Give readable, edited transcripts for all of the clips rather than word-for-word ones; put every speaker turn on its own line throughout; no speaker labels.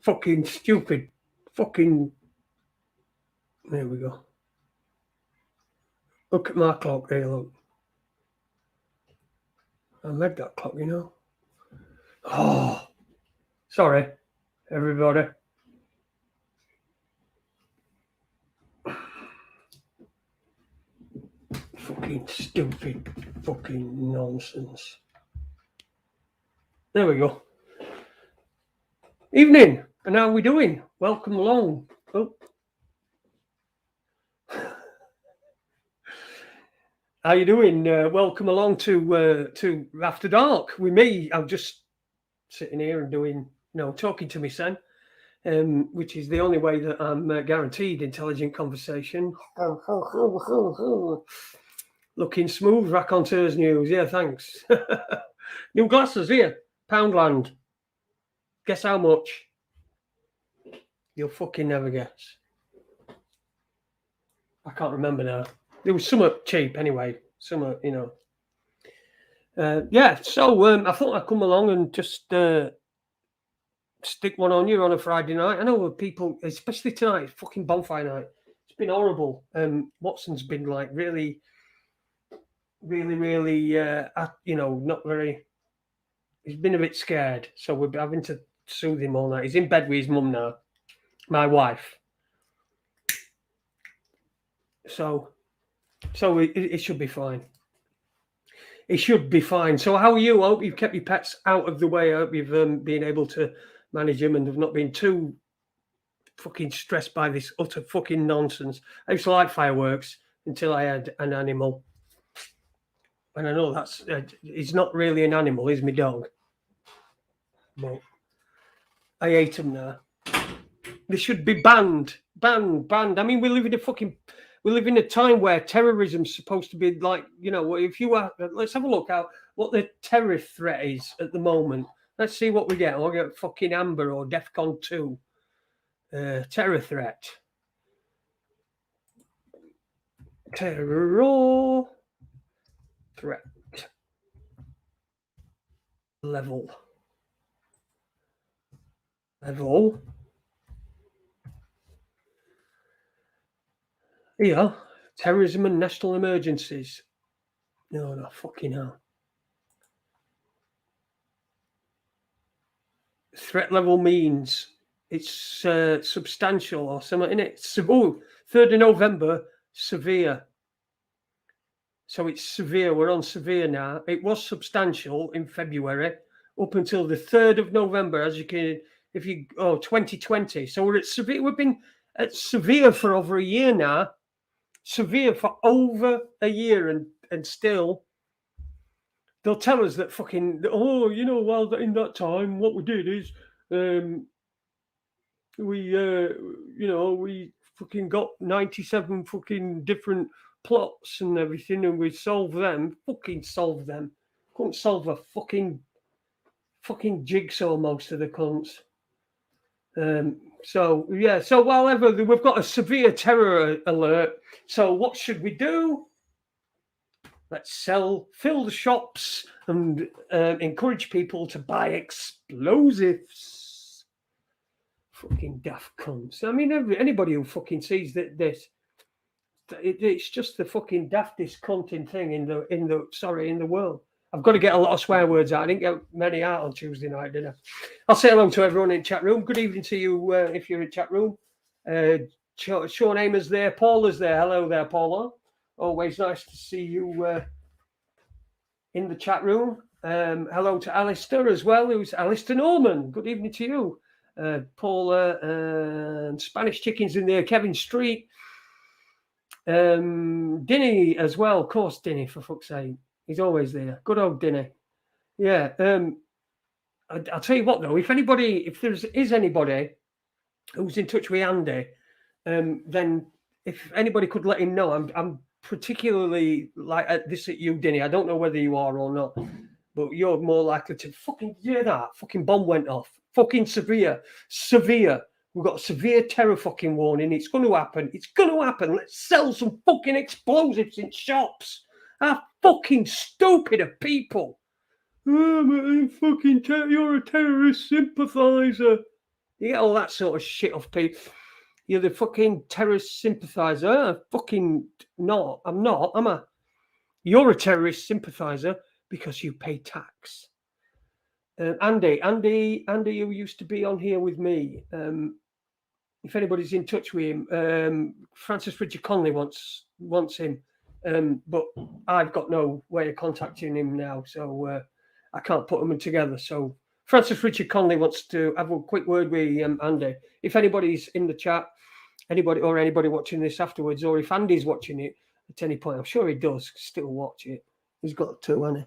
fucking stupid. Fucking. There we go. Look at my clock there, look. I made that clock, you know. Oh, sorry, everybody. Fucking stupid, fucking nonsense. There we go. Evening, and how are we doing? Welcome along. Oh. How you doing? Welcome along to After Dark with me. I'm just sitting here and doing, talking to my son, which is the only way that I'm guaranteed intelligent conversation. Looking smooth, raconteurs news. Yeah, thanks. New glasses here, Poundland. Guess how much? You'll fucking never guess. I can't remember now. There was somewhat cheap anyway. Somewhat, yeah, so I thought I'd come along and just stick one on you on a Friday night. I know people, especially tonight, fucking bonfire night. It's been horrible. Watson's been like really, not very. He's been a bit scared, so we're having to soothe him all night. He's in bed with his mum now, my wife. So it should be fine. It should be fine. So how are you? I hope you've kept your pets out of the way. I hope you've been able to manage them and have not been too fucking stressed by this utter fucking nonsense. I used to like fireworks until I had an animal. And I know that's, he's not really an animal, he's my dog. But I hate them now. They should be banned. I mean, we live in a time where terrorism's supposed to be like, if you are, let's have a look at what the terror threat is at the moment. Let's see what we get. I'll get fucking Amber or DEFCON 2. Terror threat. Terror threat. Level. Yeah, terrorism and national emergencies. No, fucking hell. Threat level means it's substantial or something, in it. 3rd of November, severe. So it's severe. We're on severe now. It was substantial in February up until the 3rd of November, as you can, 2020. So we're at severe. We've been at severe for over a year now. Severe for over a year, and still they'll tell us that fucking, in that time, what we did is we fucking got 97 fucking different plots and everything, and we solved them. Fucking solved them. Couldn't solve a fucking jigsaw, most of the cunts. So however, we've got a severe terror alert. So what should we do? Let's fill the shops and encourage people to buy explosives. Fucking daft cunts. I mean, anybody who fucking sees this, it's just the fucking daftest cunting thing in the world. I've got to get a lot of swear words out. I didn't get many out on Tuesday night, did I? I'll say hello to everyone in chat room. Good evening to you if you're in chat room. Sean Amer's there. Paul is there. Hello there, Paula. Always nice to see you in the chat room. Hello to Alistair as well, who's Alistair Norman. Good evening to you. Paula and Spanish Chickens in there. Kevin Street. Dinny as well. Of course, Dinny, for fuck's sake. He's always there. Good old Dinny. Yeah. I'll tell you what, though. If there is anybody who's in touch with Andy, then if anybody could let him know, I'm particularly like at you, Dinny. I don't know whether you are or not, but you're more likely to fucking hear that. Fucking bomb went off. Fucking severe. We've got a severe terror fucking warning. It's going to happen. Let's sell some fucking explosives in shops. How fucking stupid are people? You're a terrorist sympathizer. You get all that sort of shit off people. You're the fucking terrorist sympathiser. Fucking not. I'm not, am I? You're a terrorist sympathiser because you pay tax. Andy, who used to be on here with me. If anybody's in touch with him, Francis Richard Conley wants him, but I've got no way of contacting him now, so I can't put them together. So Francis Richard Conley wants to have a quick word with Andy. If anybody's in the chat, anybody watching this afterwards, or if Andy's watching it at any point, I'm sure he does still watch it. He's got to, hasn't he?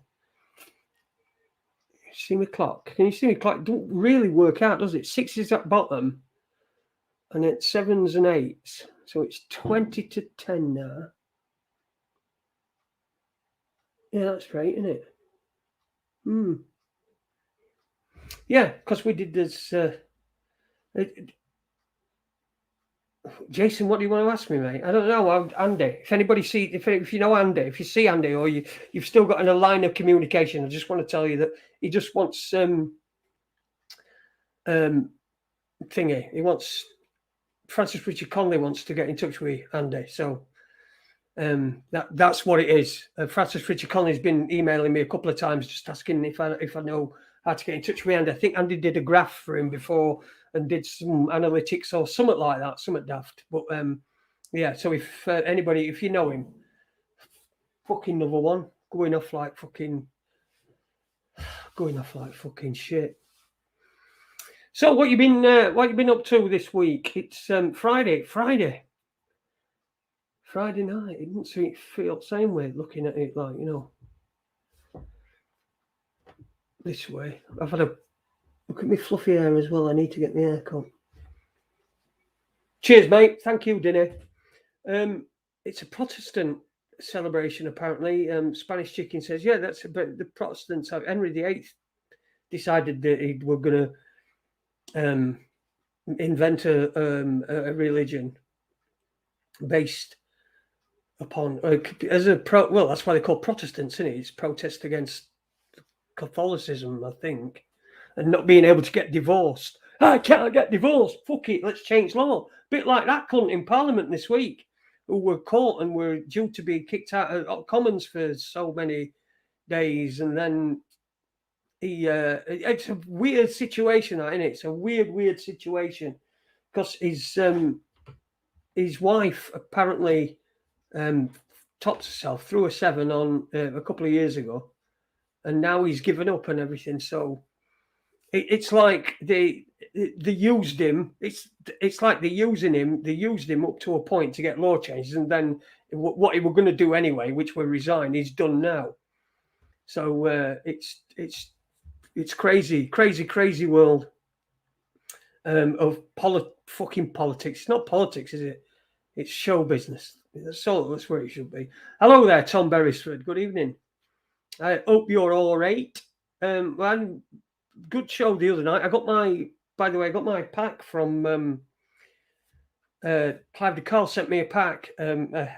See my clock? Can you see my clock? It don't really work out, does it? 6 is at bottom, and it's 7s and 8s, so it's 20 to 10 now. Yeah, that's right, isn't it? Yeah, because we did this. Jason, what do you want to ask me, mate? I don't know. Andy, if anybody if you know Andy, if you see Andy, or you've still got a line of communication, I just want to tell you that he just wants thingy. He wants Francis Richard Conley wants to get in touch with Andy. So that's what it is. Francis Richard Conley's been emailing me a couple of times, just asking if I know how to get in touch with Andy. I think Andy did a graph for him before and did some analytics or something like that, something daft. But yeah, so if anybody, if you know him, fucking number one, going off like fucking shit. So what you been up to this week? It's Friday night. It didn't feel the same way looking at it, like, you know, this way. I've had a look at my fluffy hair as well. I need to get my hair cut. Cheers, mate. Thank you, Dinny. It's a Protestant celebration, apparently. Spanish Chicken says, yeah, that's about the Protestants. Henry VIII decided that he were going to invent a religion based upon that's why they call Protestants, isn't it? It's protest against Catholicism, I think, and not being able to get divorced. I can't get divorced. Fuck it, let's change law. Bit like that cunt in Parliament this week, who were caught and were due to be kicked out of Commons for so many days, and then it's a weird situation, isn't it? It's a weird situation because his wife apparently topped herself, threw a 7 on a couple of years ago, and now he's given up and everything. So it's like they used him. It's like they're using him. They used him up to a point to get law changes, and then what he were going to do anyway, which were resign, he's done now. So it's crazy world of fucking politics. It's not politics, is it? It's show business. That's where it should be. Hello there, Tom Beresford. Good evening. I hope you're all right. Well, good show the other night. I got my pack from Clive de Carl sent me a pack, a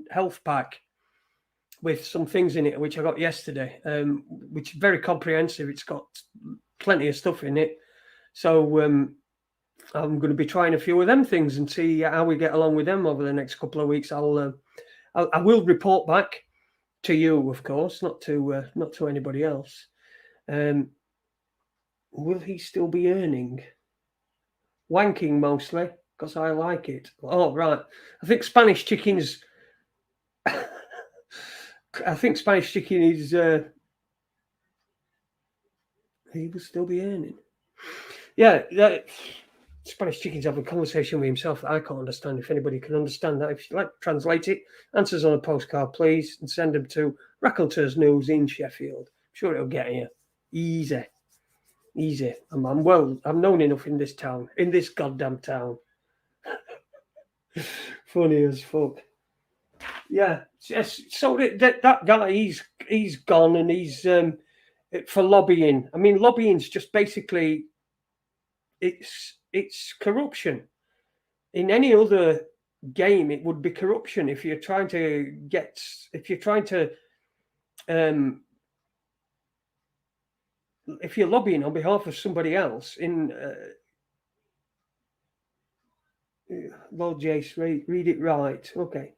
health pack with some things in it, which I got yesterday, which is very comprehensive. It's got plenty of stuff in it. So I'm going to be trying a few of them things and see how we get along with them over the next couple of weeks. I will report back to you, of course, not to anybody else. Will he still be earning? Wanking mostly, because I like it. Oh, right. I think Spanish Chicken's... I think Spanish Chicken is... he will still be earning. Yeah, Spanish Chicken's having a conversation with himself that I can't understand. If anybody can understand that, if you'd like to translate it, answers on a postcard, please, and send them to Raconteurs News in Sheffield. I'm sure it'll get here. Easy. I'm known enough in this town, in this goddamn town. Funny as fuck. Yeah. So that guy, he's gone, and he's for lobbying. I mean, lobbying's just basically it's corruption. In any other game, it would be corruption if you're trying to if you're lobbying on behalf of somebody else. Lord Jace, read it right. Okay.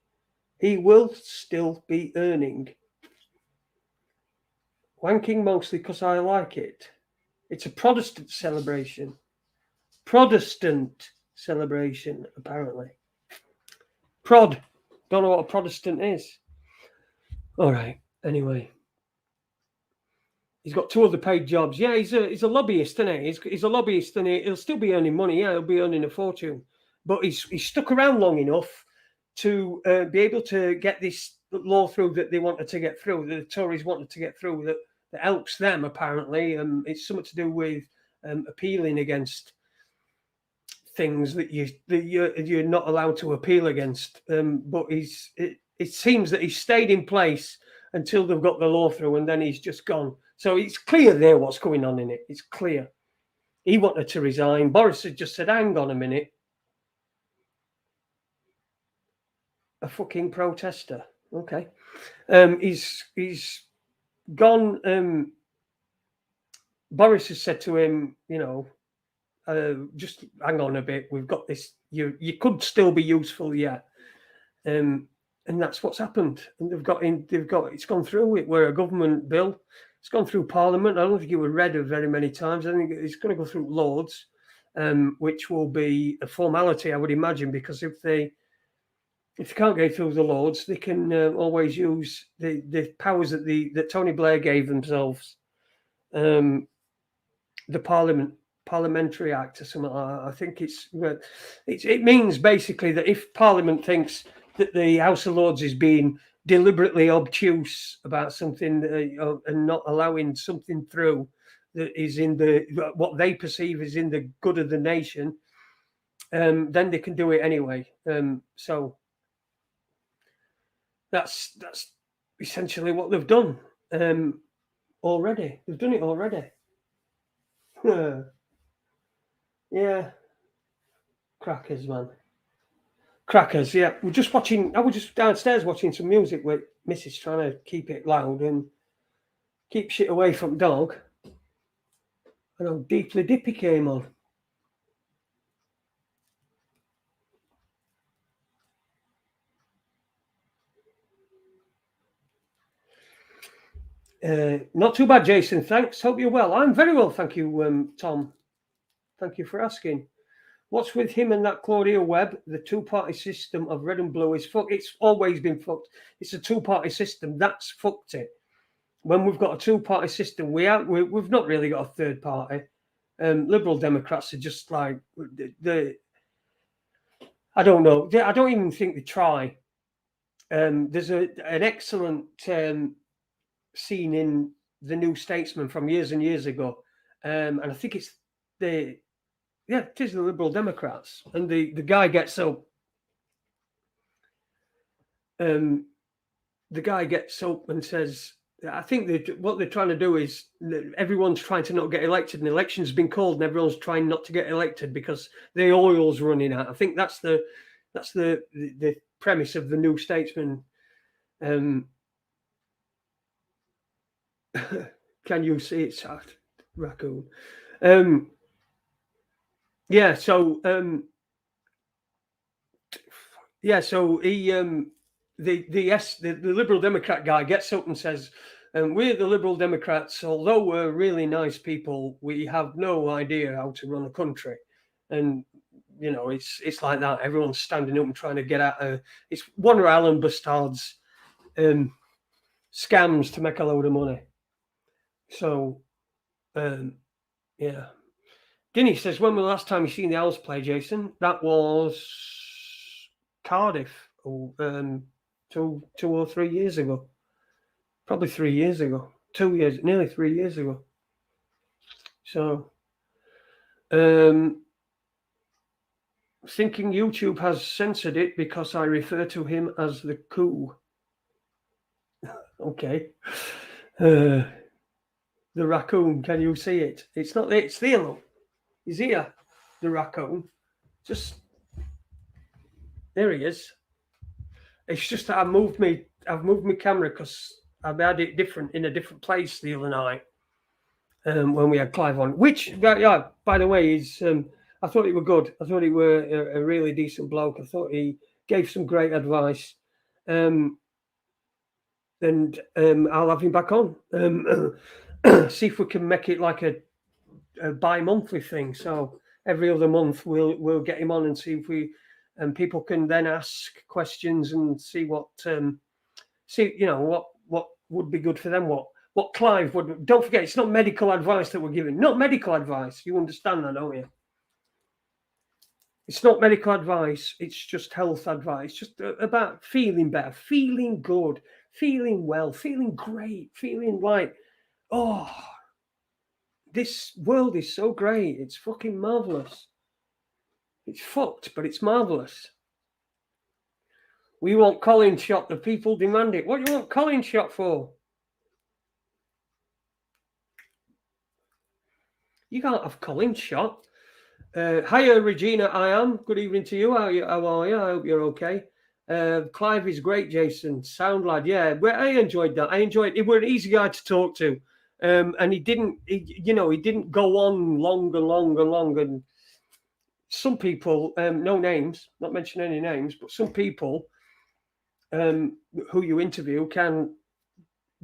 He will still be earning. Wanking mostly because I like it. It's a Protestant celebration. Protestant celebration, apparently. Prod. Don't know what a Protestant is. All right. Anyway. He's got 2 other paid jobs. Yeah, he's a lobbyist, isn't he? He's a lobbyist, and he'll still be earning money. Yeah, he'll be earning a fortune. But he's stuck around long enough to be able to get this law through that they wanted to get through, that the Tories wanted to get through, that helps them, apparently. It's something to do with appealing against things that you're not allowed to appeal against. But it seems that he's stayed in place until they've got the law through, and then he's just gone. So it's clear there what's going on in it. It's clear. He wanted to resign. Boris had just said, hang on a minute. A fucking protester. Okay. He's gone. Boris has said to him, just hang on a bit. We've got this. You could still be useful yet. And that's what's happened. And it's gone through. It were a government bill. It's gone through Parliament. I don't think it was read very many times. I think it's going to go through Lords, which will be a formality, I would imagine, because if they can't get through the Lords, they can always use the powers that Tony Blair gave themselves, the Parliamentary Act or something like that. I think it means basically that if Parliament thinks that the House of Lords is being deliberately obtuse about something and not allowing something through that is in what they perceive is in the good of the nation, then they can do it anyway. So that's essentially what they've done already. They've done it already. Yeah. Crackers, man. Crackers, yeah. I was just downstairs watching some music with Mrs. trying to keep it loud and keep shit away from dog. And Deeply Dippy came on. Not too bad, Jason. Thanks. Hope you're well. I'm very well, thank you, Tom. Thank you for asking. What's with him and that Claudia Webb? The two-party system of red and blue is fucked. It's always been fucked. It's a two-party system. That's fucked it. When we've got a two-party system, we've not really got a third party. Liberal Democrats are just like I don't know. I don't even think they try. There's an excellent scene in The New Statesman from years and years ago, and I think it's it is the Liberal Democrats, and the guy gets up. The guy gets up and says, I think what they're trying to do is everyone's trying to not get elected. An election's been called, and everyone's trying not to get elected because the oil's running out. I think that's the premise of The New Statesman. Can you see it, sad raccoon? So he the Liberal Democrat guy gets up and says, we're the Liberal Democrats, although we're really nice people, we have no idea how to run a country. And it's like that. Everyone's standing up and trying to get at it's one of Alan Bustard's scams to make a load of money. So Dinny says, when was the last time you seen the Owls play, Jason? That was Cardiff, 2 or 3 years ago. Probably 3 years ago. 2 years, nearly 3 years ago. So, thinking YouTube has censored it because I refer to him as the coup. Okay. The raccoon, can you see it? It's not. It's there, look. He's here, the raccoon. Just there he is. It's just that I've moved my camera because I've had it in a different place the other night when we had Clive on. Which, by the way, is I thought he were good. I thought he were a really decent bloke. I thought he gave some great advice. And I'll have him back on. See if we can make it like a bi-monthly thing. So every other month we'll get him on and see if we and people can then ask questions and see what what would be good for them. What Clive would. Don't forget, it's not medical advice that we're giving. Not medical advice. You understand that, don't you? It's not medical advice. It's just health advice. Just about feeling better, feeling good, feeling well, feeling great, feeling like, oh, this world is so great. It's fucking marvelous. It's fucked, but it's marvelous. We want Colin shot. The people demand it. What do you want Colin shot for? You can't have Colin shot. Hiya, Regina. I am. Good evening to you. How are you? I hope you're okay. Clive is great, Jason. Sound lad. Yeah, well, I enjoyed that. I enjoyed it. He was an easy guy to talk to. And he didn't go on long. And some people, no names, not mention any names, but some people who you interview can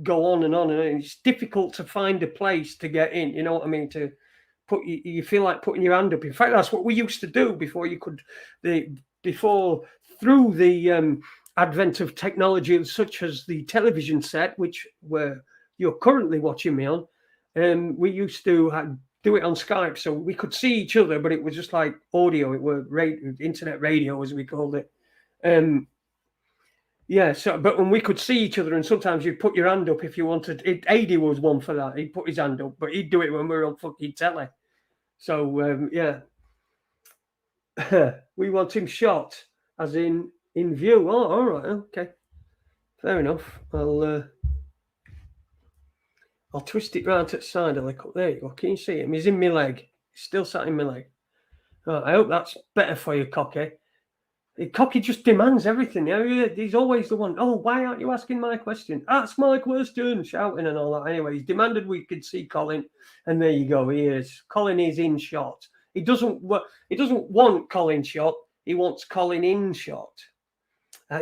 go on, and it's difficult to find a place to get in. You know what I mean? To put you feel like putting your hand up. In fact, that's what we used to do before you could through the advent of technology such as the television set, which you're currently watching me on. We used to do it on Skype, so we could see each other, but it was just like audio. It was internet radio, as we called it. Yeah, but when we could see each other, and sometimes you'd put your hand up if you wanted. Adi was one for that. He'd put his hand up, but he'd do it when we were on fucking telly. So yeah, we want him shot, as in view. Oh, all right, okay, fair enough. I'll twist it round to the side a little. There you go. Can you see him? He's in my leg. He's still sat in my leg. Oh, I hope that's better for you, Cocky. Cocky just demands everything. He's always the one. Oh, why aren't you asking my question? Ask my question, shouting and all that. Anyway, he's demanded we could see Colin, and there you go. He is. Colin is in shot. He doesn't want Colin shot. He wants Colin in shot.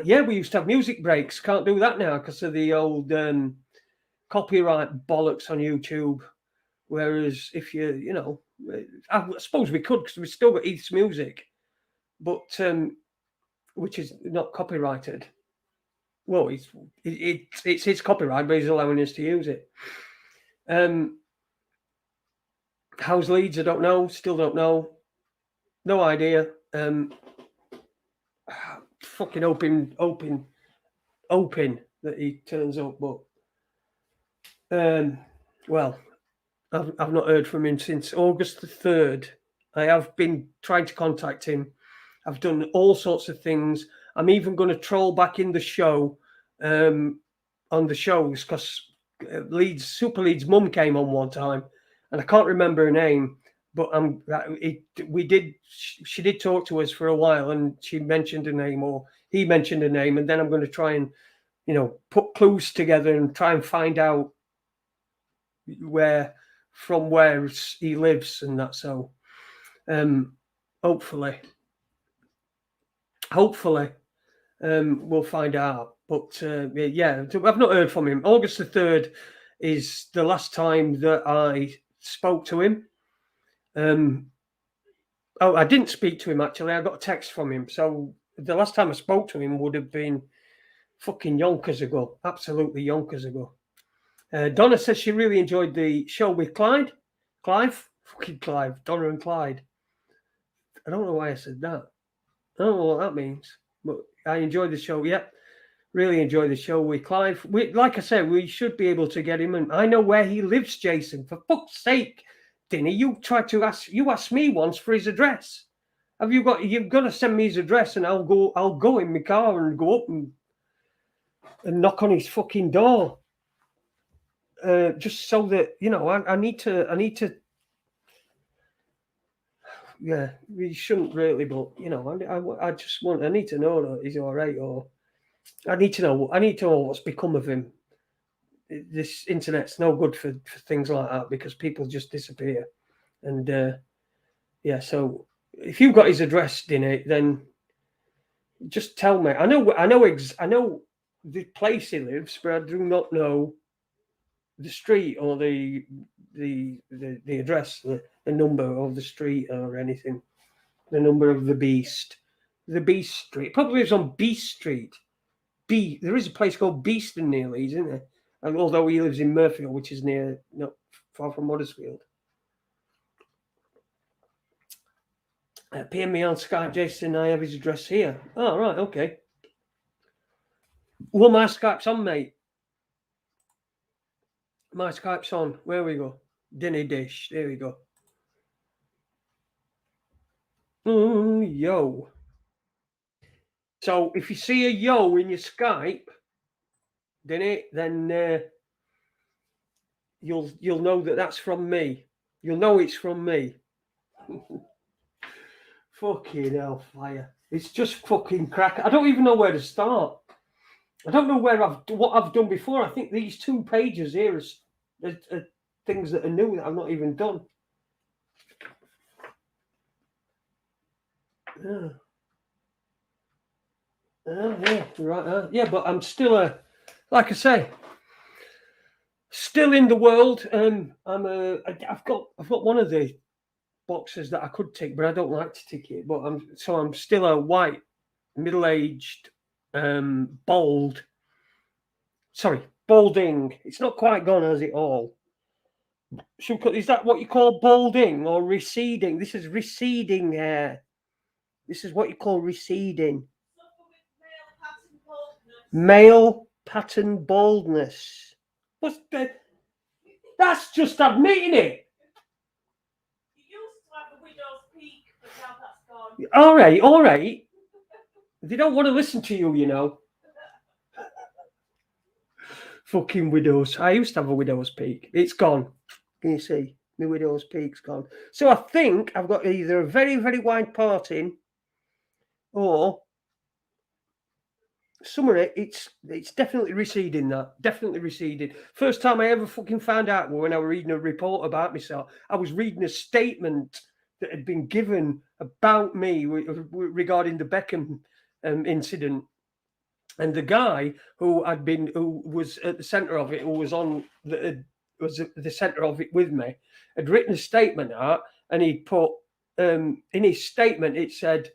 Yeah, we used to have music breaks. Can't do that now because of the old copyright bollocks on YouTube. Whereas if I suppose we could because we've still got East music, but which is not copyrighted. Well, it's his copyright, but he's allowing us to use it. How's Leeds? I don't know. Still don't know. No idea. Fucking hoping that he turns up, but well, I've not heard from him since August the 3rd. I have been trying to contact him. I've done all sorts of things. I'm even going to troll back in the show on the shows because Super Leeds mum came on one time, and I can't remember her name, but she did talk to us for a while, and she mentioned a name or he mentioned a name, and then I'm going to try and put clues together and try and find out where he lives and that. So hopefully we'll find out. But yeah, I've not heard from him. August the 3rd is the last time that I spoke to him. I didn't speak to him actually. I got a text from him. So the last time I spoke to him would have been fucking yonkers ago. Absolutely yonkers ago. Donna says she really enjoyed the show with Clive. Fucking Clive. Donna and Clyde. I don't know why I said that. I don't know what that means, but I enjoyed the show. Yep, really enjoyed the show with Clive. Like I said, we should be able to get him. And I know where he lives, Jason. For fuck's sake, Dinny, you asked me once for his address. You've got to send me his address, and I'll go in my car and go up and knock on his fucking door. Just so that I need to. Yeah, we shouldn't really, but I need to know that he's all right, or I need to know what's become of him. This internet's no good for things like that because people just disappear, and yeah. So if you've got his address in it, then just tell me. I know the place he lives, but I do not know the street or the address, the number of the street or anything. The number of the Beast Street. It probably lives on Beast Street. There is a place called Beeston near Leeds, isn't there? And although he lives in Murfield, which is not far from Huddersfield. PM me on Skype, Jason. I have his address here. Oh, right, okay. Well, my Skype's on, mate. My Skype's on. Where we go? Dinny dish. There we go. Yo. So if you see a yo in your Skype, then you'll know that that's from me. You'll know it's from me. Fucking hellfire. It's just fucking crack. I don't even know where to start. I don't know what I've done before. I think these 2 pages here are things that are new that I've not even done. Yeah. Yeah, right. Yeah, but I'm still like I say, still in the world. I've got one of the boxes that I could tick, but I don't like to tick it. But I'm still a white, middle-aged, balding. It's not quite gone, has it all? Is that what you call balding or receding? This is receding hair. This is what you call receding. Male pattern baldness. What's that? That's just admitting it.
You used to have a widow's peak, but now that's gone.
All right. They don't want to listen to you, you know. Fucking widows. I used to have a widow's peak. It's gone. Can you see? My widow's peak's gone. So I think I've got either a very, very wide parting or summary, it's definitely receding. That definitely receded. First time I ever fucking found out when I was reading a report about myself. I was reading a statement that had been given about me regarding the Beckham incident, and the guy who was at the centre of it, who was the centre of it with me, had written a statement out, and he put in his statement it said.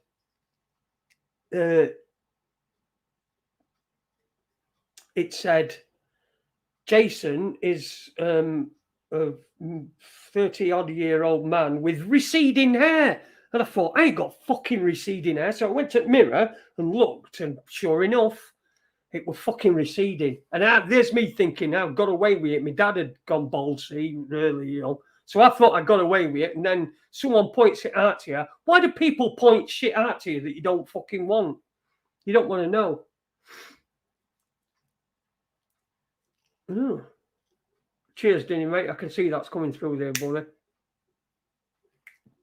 It said, Jason is a 30-odd-year-old man with receding hair. And I thought, I ain't got fucking receding hair. So I went to the mirror and looked, and sure enough, it was fucking receding. And there's me thinking, I've got away with it. My dad had gone bald, see, really, you know. So I thought I got away with it. And then someone points it out to you. Why do people point shit out to you that you don't fucking want? You don't want to know. Cheers, Denny, mate. I can see that's coming through there, buddy.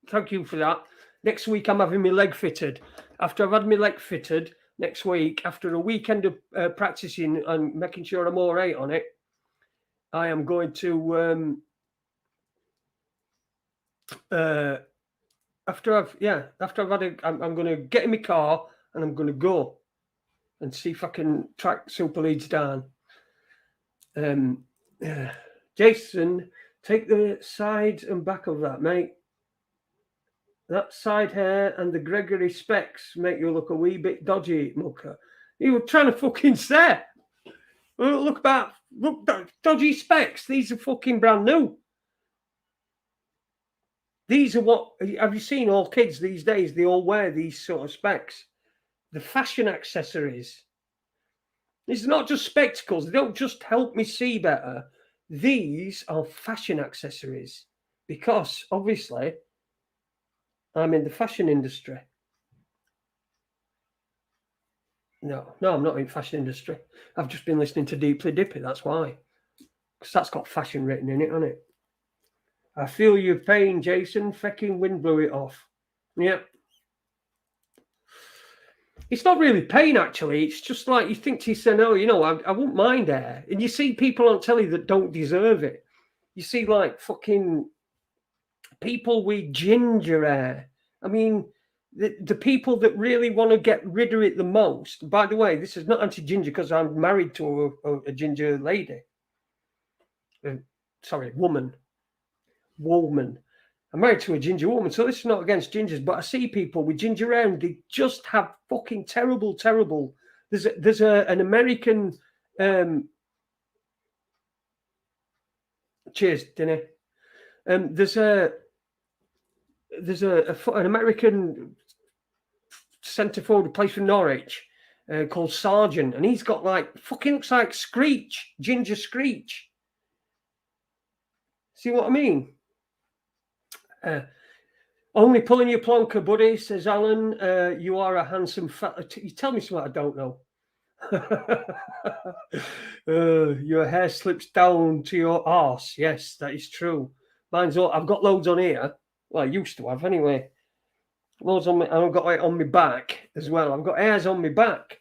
Thank you for that. Next week, I'm having my leg fitted. After I've had my leg fitted, next week, after a weekend of practicing and making sure I'm all right on it, I am going to, after I've had I'm going to get in my car and I'm going to go and see if I can track Super Leeds down. Jason, take the sides and back of that, mate. That side hair and the Gregory specs make you look a wee bit dodgy, mucker. You were trying to fucking say. Look, dodgy specs. These are fucking brand new. These are what, have you seen all kids these days? They all wear these sort of specs. The fashion accessories. It's not just spectacles. They don't just help me see better. These are fashion accessories because obviously I'm in the fashion industry. No, I'm not in the fashion industry. I've just been listening to Deeply Dippy. That's why. Because that's got fashion written in it, hasn't it? I feel your pain, Jason. Fucking wind blew it off. Yeah. It's not really pain, actually. It's just like you think to yourself, no, you know, I wouldn't mind hair. And you see people on telly that don't deserve it. You see, like, fucking people with ginger hair I mean, the people that really want to get rid of it the most. By the way, this is not anti-ginger because I'm married to a ginger lady. Sorry, woman. I'm married to a ginger woman, so this is not against gingers, but I see people with ginger hair and they just have fucking terrible. There's an American. Cheers, Dinny. There's an American centre forward place for Norwich called Sargent, and he's got like fucking looks like Screech, Ginger Screech. See what I mean? Only pulling your plonker, buddy, says Alan. You are a handsome fella. You tell me something I don't know. Your hair slips down to your arse. Yes, that is true. Mine's all. I've got loads on here. Well, I used to have anyway. Loads on me. I've got it on my back as well. I've got hairs on my back.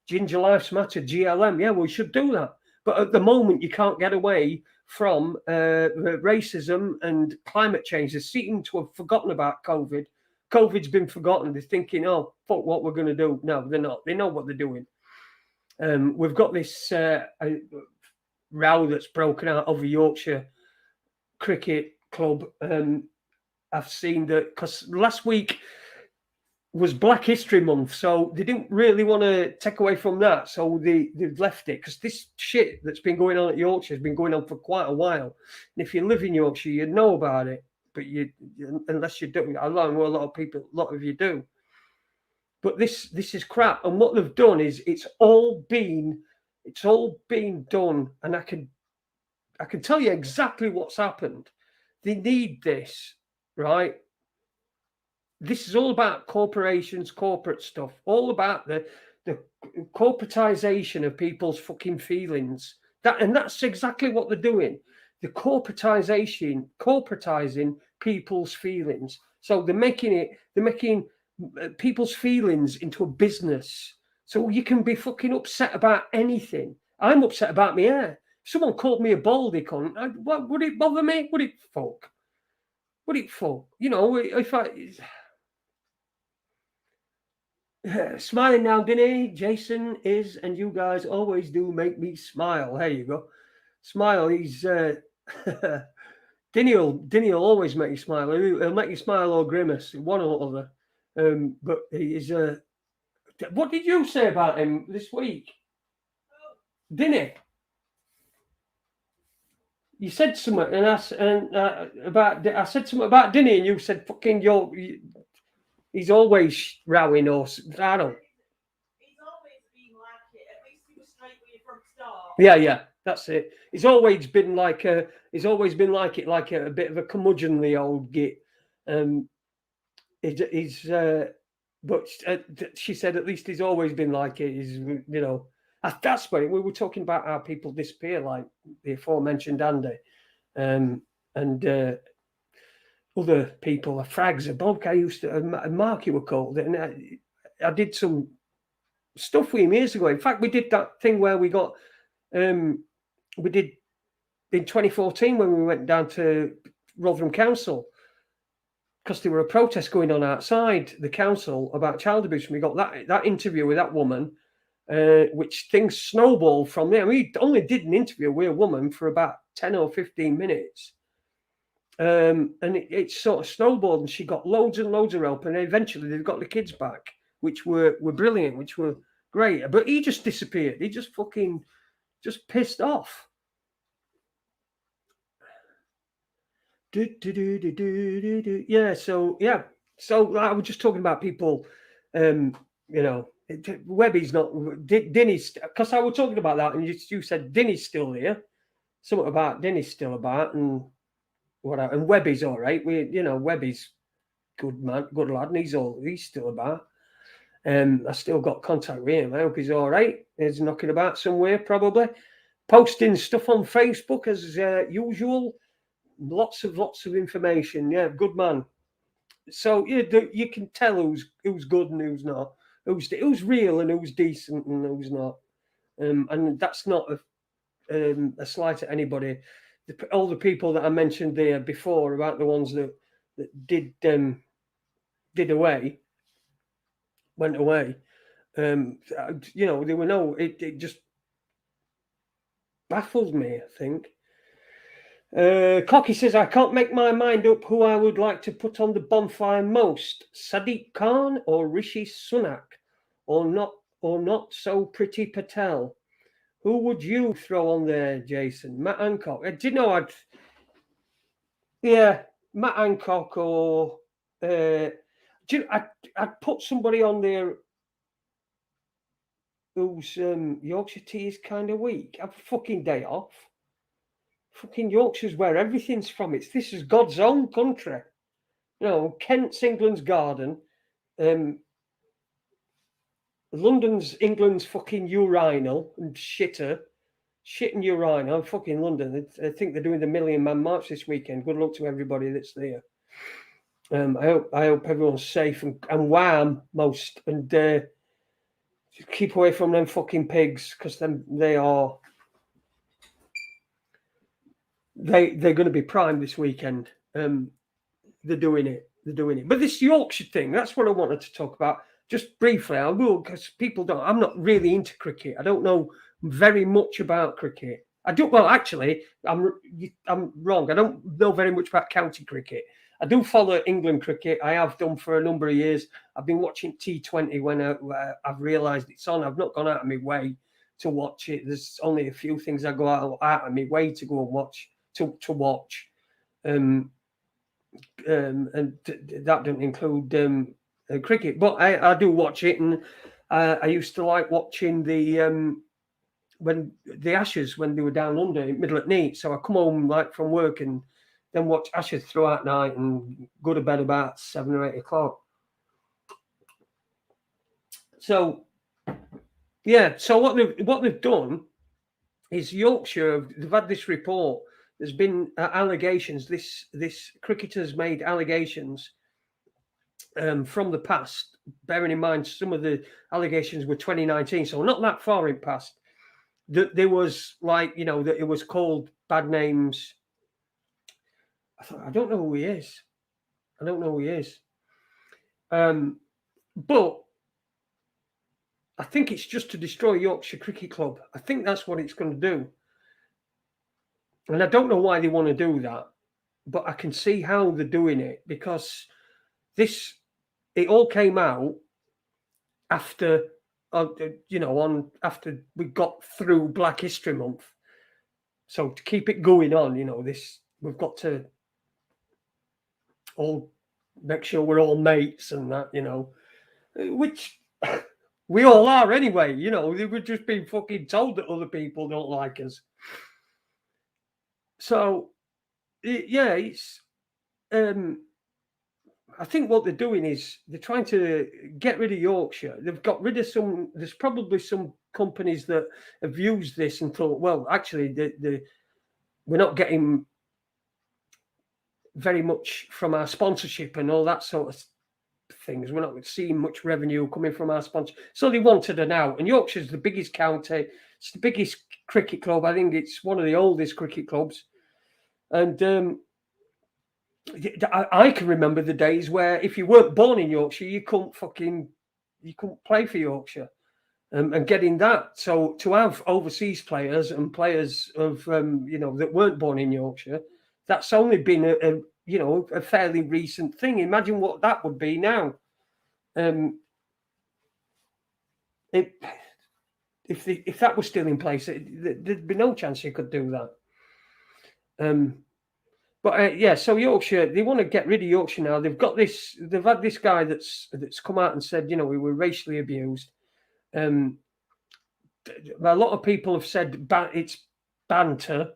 Ginger Lives Matter, GLM. Yeah, we should do that. But at the moment, you can't get away from racism and climate change. They seem to have forgotten about COVID. COVID's been forgotten. They're thinking, oh, fuck what we're going to do. No, they're not. They know what they're doing. We've got this row that's broken out over Yorkshire Cricket Club. I've seen that because last week was Black History Month, so they didn't really want to take away from that, so they've left it because this shit that's been going on at Yorkshire has been going on for quite a while. And if you live in Yorkshire, you'd know about it, but unless you don't, I know a lot of you do. But this is crap, and what they've done is it's all been done, and I can tell you exactly what's happened. They need this, right? This is all about corporations, corporate stuff, all about the corporatization of people's fucking feelings. And that's exactly what they're doing. The corporatizing people's feelings. So they're making people's feelings into a business. So you can be fucking upset about anything. I'm upset about my hair. If someone called me a baldy cunt, what would it bother me? Would it fuck? You know, if I... Smiling now, Dinny. Jason is, and you guys always do make me smile. There you go. Smile. He's Dinny will always make you smile. He'll make you smile or grimace, one or other. But he is. What did you say about him this week, Dinny? You said something, and I said something about Dinny, and you said fucking he's always rowing us. I don't.
He's always been like it. At least he was straight with you from start.
Yeah, that's it. He's always been like a bit of a curmudgeonly old git. But she said at least he's always been like it. He's, you know, that's why we were talking about how people disappear, like the aforementioned Andy, and other people, frags, a bloke I used to, Mark you were called, and I did some stuff with him years ago. In fact, we did that thing where we did in 2014 when we went down to Rotherham Council because there were a protest going on outside the council about child abuse, and we got that interview with that woman, which things snowballed from there. We only did an interview with a woman for about 10 or 15 minutes. And it sort of snowballed, and she got loads and loads of help, and eventually they've got the kids back, which were brilliant, which were great. But he just disappeared. He just fucking pissed off. Yeah. So I was just talking about people. You know, Webby's not Dinny's, because I was talking about that, and you said Dinny's still here. Something about Dinny's still about, and. Whatever. And Webby's all right. Webby's good man, good lad, and he's still about. I still got contact with him. I hope he's all right. He's knocking about somewhere, probably. Posting stuff on Facebook as usual. Lots of information. Yeah, good man. So you can tell who's good and who's not. Who's real and who's decent and who's not. And that's not a slight at anybody. All the people that I mentioned there before about the ones that did went away. You know, there were no. It just baffles me, I think. Cocky says, I can't make my mind up who I would like to put on the bonfire most, Sadiq Khan or Rishi Sunak, or not so pretty Patel. Who would you throw on there, Jason? Matt Hancock. Do you know Matt Hancock or I'd put somebody on there whose Yorkshire tea is kind of weak. Have a fucking day off. Fucking Yorkshire's where everything's from. This is God's own country. You know, Kent's England's garden. London's England's fucking urinal and shitter. Shit and urinal. Fucking London. I think they're doing the Million Man March this weekend. Good luck to everybody that's there. I hope everyone's safe and warm most, and keep away from them fucking pigs, because they're going to be prime this weekend. They're doing it. But this Yorkshire thing, that's what I wanted to talk about. Just briefly, I will, because people don't. I'm not really into cricket. I don't know very much about cricket. I do. Well, actually, I'm wrong. I don't know very much about county cricket. I do follow England cricket. I have done for a number of years. I've been watching T20 when I've realised it's on. I've not gone out of my way to watch it. There's only a few things I go out of my way to go and watch. To watch, and that doesn't include cricket. But I do watch it, and I used to like watching when the Ashes, when they were down under in middle at night. So I come home like from work and then watch Ashes throughout night and go to bed about 7 or 8 o'clock. So yeah, so what they've done is Yorkshire. They've had this report. There's been allegations. This cricketer's made allegations from the past. Bearing in mind, some of the allegations were 2019, so not that far in past. That there was that it was called bad names. I don't know who he is. But I think it's just to destroy Yorkshire Cricket Club. I think that's what it's going to do. And I don't know why they want to do that, but I can see how they're doing it, because it all came out after, after we got through Black History Month. So to keep it going on, we've got to all make sure we're all mates and that, which we all are anyway. We're just being fucking told that other people don't like us. So, yeah, it's. I think what they're doing is they're trying to get rid of Yorkshire. They've got rid of some. There's probably some companies that have used this and thought, well, actually, we're not getting very much from our sponsorship and all that sort of things. We're not seeing much revenue coming from our sponsor. So they wanted an out. And Yorkshire's the biggest county. It's the biggest cricket club. I think it's one of the oldest cricket clubs. And I can remember the days where if you weren't born in Yorkshire, you couldn't play for Yorkshire, and getting that. So to have overseas players and players of that weren't born in Yorkshire, that's only been a fairly recent thing. Imagine what that would be now. If that was still in place, there'd be no chance you could do that. So Yorkshire, they want to get rid of Yorkshire now. They've had this guy that's come out and said, we were racially abused. A lot of people have said it's banter,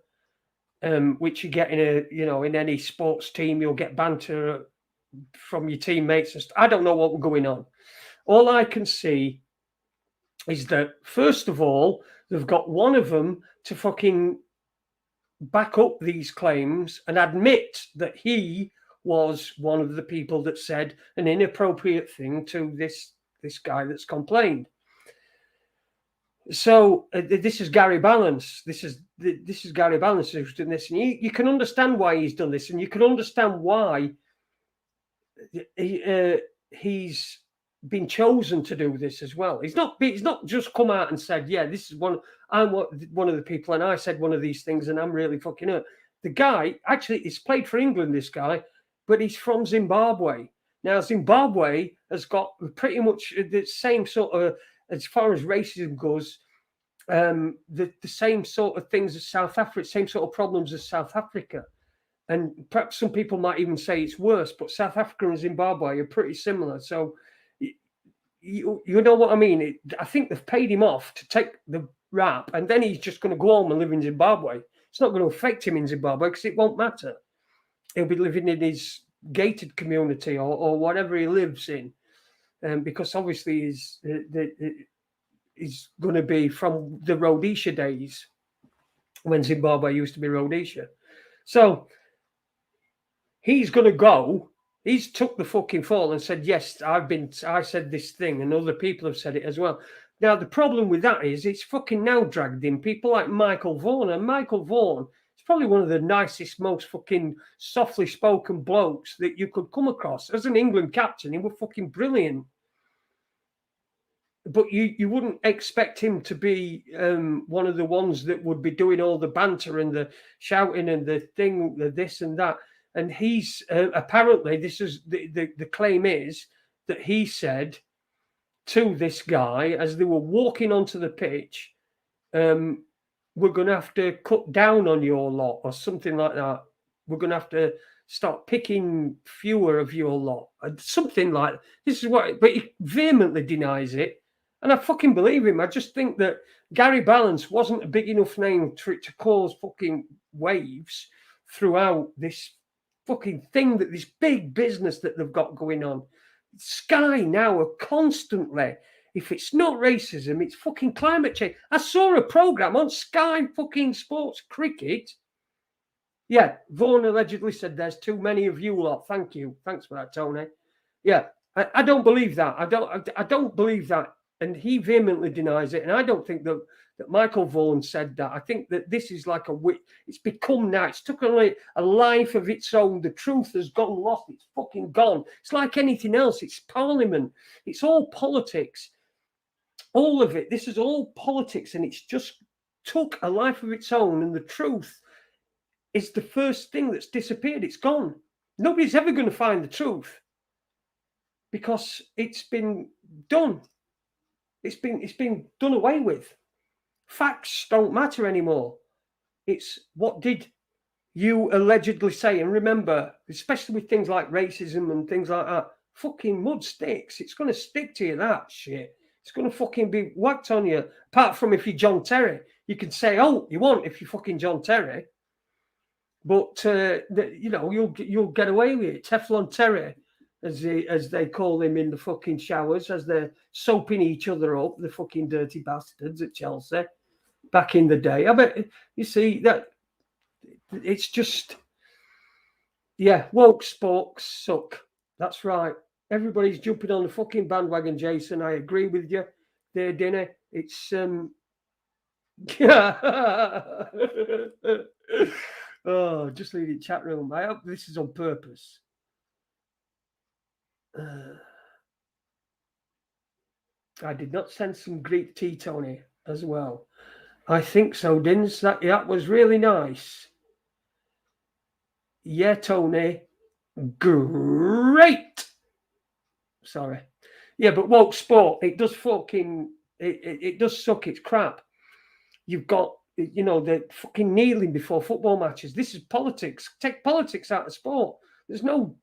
which you get in any sports team. You'll get banter from your teammates. I don't know what's going on. All I can see is that, first of all, they've got one of them to fucking back up these claims and admit that he was one of the people that said an inappropriate thing to this guy that's complained. So this is Gary Balance. This is Gary Balance who's done this, and you can understand why he's done this, and you can understand why he's been chosen to do this as well. He's not just come out and said, yeah, this is I'm one of the people, and I said one of these things, and I'm really fucking hurt. The guy actually he's played for England, this guy, but he's from Zimbabwe. Now, Zimbabwe has got pretty much the same sort of, as far as racism goes, the same sort of things as South Africa, same sort of problems as South Africa. And perhaps some people might even say it's worse, but South Africa and Zimbabwe are pretty similar. So, you know what I mean? I think they've paid him off to take the rap, and then he's just going to go home and live in Zimbabwe. It's not going to affect him in Zimbabwe because it won't matter. He'll be living in his gated community or whatever he lives in, because obviously he's going to be from the Rhodesia days when Zimbabwe used to be Rhodesia. So he's going to go. He's took the fucking fall and said, yes, I said this thing, and other people have said it as well. Now, the problem with that is it's fucking now dragged in people like Michael Vaughan. And Michael Vaughan is probably one of the nicest, most fucking softly spoken blokes that you could come across. As an England captain, he was fucking brilliant. But you wouldn't expect him to be one of the ones that would be doing all the banter and the shouting and the thing, the this and that. And he's apparently, this is the claim is that he said to this guy as they were walking onto the pitch, we're going to have to cut down on your lot or something like that. We're going to have to start picking fewer of your lot, something like this is what. But he vehemently denies it, and I fucking believe him. I just think that Gary Balance wasn't a big enough name for it to cause fucking waves throughout this fucking thing, that this big business that they've got going on. Sky now are constantly, if it's not racism, it's fucking climate change. I saw a program on Sky fucking Sports Cricket. Yeah, Vaughan allegedly said there's too many of you lot. Thank you. Thanks for that, Tony. Yeah, I don't believe that. I don't believe that. And he vehemently denies it. And I don't think that Michael Vaughan said that. I think that this is like it's become now. It's took a life of its own. The truth has gone lost. It's fucking gone. It's like anything else. It's Parliament. It's all politics. All of it. This is all politics. And it's just took a life of its own. And the truth is the first thing that's disappeared. It's gone. Nobody's ever going to find the truth because it's been done. It's been done away with. Facts don't matter anymore. It's what did you allegedly say? And remember, especially with things like racism and things like that, fucking mud sticks. It's going to stick to you, that shit. It's going to fucking be whacked on you. Apart from if you're John Terry, you can say, oh, you want if you're fucking John Terry. But, you'll get away with it. Teflon Terry, as they call him in the fucking showers, as they're soaping each other up, the fucking dirty bastards at Chelsea back in the day. I bet, you see, that it's just, yeah, woke sporks suck. That's right. Everybody's jumping on the fucking bandwagon, Jason. I agree with you there, Dinner. It's, oh, just leave it chat room. I hope this is on purpose. I did not send some Greek tea, Tony, as well. I think so, Dins. That was really nice. Yeah, Tony. Great. Sorry. Yeah, but woke sport, it does fucking, it does suck. It's crap. You've got, the fucking kneeling before football matches. This is politics. Take politics out of sport. There's no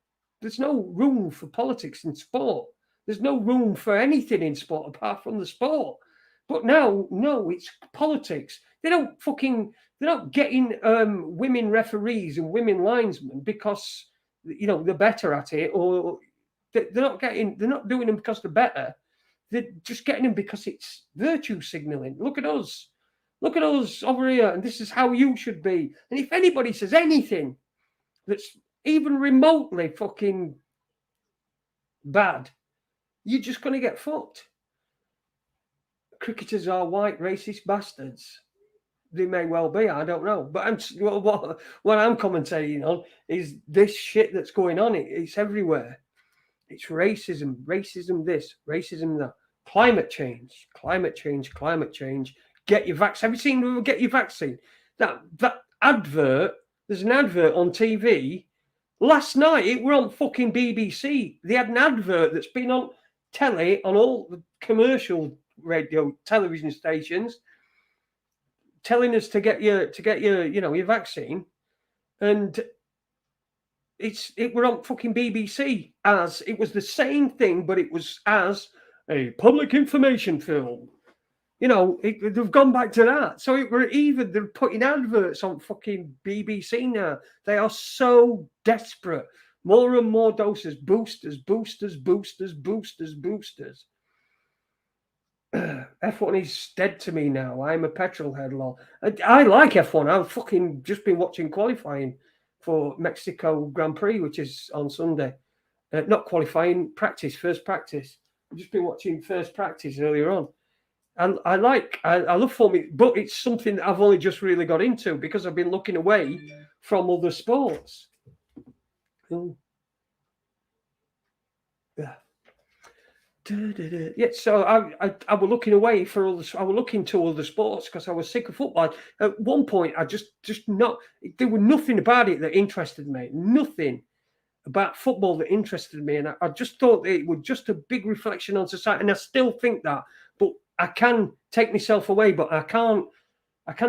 room for politics in sport. There's no room for anything in sport apart from the sport. But now, no, it's politics. They're not getting women referees and women linesmen because they're better at it, or they're not doing them because they're better. They're just getting them because it's virtue signaling. Look at us over here, and this is how you should be. And if anybody says anything that's even remotely fucking bad, you're just going to get fucked. Cricketers are white racist bastards. They may well be, I don't know. But what I'm commentating on is this shit that's going on. It's everywhere. It's racism, racism this, racism that. Climate change. Get your vaccine. Have you seen Get Your Vaccine? That advert, there's an advert on TV. Last night, it were on fucking BBC. They had an advert that's been on telly, on all the commercial radio, television stations, telling us to get your your vaccine. And it were on fucking BBC as it was the same thing, but it was as a public information film. They've gone back to that. So they're putting adverts on fucking BBC now. They are so desperate. More and more doses, boosters. F1 is dead to me now. I'm a petrol head, lol. I like F1. I've fucking just been watching qualifying for Mexico Grand Prix, which is on Sunday. Not qualifying, first practice. I've just been watching first practice earlier on. And I love Formula, but it's something that I've only just really got into because I've been looking away from other sports. Yeah. Yeah, so I was looking away for all I was looking to other sports because I was sick of football. At one point, I just not. There was nothing about it that interested me. Nothing about football that interested me, and I just thought it was just a big reflection on society. And I still think that, but I can take myself away, but I can't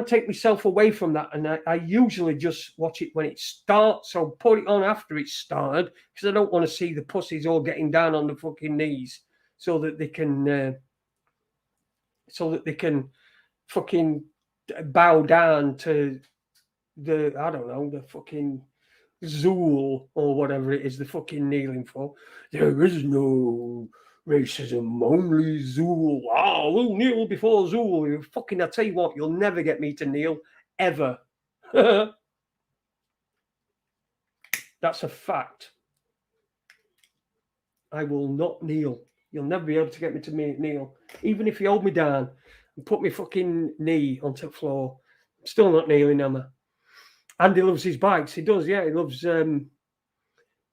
take myself away from that. And I usually just watch it when it starts, or put it on after it started because I don't want to see the pussies all getting down on the fucking knees. So that they can fucking bow down to the fucking Zool or whatever it is they're fucking kneeling for. There is no racism, only Zool. We'll kneel before Zool. I tell you what, you'll never get me to kneel, ever. That's a fact. I will not kneel. You'll never be able to get me to kneel. Even if you hold me down and put my fucking knee onto the floor, I'm still not kneeling, am I? Andy loves his bikes. He does, yeah. He loves...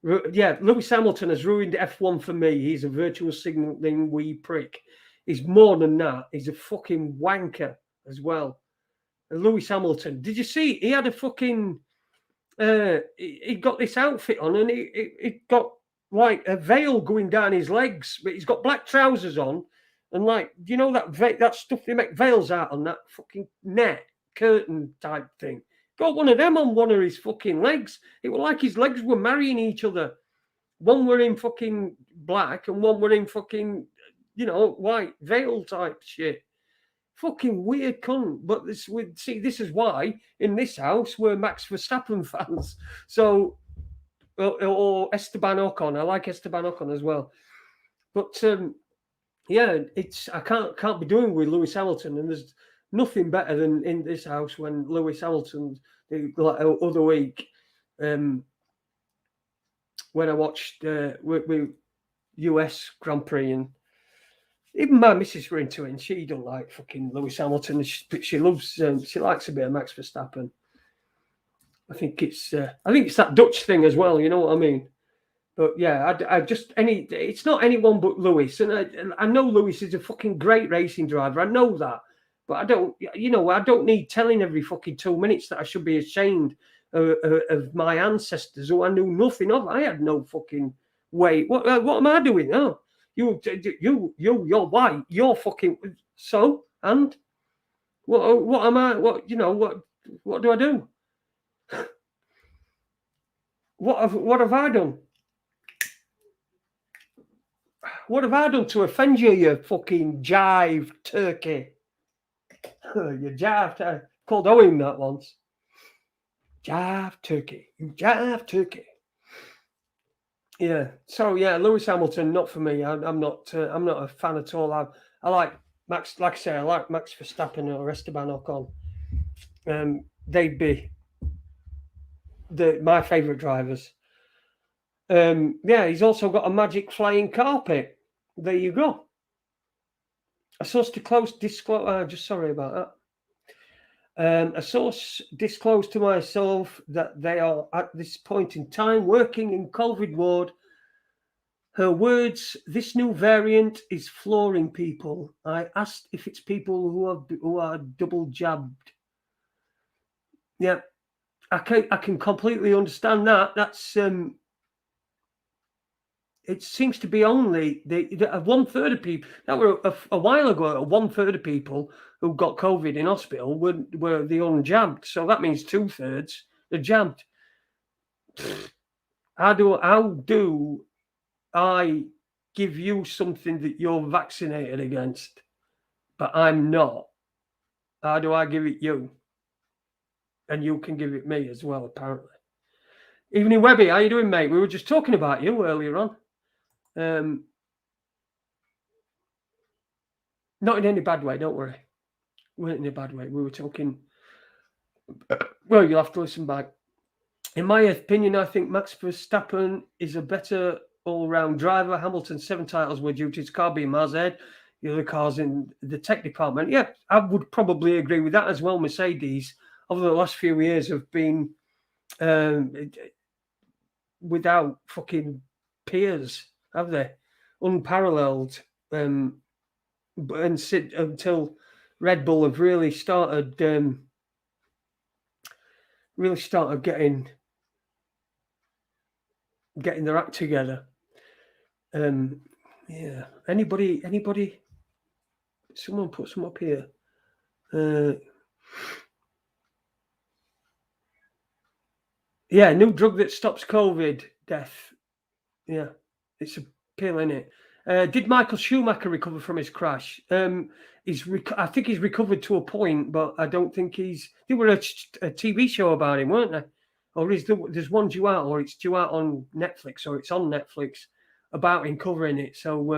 Lewis Hamilton has ruined F1 for me. He's a virtual signalling wee prick. He's more than that. He's a fucking wanker as well. And Lewis Hamilton. Did you see? He had a fucking... he got this outfit on and he got... like a veil going down his legs, but he's got black trousers on, and that stuff they make veils out on, that fucking net curtain type thing. Got one of them on one of his fucking legs. It was like his legs were marrying each other. One were in fucking black, and one were in fucking white veil type shit. Fucking weird cunt. But this is why in this house we're Max Verstappen fans. So. Or Esteban Ocon. I like Esteban Ocon as well. But I can't be doing with Lewis Hamilton, and there's nothing better than in this house when Lewis Hamilton, like other week, when I watched with US Grand Prix, and even my missus were into it, and she don't like fucking Lewis Hamilton. She loves, she likes a bit of Max Verstappen. I think it's that Dutch thing as well. You know what I mean? But yeah, it's not anyone but Lewis, and I know Lewis is a fucking great racing driver. I know that, but I don't need telling every fucking 2 minutes that I should be ashamed of my ancestors who I knew nothing of. I had no fucking way. What am I doing? Oh, you're white. You're fucking so and what am I? What do I do? What have I done? What have I done to offend you, you fucking jive turkey? You jive called Owen that once. Jive turkey. You jive turkey. Yeah. So yeah, Lewis Hamilton, not for me. I'm not a fan at all. I like Max. Like I say, I like Max Verstappen or Esteban Ocon. They'd be my favourite drivers. He's also got a magic flying carpet. There you go. A source sorry about that. A source disclosed to myself that they are at this point in time working in COVID ward. Her words, this new variant is flooring people. I asked if it's people who are double jabbed. Yeah, I can completely understand that. That's it seems to be only the 1/3 of people that were a while ago. 1/3 of people who got COVID in hospital were the unjabbed. So that means 2/3 are jabbed. How do I give you something that you're vaccinated against, but I'm not? How do I give it you? And you can give it me as well, apparently. Evening, Webby. How you doing, mate? We were just talking about you earlier on. Not in any bad way, don't worry. We weren't in a bad way. We were talking. Well, you'll have to listen back. In my opinion, I think Max Verstappen is a better all-round driver. Hamilton's 7 titles were due to his car being miles ahead. The other cars in the tech department. Yeah, I would probably agree with that as well. Mercedes, over the last few years, have been without fucking peers, have they? Unparalleled. Until Red Bull have really started getting their act together. Yeah. Anybody? Someone put some up here. Yeah, new drug that stops COVID death. Yeah, it's a pill, isn't it? Did Michael Schumacher recover from his crash? I think he's recovered to a point, but I don't think There were a TV show about him, weren't there? Or there's one due out, or it's due out on Netflix, or it's on Netflix about him covering it. So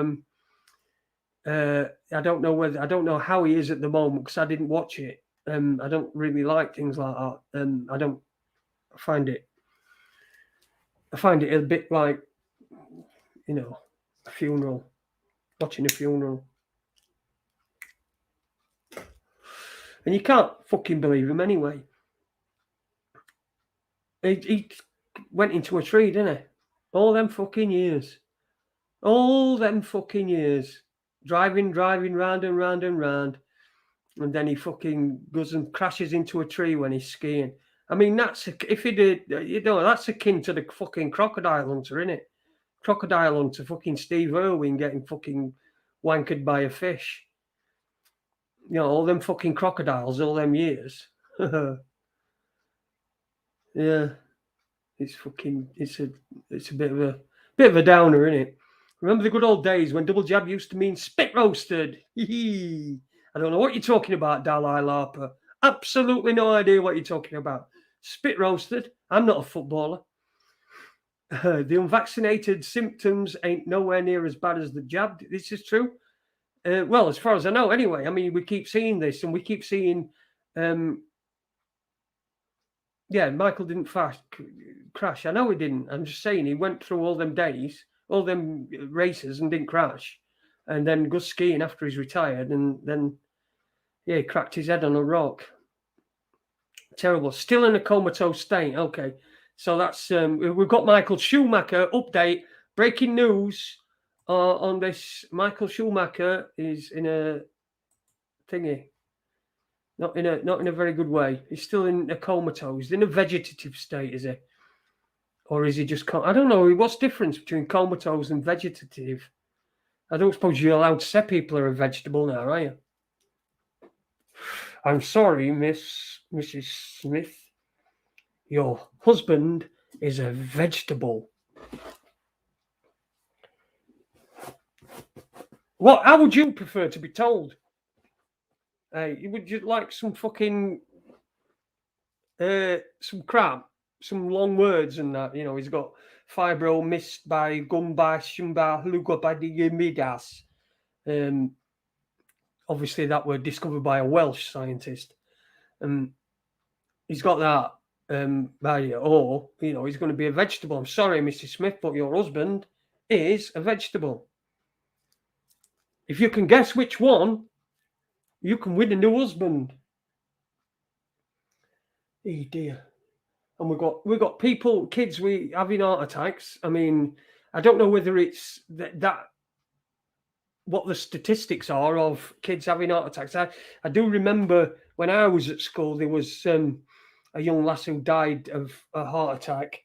I don't know how he is at the moment because I didn't watch it. I don't really like things like that. I find it a bit like, a funeral, watching a funeral. And you can't fucking believe him anyway. He went into a tree, didn't he? All them fucking years. Driving round and round and round. And then he fucking goes and crashes into a tree when he's skiing. I mean, that's that's akin to the fucking crocodile hunter, isn't it? Crocodile hunter, fucking Steve Irwin getting fucking wankered by a fish. All them fucking crocodiles, all them years. Yeah, it's a bit of a downer, isn't it? Remember the good old days when double jab used to mean spit roasted? I don't know what you're talking about, Dalai Lapa. Absolutely no idea what you're talking about. Spit roasted. I'm not a footballer. The unvaccinated symptoms ain't nowhere near as bad as the jabbed. This is true. Well, as far as I know, anyway. I mean, we keep seeing this, and we keep seeing. Yeah, Michael didn't crash. I know he didn't. I'm just saying he went through all them days, all them races, and didn't crash. And then goes skiing after he's retired, and then he cracked his head on a rock. Terrible. Still in a comatose state. Okay, so that's we've got Michael Schumacher update. Breaking news on this. Michael Schumacher is in a thingy. Not in a very good way. He's still in a comatose. He's in a vegetative state, is he? Or is he just? I don't know. What's the difference between comatose and vegetative? I don't suppose you're allowed to say people are a vegetable now, are you? I'm sorry, Mrs. Smith. Your husband is a vegetable. How would you prefer to be told? Would you like some fucking some crap, some long words and that? He's got fibro missed by gumba shumba lugobadiyamidas. Obviously, that were discovered by a Welsh scientist. He's got that value, or he's going to be a vegetable. I'm sorry, Mrs. Smith, but your husband is a vegetable. If you can guess which one, you can win a new husband. Oh dear. And we've got kids having heart attacks. I mean, I don't know whether it's that what the statistics are of kids having heart attacks. I do remember when I was at school, there was a young lass who died of a heart attack,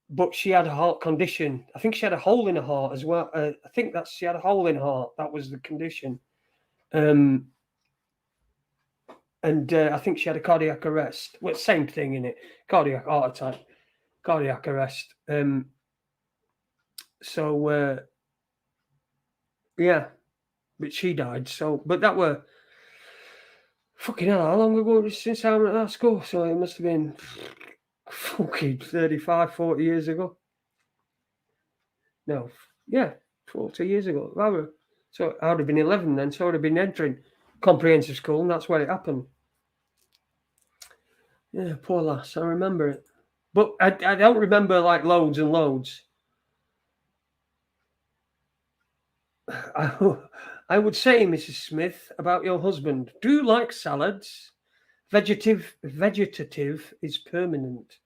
but she had a heart condition. I think she had a hole in her heart as well. I think she had a hole in her heart. That was the condition. And I think she had a cardiac arrest. Well, same thing, in it. Cardiac heart attack, cardiac arrest. Yeah, but she died. So, but that were fucking hell. How long ago since I went to that school? So it must have been fucking 35, 40 years ago. No, yeah, 40 years ago. Rather. So I would have been 11 then. So I would have been entering comprehensive school, and that's where it happened. Yeah, poor lass. I remember it, but I don't remember like loads and loads. I would say, Mrs. Smith, about your husband. Do you like salads? Vegetative is permanent.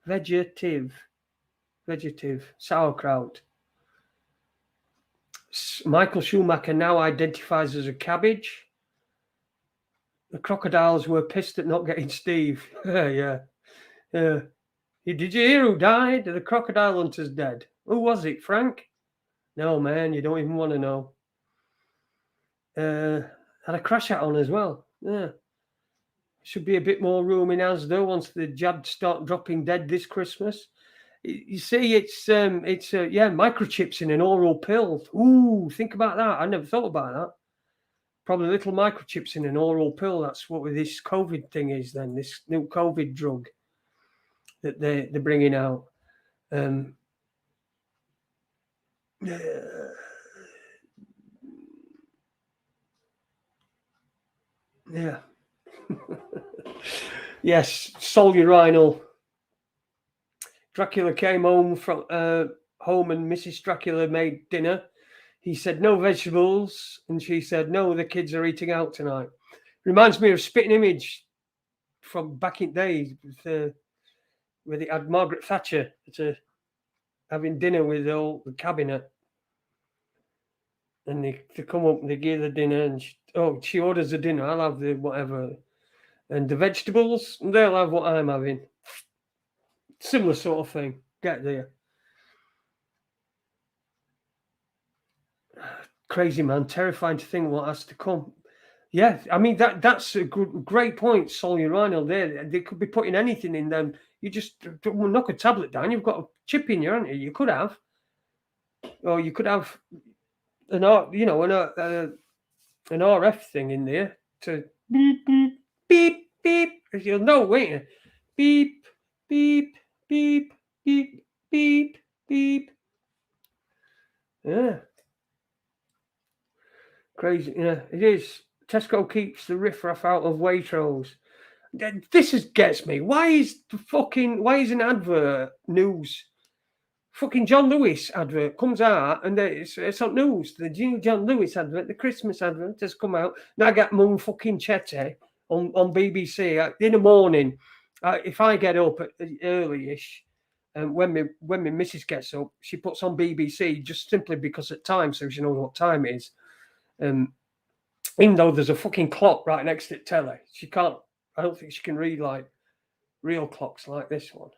Vegetative, sauerkraut. Michael Schumacher now identifies as a cabbage. The crocodiles were pissed at not getting Steve. Yeah. Did you hear who died? The crocodile hunter's dead. Who was it, Frank? No, man, you don't even want to know. Had a crash out on as well. Yeah. Should be a bit more room in Asda once the jabs start dropping dead this Christmas. You see, it's microchips in an oral pill. Ooh, think about that. I never thought about that. Probably little microchips in an oral pill. That's what this COVID thing is then, this new COVID drug that they're bringing out. Yeah. Yes, Sol Urinal. Dracula came home from home and Mrs. Dracula made dinner. He said, no vegetables. And she said, no, the kids are eating out tonight. Reminds me of Spitting Image from back in days where they had Margaret Thatcher having dinner with all the cabinet. And they come up and they give the dinner and she orders the dinner. I'll have the whatever. And the vegetables, they'll have what I'm having. Similar sort of thing. Get there. Crazy, man. Terrifying to think what has to come. Yeah, I mean, that's a great point, Sol Urinal there. They could be putting anything in them. You just knock a tablet down, you've got a chip in you, haven't you? You could have. Or you could have an RF thing in there to beep, beep, beep, beep. You'll know, won't you? Beep, beep, beep, beep, beep, beep. Yeah. Crazy. Yeah, it is. Tesco keeps the riffraff out of Waitrose. This gets me. Why is an advert news? Fucking John Lewis advert comes out and it's on news. The new John Lewis advert, the Christmas advert has come out. Now I got Mum fucking Chetty on BBC in the morning. If I get up early-ish, when my missus gets up, she puts on BBC just simply because at time, so she knows what time it is. Even though there's a fucking clock right next to the telly, I don't think she can read like real clocks like this one.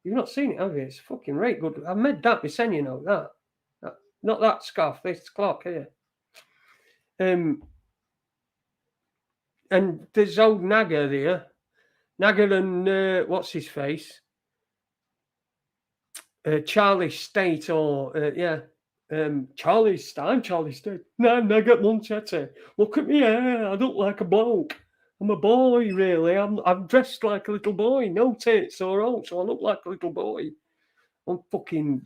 You've not seen it, have you? It's fucking right good. I've made that, you know, that. Not that scarf, this clock here. And there's old Nagger there. Nagger and what's his face? Charlie State Charlie State. No, Nugget Munchetti. Look at me hair. I look like a bloke. I'm a boy, really. I'm dressed like a little boy. No tits or all, so I look like a little boy. I'm fucking.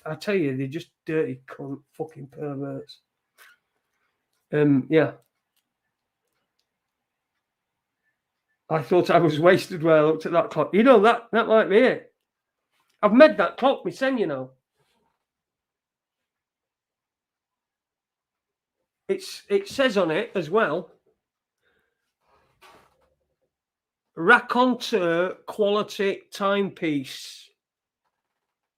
I tell you, they're just dirty cunt fucking perverts. Yeah. I thought I was wasted when I looked at that clock. You know, that might be it. I've made that clock myself, you know. It says on it as well, raconteur quality timepiece.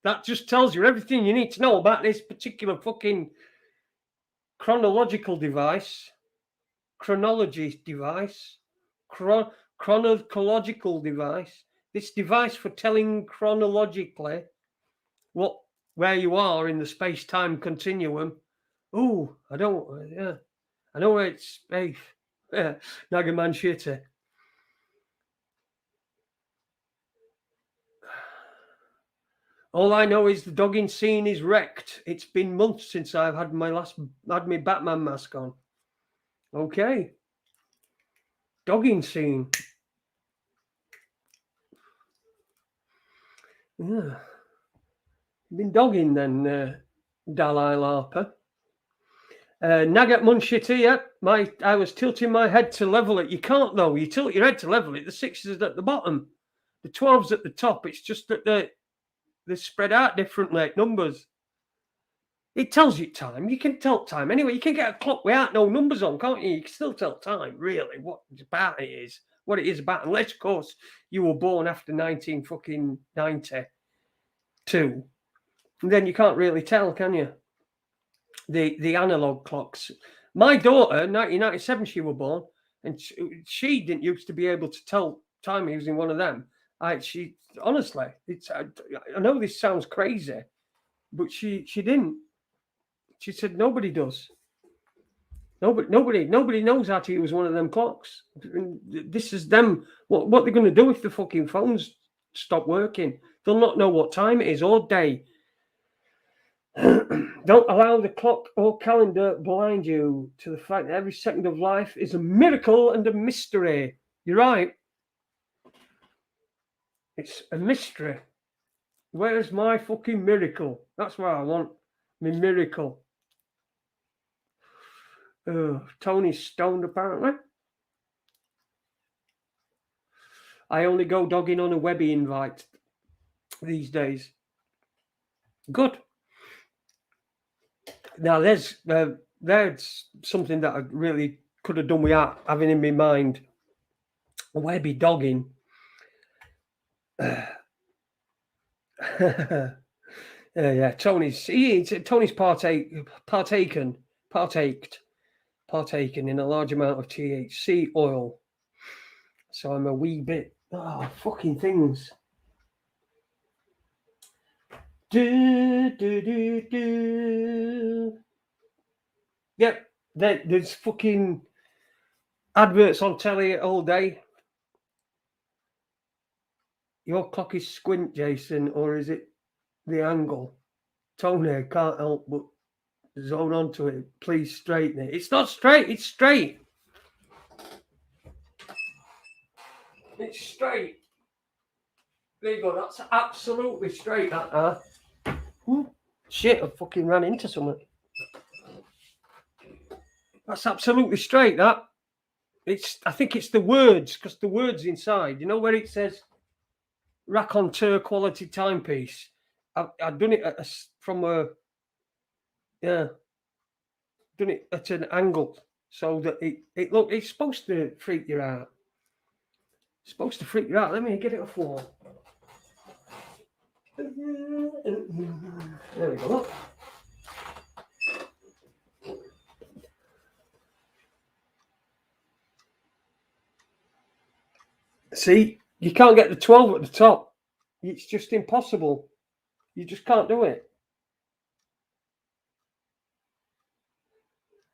That just tells you everything you need to know about this particular fucking chronology device, chronological device. This device for telling chronologically where you are in the space-time continuum. Oh, I know where it's safe. Yeah, Nagaman Shitty. All I know is the dogging scene is wrecked. It's been months since I've had my Batman mask on. Okay. Dogging scene. Yeah. Been dogging then, Dalai Lapa. Nagat Munshiti, yeah. I was tilting my head to level it. You can't though. You tilt your head to level it. The 6 is at the bottom. The 12's at the top. It's just that they're spread out differently, numbers. It tells you time. You can tell time. Anyway, you can get a clock without no numbers on, can't you? You can still tell time, really. What it is about. Unless, of course, you were born after 1992. And then you can't really tell, can you? The analog clocks. My daughter, 1997, she was born, and she didn't used to be able to tell time using one of them. Honestly, I know this sounds crazy, but she didn't. She said nobody does. Nobody knows how to use one of them clocks. This is them. What they're going to do if the fucking phones stop working? They'll not know what time it is or day. Don't allow the clock or calendar blind you to the fact that every second of life is a miracle and a mystery. You're right. It's a mystery. Where's my fucking miracle? That's what I want. My miracle. Tony's stoned apparently. I only go dogging on a Webby invite these days. Good. Now there's something that I really could have done without having in my mind. Webby dogging. Yeah, Tony's partaken in a large amount of THC oil. So I'm a wee bit fucking things. Yep, there's fucking adverts on telly all day. Your clock is squint, Jason, or is it the angle? Tony, can't help but zone onto it. Please straighten it. It's not straight, it's straight. It's straight. There you go, that's absolutely straight, that. Shit, I fucking ran into something. That's absolutely straight, that. I think it's the words, because the words inside, you know where it says raconteur quality timepiece? I've done it done it at an angle so that it's supposed to freak you out. It's supposed to freak you out. Let me get it off wall. There we go. Look. See, you can't get the 12 at the top. It's just impossible. You just can't do it.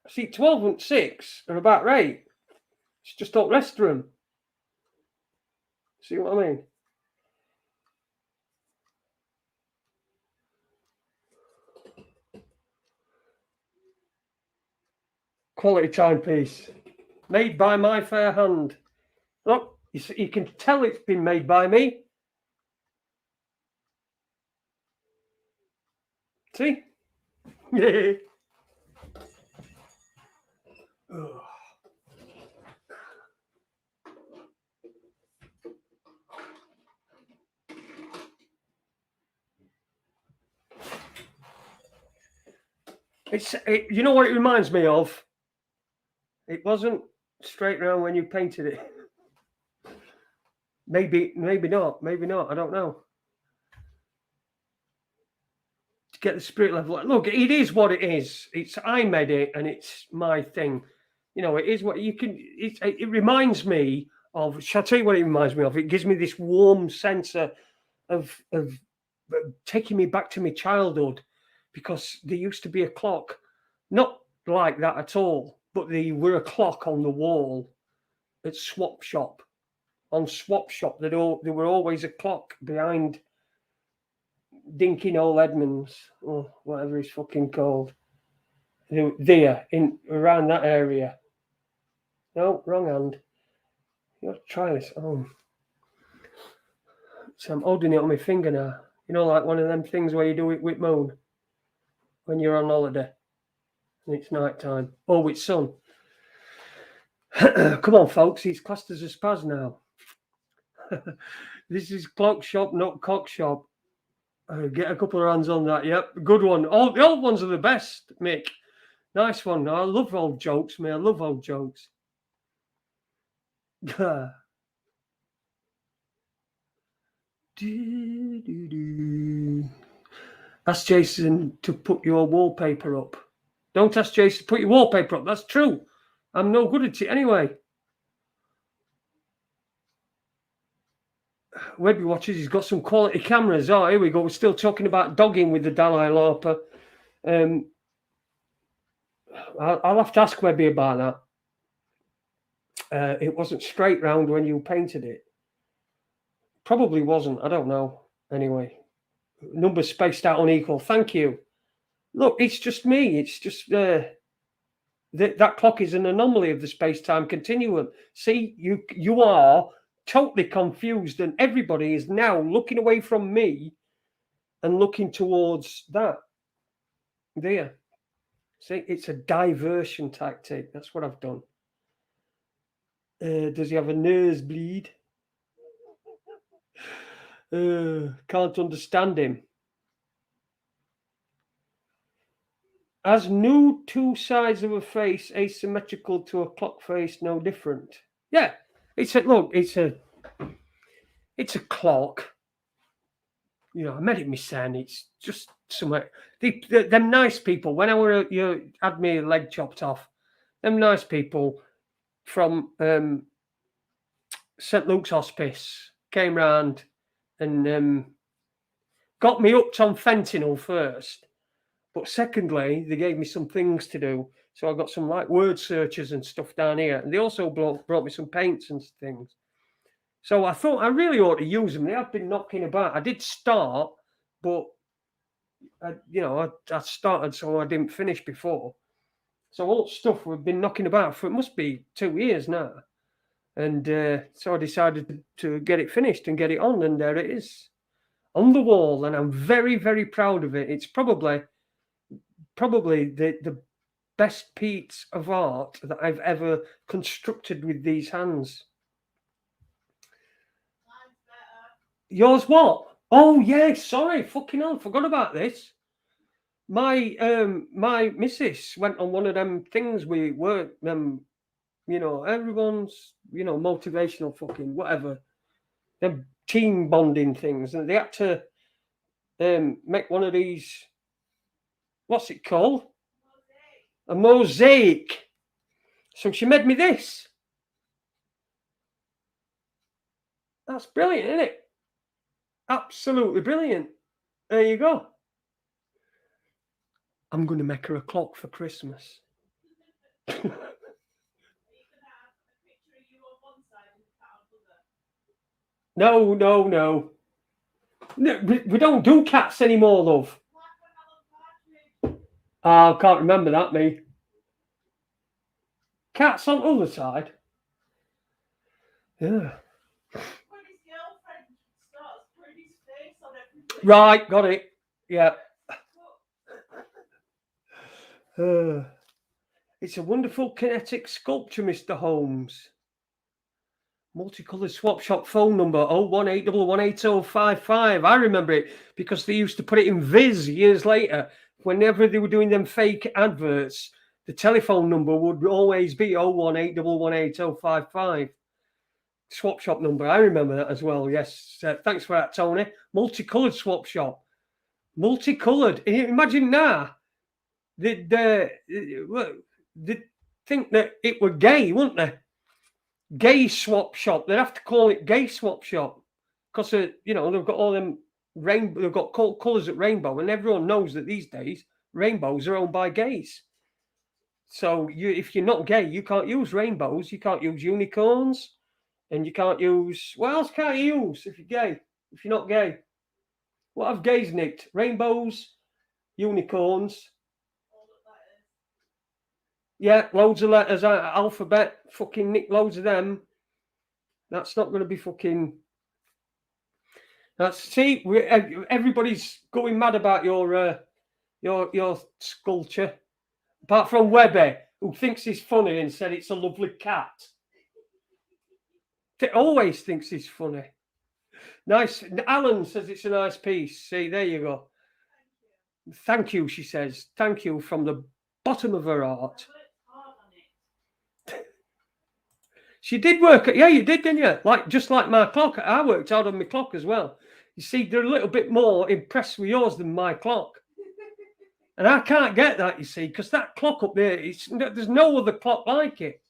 See, 12 and 6 are about right. It's just don't rest of them. See what I mean? Quality timepiece. Made by my fair hand. Look, you can tell it's been made by me. See? Yeah. You know what it reminds me of? It wasn't straight around when you painted it. Maybe not. I don't know. get the spirit level. Look, it is what it is. I made it, and it's my thing. You know, it is what you can. It reminds me of. Shall I tell you what it reminds me of? It gives me this warm sense of taking me back to my childhood, because there used to be a clock, not like that at all, but there were a clock on the wall at Swap Shop. On Swap Shop, there were always a clock behind Dinky Noel Edmonds, or whatever he's fucking called. There, in around that area. No, wrong hand. You got to try this. Oh. So I'm holding it on my finger now. You know, like one of them things where you do it with moon when you're on holiday and it's night time. Oh, with sun. Come on, folks. It's classed as a spaz now. This is clock shop, not cock shop. Get a couple of hands on that. Yep, good one. All the old ones are the best, Mick. Nice one. I love old jokes, man. I love old jokes. Ask Jason to put your wallpaper up. Don't ask Jason to put your wallpaper up. That's true. I'm no good at it anyway. Webby watches. He's got some quality cameras. Oh, here we go. We're still talking about dogging with the Dalai Lama. I'll have to ask Webby about that. It wasn't straight round when you painted it. Probably wasn't. I don't know. Anyway, numbers spaced out unequal. Thank you. Look, it's just me. It's just that clock is an anomaly of the space-time continuum. See, you are totally confused, and everybody is now looking away from me and looking towards that. There. See, it's a diversion tactic. That's what I've done. Does he have a nosebleed? Can't understand him. As new two sides of a face asymmetrical to a clock face, no different. Yeah, it's a clock. You know, I met it myself. It's just somewhere. Them nice people. When you had me leg chopped off, them nice people from St. Luke's Hospice came round and got me hooked on fentanyl first. But secondly, they gave me some things to do. So I got some like word searchers and stuff down here. And they also brought me some paints and things. So I thought I really ought to use them. They have been knocking about. I did start, but I started, so I didn't finish before. So all stuff we've been knocking about for, it must be 2 years now. And so I decided to get it finished and get it on. And there it is on the wall. And I'm very, very proud of it. It's probably the best piece of art that I've ever constructed with these hands. Yours what? Oh yeah, sorry, fucking hell, forgot about this. My missus went on one of them things we were everyone's motivational fucking whatever, them team bonding things, and they had to make one of these. What's it called? A mosaic. So she made me this. That's brilliant, isn't it? Absolutely brilliant. There you go. I'm going to make her a clock for Christmas. No. We don't do cats anymore, love. I can't remember that, me. Cats on the other side. Yeah. Right, got it. Yeah. It's a wonderful kinetic sculpture, Mr. Holmes. Multicoloured swap shop phone number 018118055. I remember it because they used to put it in Viz years later. Whenever they were doing them fake adverts, the telephone number would always be 018118055. Swap shop number. I remember that as well. Yes. Thanks for that, Tony. Multicoloured swap shop. multicolored. Imagine now, they'd think that it were gay, wouldn't they? Gay swap shop. They'd have to call it gay swap shop because they've got all them rainbow. They've got colours at rainbow, and everyone knows that these days rainbows are owned by gays. So if you're not gay, you can't use rainbows. You can't use unicorns, and you can't use what else? Can't you use if you're gay? If you're not gay, what have gays nicked? Rainbows, unicorns. Yeah, loads of letters, alphabet, fucking nick loads of them. That's not going to be fucking. Everybody's going mad about your sculpture, apart from Webby, who thinks he's funny and said it's a lovely cat. Always thinks he's funny. Nice. Alan says it's a nice piece. See, there you go. Thank you, she says. Thank you from the bottom of her heart. She did work. Yeah, you did, didn't you? Just like my clock. I worked out on my clock as well. You see, they're a little bit more impressed with yours than my clock. And I can't get that, you see, because that clock up there, there's no other clock like it.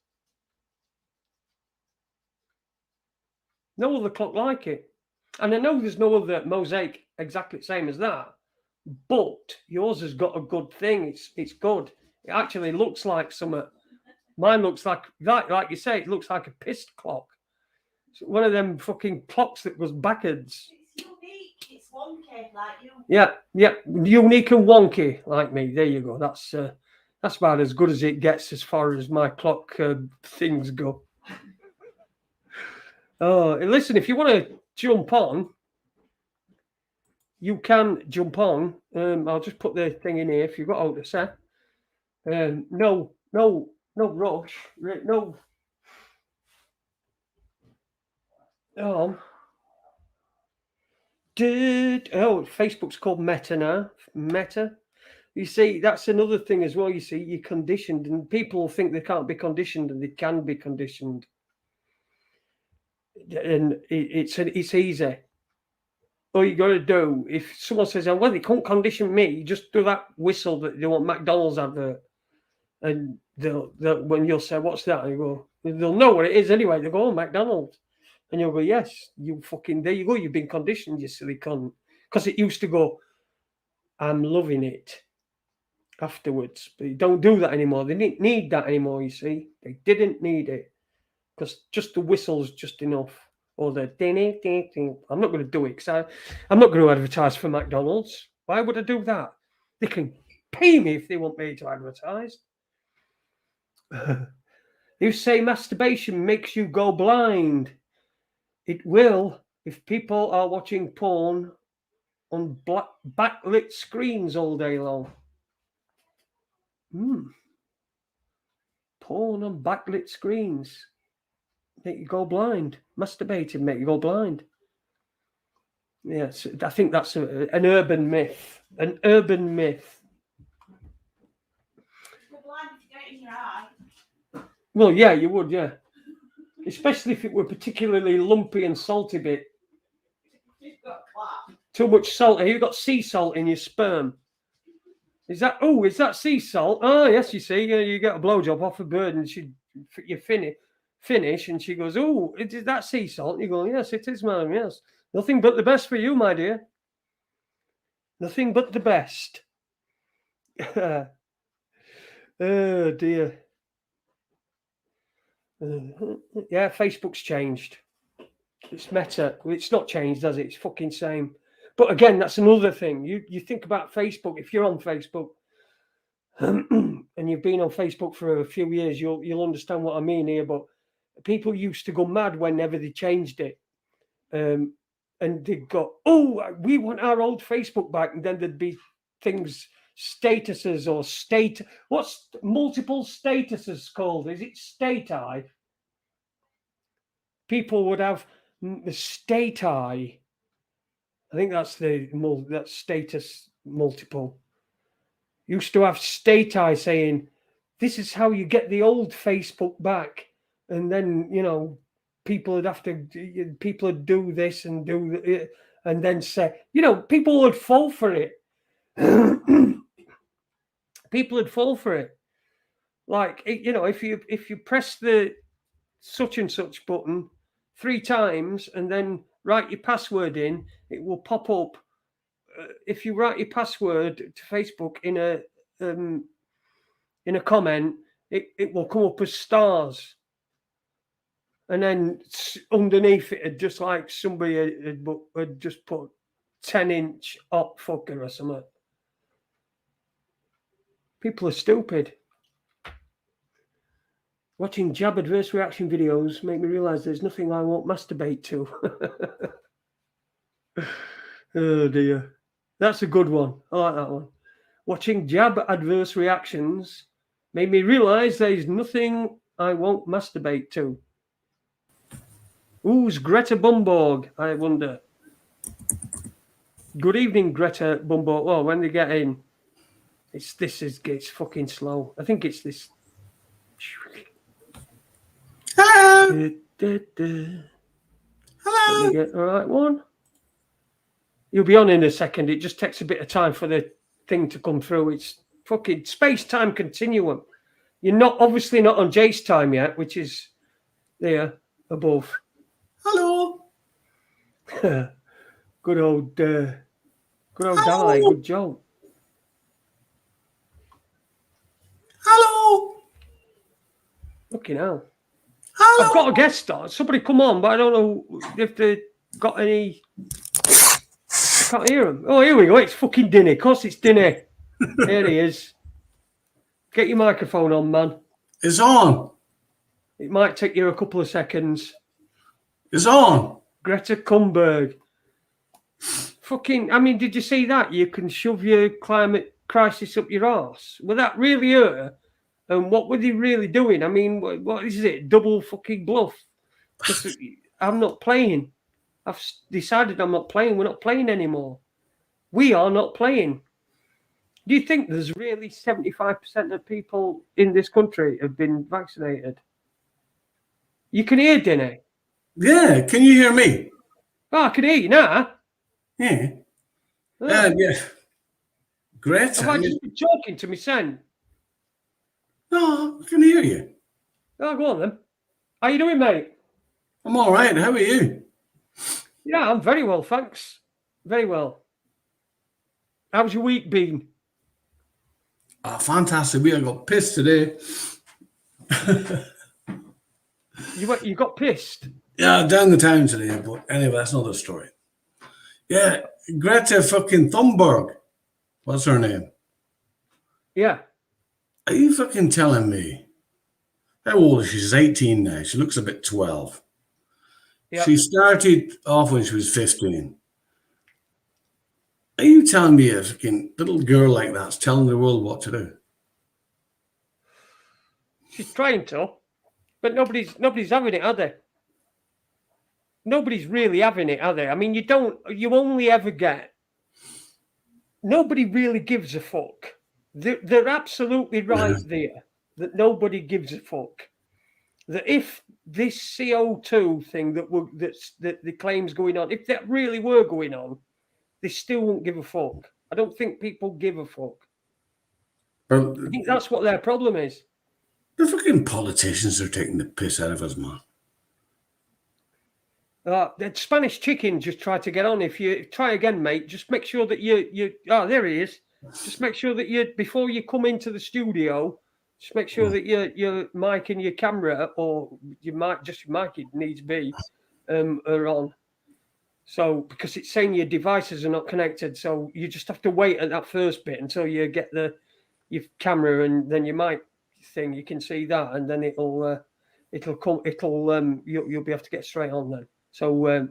No other clock like it. And I know there's no other mosaic exactly the same as that. But yours has got a good thing. It's good. It actually looks like something. Mine looks like you say, it looks like a pissed clock. It's one of them fucking clocks that goes backwards.
It's unique. It's wonky, like you.
Yeah, unique and wonky like me. There you go. That's about as good as it gets as far as my clock things go. Oh, listen, if you want to jump on, you can jump on. I'll just put the thing in here if you've got all to say. No rush. No. Facebook's called Meta now. Meta. You see, that's another thing as well. You see, you're conditioned, and people think they can't be conditioned, and they can be conditioned. And it's easy. All you got to do, if someone says, "Well, they can't condition me," just do that whistle that they want McDonald's advert, and they'll when you'll say, "What's that?" and you go, they'll know what it is anyway. They go, "Oh, McDonald's," and you'll go, "Yes, you fucking there you go. You've been conditioned, you silly cunt." Because it used to go, "I'm loving it." Afterwards, but you don't do that anymore. They didn't need that anymore. You see, they didn't need it because just the whistle's just enough. Or the ding, ding, ding. I'm not going to do it because I'm not going to advertise for McDonald's. Why would I do that? They can pay me if they want me to advertise. You say masturbation makes you go blind. It will if people are watching porn on backlit screens all day long. Porn on backlit screens. Make you go blind. Masturbating make you go blind. Yes, I think that's an urban myth. An urban myth.
You're blind if you get it in your eye.
Well, yeah, you would, yeah. Especially if it were particularly lumpy and salty bit.
You've got clap.
Too much salt. Have you got sea salt in your sperm? Is that sea salt? Oh, yes, you see. You get a blowjob off a bird and you finish and she goes, "Oh, is that sea salt?" And you go, "Yes, it is, madam, yes. Nothing but the best for you, my dear. Nothing but the best." Oh, dear. Yeah, Facebook's changed. It's Meta. It's not changed, has it? It's fucking same. But again, that's another thing. You think about Facebook. If you're on Facebook and you've been on Facebook for a few years, you'll understand what I mean here. But people used to go mad whenever they changed it. And they'd go, "Oh, we want our old Facebook back." And then there'd be things, statuses or what's multiple statuses called? Is it stati? People would have the stati. I think that's that's status multiple. Used to have stati saying, "This is how you get the old Facebook back." And then, people would do this and do it, and then say, people would fall for it. People would fall for it. Like, if you press the such and such button 3 times and then write your password in, it will pop up. If you write your password to Facebook in a comment, it will come up as stars. And then underneath it, just like somebody had just put 10-inch hot fucker or something. People are stupid. Watching jab adverse reaction videos make me realise there's nothing I won't masturbate to. Oh dear. That's a good one. I like that one. Watching jab adverse reactions made me realise there's nothing I won't masturbate to. Who's Greta Bumborg, I wonder? Good evening, Greta Bumborg. Oh, when they get in, it's fucking slow. I think it's this.
Hello. Hello.
Let me get the right one. You'll be on in a second. It just takes a bit of time for the thing to come through. It's fucking space-time continuum. You're obviously not on Jace time yet, which is there above.
Hello.
Good old Di.
Hello.
Good job.
Hello.
Looking out.
Hello.
I've got a guest star. Somebody come on, but I don't know if they got any. I can't hear him. Oh, here we go. It's fucking Dinny. Of course it's Dinny. There he is. Get your microphone on, man.
It's on.
It might take you a couple of seconds.
It's on.
Greta Thunberg. Fucking, I mean, did you see that? You can shove your climate crisis up your arse. Was that really her? And what were they really doing? I mean, what is it? Double fucking bluff. I'm not playing. I've decided I'm not playing. We're not playing anymore. We are not playing. Do you think there's really 75% of people in this country have been vaccinated? You can hear Dinny.
Yeah. Can you hear me?
Oh, I can hear you now.
Yeah.
Oh.
Yeah. Greta.
Have I just been talking to me son?
No, I can hear you.
Oh, go on then. How you doing, mate?
I'm all right. How are you?
Yeah, I'm very well, thanks. Very well. How's your week been?
Oh, fantastic. I got pissed today.
You got pissed?
Yeah, down the town today. But anyway, that's another story. Yeah, Greta fucking Thunberg. What's her name?
Yeah.
Are you fucking telling me? How old is she? She's 18 now. She looks a bit 12.
Yeah.
She started off when she was 15. Are you telling me a fucking little girl like that's telling the world what to do?
She's trying to, but nobody's having it, are they? Nobody's really having it, are they? I mean, you only ever get. Nobody really gives a fuck. They're absolutely right there that nobody gives a fuck. That if this CO2 thing that the claims going on, if that really were going on, they still won't give a fuck. I don't think people give a fuck.
Well,
I think that's what their problem is.
the fucking politicians are taking the piss out of us, man.
The Spanish chicken just tried to get on. If you try again, mate, just make sure that you. Oh, there he is. Just make sure that before you come into the studio, just make sure that your mic and your camera, or your mic, it needs be, are on. So because it's saying your devices are not connected, so you just have to wait at that first bit until you get your camera and then your mic thing. You can see that, and then it'll come. You'll be able to get straight on then. So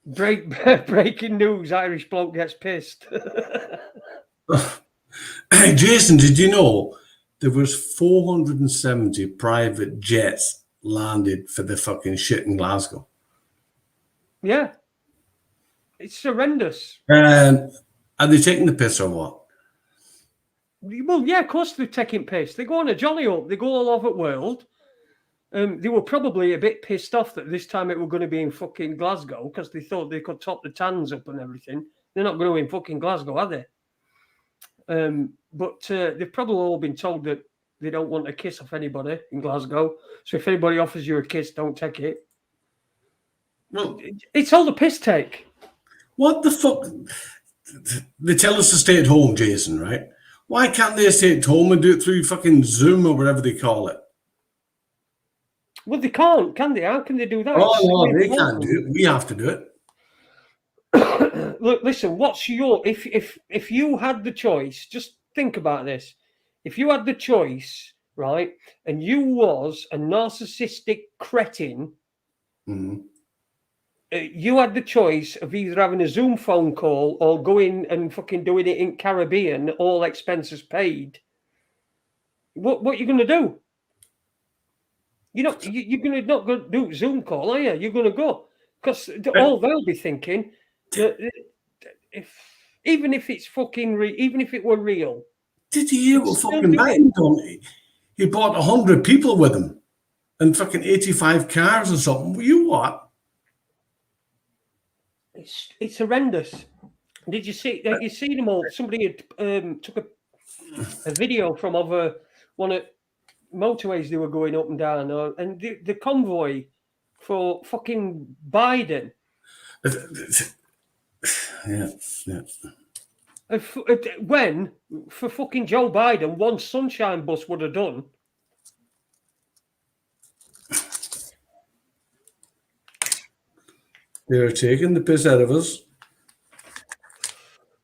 breaking news: Irish bloke gets pissed.
Hey, Jason, did you know there was 470 private jets landed for the fucking shit in Glasgow?
Yeah, it's horrendous.
Are they taking the piss or what?
Well, yeah, of course they're taking piss. They go on a jolly up. They go all over the world. They were probably a bit pissed off that this time it were going to be in fucking Glasgow because they thought they could top the tans up and everything. They're not going to win fucking Glasgow, are they? But they've probably all been told that they don't want a kiss off anybody in Glasgow. So if anybody offers you a kiss, don't take it.
Well,
It's all the piss take.
what the fuck? They tell us to stay at home, Jason, right? Why can't they stay at home and do it through fucking Zoom or whatever they call it?
Well, they can't, can they? How can they do that?
Oh, no, they can't do it. We have to do it.
Look, listen. What's your if you had the choice? Just think about this. If you had the choice, right, and you was a narcissistic cretin, you had the choice of either having a Zoom phone call or going and fucking doing it in Caribbean, all expenses paid. What are you going to do? You're going to not go do Zoom call, are you? You're going to go because all they'll be thinking that even if it's fucking even if it were real.
Did you hear what fucking Biden done? He bought 100 people with him and fucking 85 cars or something. You what?
It's horrendous. Did you see? You see them all? Somebody had took a video from over one of motorways they were going up and down, and the convoy for fucking Biden.
Yeah.
When for fucking Joe Biden, one sunshine bus would have done.
They're taking the piss out of us.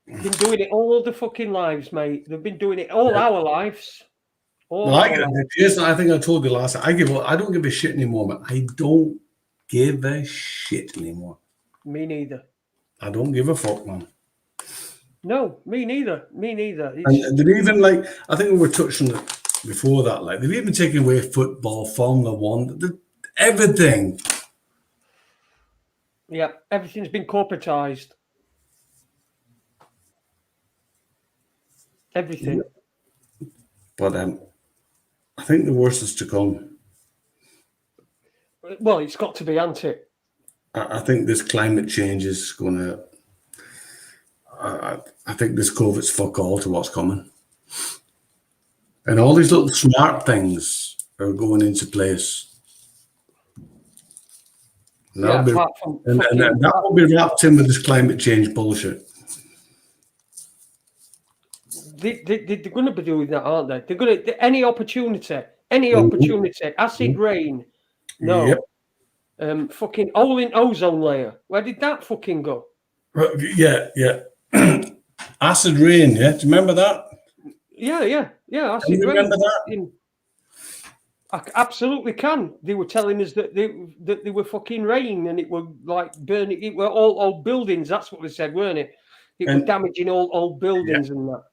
Been doing it all the fucking lives, mate. They've been doing it all our lives.
Jason, I think I told you last time. I don't give a shit anymore, man. I don't give a shit anymore.
Me neither.
I don't give a fuck, man.
No, me neither. Me neither.
And they've even I think we were touching it before that. They've even taken away football, Formula One, everything.
Yeah, everything's been corporatized. Everything.
Yeah. But I think the worst is to come.
Well, it's got to be, hasn't it?
I think this climate change is going to. I think this COVID's fuck all to what's coming. And all these little smart things are going into place. And that will be wrapped in with this climate change bullshit.
They're going to be doing that, aren't they? They're going to any opportunity. Acid rain, no. Yep. Fucking hole in ozone layer. Where did that fucking go?
Yeah. Acid rain. Yeah, do you remember that?
Yeah. Acid rain.
Remember that?
I absolutely can. They were telling us that they were fucking rain and it were like burning. It were all old buildings. That's what they said, weren't it? It was damaging all old buildings and that.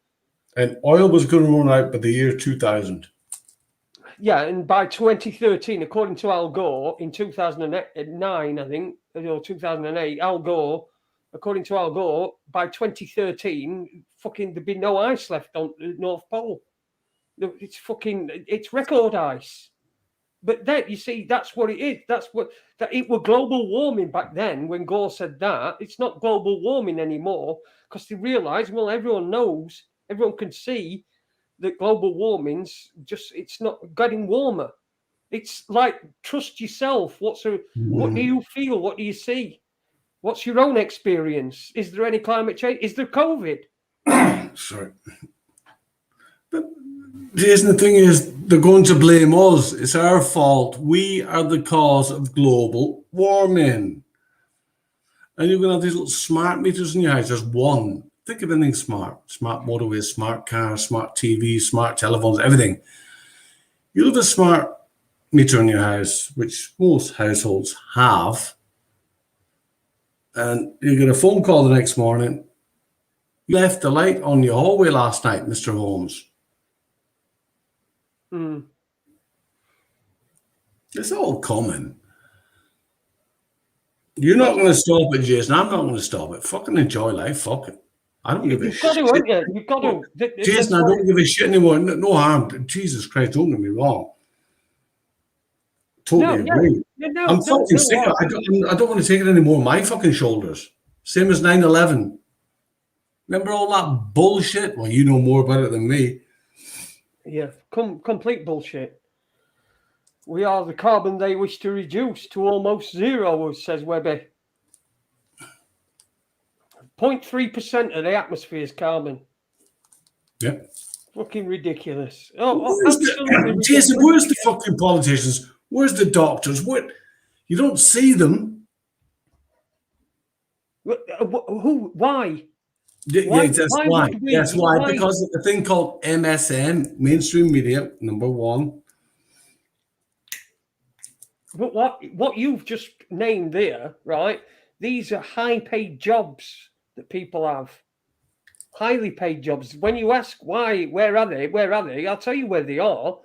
And
oil was going to run out by the year 2000.
Yeah, and by 2013, according to Al Gore, in 2009, I think, or 2008, Al Gore, according to Al Gore, by 2013, fucking there'd be no ice left on the North Pole. It's record ice. But then you see, that's what it is. It was global warming back then when Gore said that. It's not global warming anymore because they realised, well, everyone knows, everyone can see that global warming's it's not getting warmer. It's like, trust yourself. What do you feel? What do you see? What's your own experience? Is there any climate change? Is there COVID?
Sorry. But Jason, the thing is, they're going to blame us. It's our fault. We are the cause of global warming. And you're going to have these little smart meters in your house. There's one. Think of anything smart. Smart motorways, smart cars, smart TVs, smart telephones, everything. You'll have a smart meter in your house, which most households have. And you get a phone call the next morning. You left the light on your hallway last night, Mr. Holmes. It's all coming. You're not going to stop it, Jason. I'm not going to stop it. Fucking enjoy life. Fuck it. I don't give a shit.
You've got to.
Jason, I don't give a shit anymore. No harm. Jesus Christ, don't get me wrong. Totally agree. I'm fucking sick. I don't want to take it anymore on my fucking shoulders. Same as 9/11. Remember all that bullshit? Well, you know more about it than me.
Yeah, complete bullshit. We are the carbon they wish to reduce to almost zero, says Webby. 0.3% of the atmosphere is carbon.
Yeah.
Fucking ridiculous. Oh,
Where's
absolutely
Jason,
ridiculous.
where's the fucking politicians? Where's the doctors? What? You don't see them.
Who? Why?
Yeah, that's
why
why.
would we?
That's why.
Why?
Because of the thing called MSN, mainstream media, number one.
But what you've just named there, right? These are high-paid jobs that people have. Highly paid jobs. When you ask why, where are they? Where are they? I'll tell you where they are.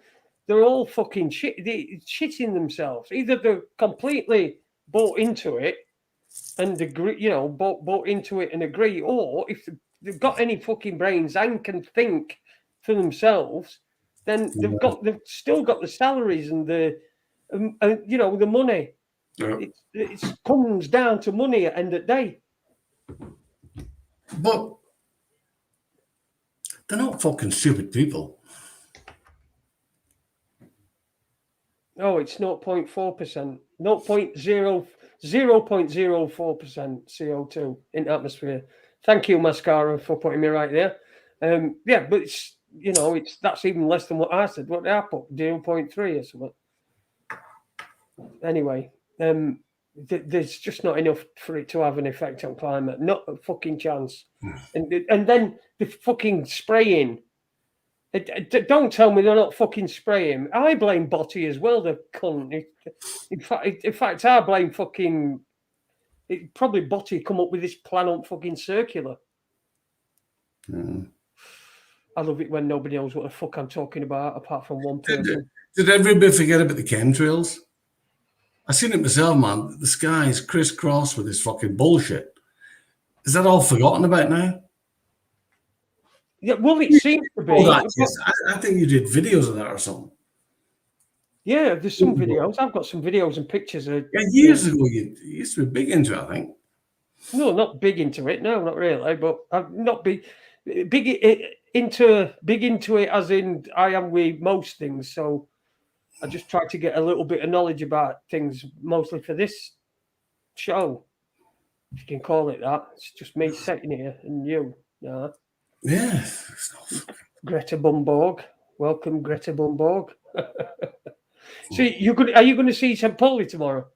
They're all fucking shitting themselves. Either they're completely bought into it and agree, bought into it and agree, or if they've got any fucking brains and can think for themselves, then they've still got the salaries and the the money.
Yeah.
It comes down to money at the end of the day.
But they're not fucking stupid people.
Oh, it's 0.4%, 0.04% CO2 in the atmosphere. Thank you, Mascara, for putting me right there. Yeah, but it's that's even less than what I said. What I put 0.3 or something. Anyway, there's just not enough for it to have an effect on climate. Not a fucking chance. And then the fucking spraying. Don't tell me they're not fucking spraying. I blame Botti as well, the cunt. In fact, I blame fucking... probably Botti come up with this plan on fucking circular. I love it when nobody knows what the fuck I'm talking about, apart from one person.
Did everybody forget about the chemtrails? I seen it myself, man. The sky's crisscrossed with this fucking bullshit. Is that all forgotten about now?
Yeah, well, it seems to be.
I think you did videos of that or something.
Yeah, there's some videos. I've got some videos and pictures of.
Yeah, years ago, you used to be big into it, I think.
No, not big into it. No, not really. But I'm not big into it as in I am with most things. So I just try to get a little bit of knowledge about things, mostly for this show, if you can call it that. It's just me sitting here and you.
Yeah.
Greta Bumborg. Welcome, Greta Bumborg. So are you going to see St. Pauli tomorrow?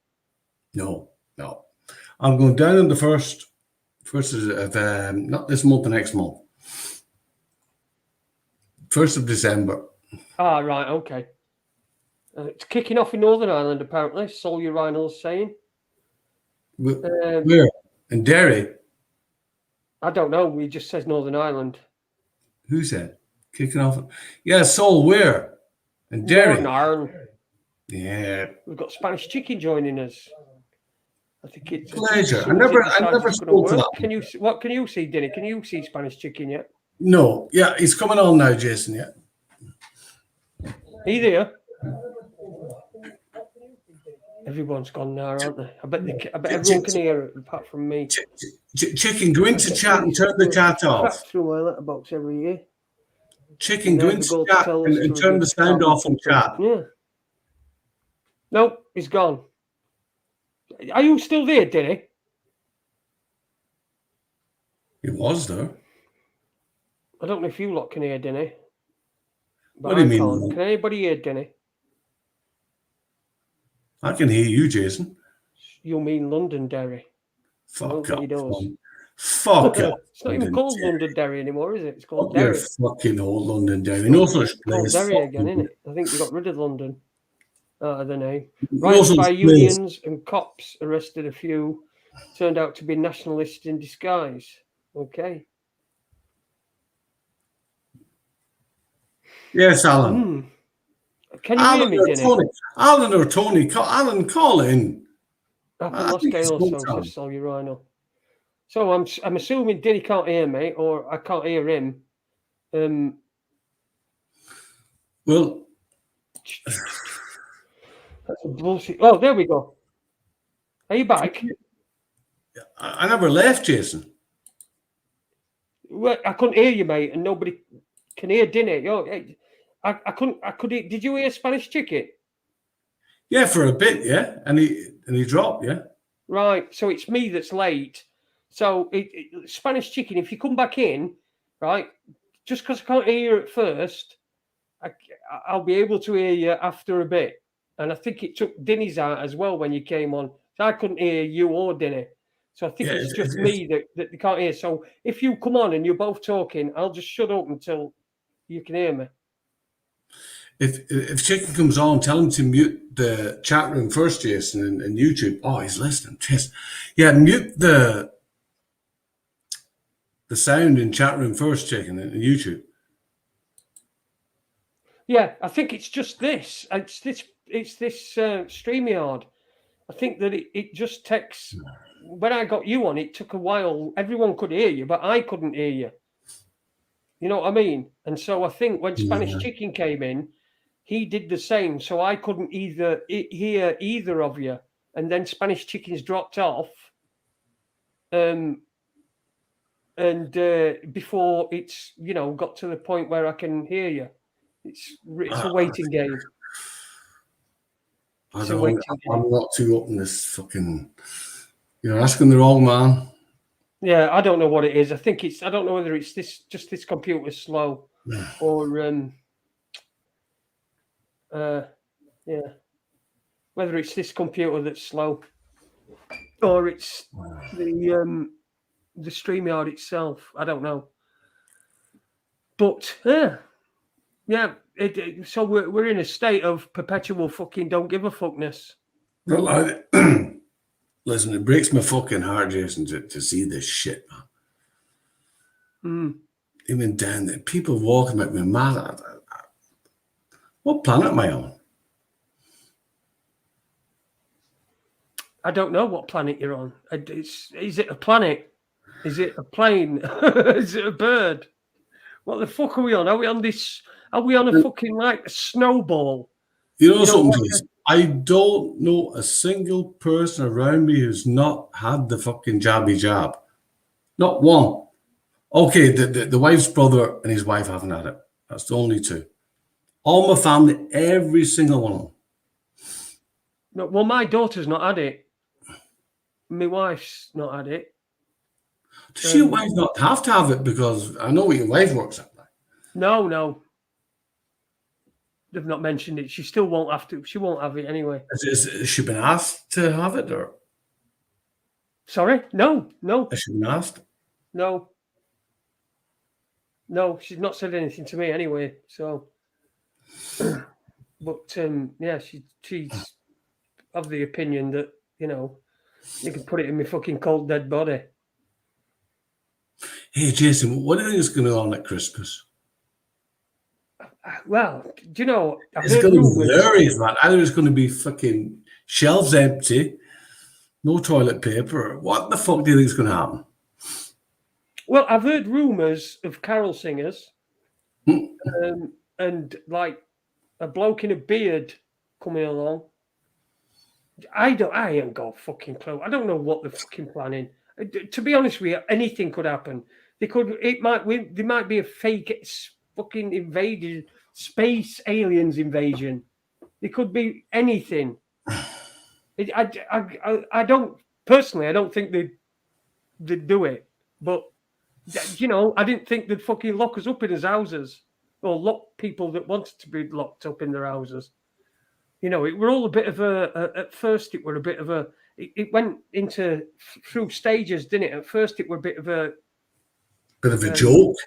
No. I'm going down on the first of not this month, the next month. 1st of December.
Ah, right, okay. It's kicking off in Northern Ireland, apparently. Sol Urinal's saying.
Where? In Derry?
I don't know. He just says Northern Ireland.
Who said? Kicking off? Yeah, Sol, where? In Derry?
Northern Ireland.
Yeah.
We've got Spanish Chicken joining us. I think it's
pleasure. I never spoke to that.
What can you see, Dinny? Can you see Spanish Chicken yet?
No. Yeah, he's coming on now, Jason. Yeah.
Are you there? Everyone's gone now, aren't they? I bet everyone can hear it apart from me.
Chicken, go into chat and turn the chat off.
Through my letterbox every year.
Chicken, go into chat and turn the sound off on chat.
Yeah. Nope, he's gone. Are you still there, Denny?
He was there.
I don't know if you lot can hear Denny.
What do you mean?
Can anybody hear Denny?
I can hear you, Jason.
You mean Londonderry?
Fuck up.
Fuck up. It's not even called Londonderry anymore, is it? It's called Derry.
Fucking old Londonderry. No such place.
Derry again, isn't it? I think they got rid of London out of the name. Riots by unions and cops arrested a few. Turned out to be nationalists in disguise. Okay.
Yes, Alan.
Can you hear me, Dinny?
Alan or Tony? Alan, call in.
So I'm assuming Dinny can't hear me, or I can't hear him.
Well,
that's bullshit. Oh, there we go. Are you back?
I never left, Jason.
Well, I couldn't hear you, mate, and nobody can hear, didn't it? I couldn't. I could. Did you hear Spanish Chicken?
Yeah, for a bit, yeah, and he dropped, yeah.
Right. So it's me that's late. So Spanish Chicken. If you come back in, right, just because I can't hear you at first, I'll be able to hear you after a bit. And I think it took Dinny's out as well when you came on. So I couldn't hear you or Dinny. So I think
Yeah,
it's just me that they can't hear. So if you come on and you're both talking, I'll just shut up until you can hear me.
If Chicken comes on, tell him to mute the chat room first, Jason, and YouTube. Oh, he's listening. Yes, yeah, mute the sound in chat room first, Chicken, and YouTube.
Yeah, I think it's just this. It's this StreamYard. I think that it just takes. When I got you on, it took a while. Everyone could hear you, but I couldn't hear you. You know what I mean? And so I think when Spanish Chicken came in, he did the same. So I couldn't hear either of you. And then Spanish Chicken's dropped off. And before it's got to the point where I can hear you, it's a waiting game.
I'm not too up in this fucking. You're asking the wrong man.
Yeah, I don't know what it is. I don't know whether it's this computer's slow or whether it's this computer that's slow or it's the StreamYard itself. I don't know. But yeah. So we're in a state of perpetual fucking don't give a fuckness.
Well, listen, it breaks my fucking heart, Jason, to see this shit, man. Even down there, people walking at me mad. What planet am I on?
I don't know what planet you're on. Is it a planet? Is it a plane? Is it a bird? What the fuck are we on? Are we on this? Are we on a fucking like a snowball?
You know something, Jason? I don't know a single person around me who's not had the fucking jabby jab. Not one. Okay, the wife's brother and his wife haven't had it. That's the only two. All my family, every single one of them.
No, well, my daughter's not had it. My wife's not had it.
Does your wife not have to have it? Because I know what your wife works at.
No. They've not mentioned it. She still won't have to. She won't have it anyway.
Has she been asked to have it, or?
Sorry? No.
Has she been asked?
No, she's not said anything to me anyway. So, but yeah, she's of the opinion that you can put it in my fucking cold dead body.
Hey, Jason, what do you think is going on at Christmas?
Well, do you know?
It's going to be hilarious, man. Either it's going to be fucking shelves empty, no toilet paper. What the fuck do you think is going to happen?
Well, I've heard rumours of carol singers and like a bloke in a beard coming along. I ain't got a fucking clue. I don't know what they're fucking planning. To be honest with you, anything could happen. There might be a fake fucking invasion, space aliens invasion. There could be anything. I don't personally. I don't think they'd do it. But I didn't think they'd fucking lock us up in his houses or lock people that wanted to be locked up in their houses. It were all a bit of at first it were a bit of a, it went through stages, didn't it? At first it were a bit of a
joke.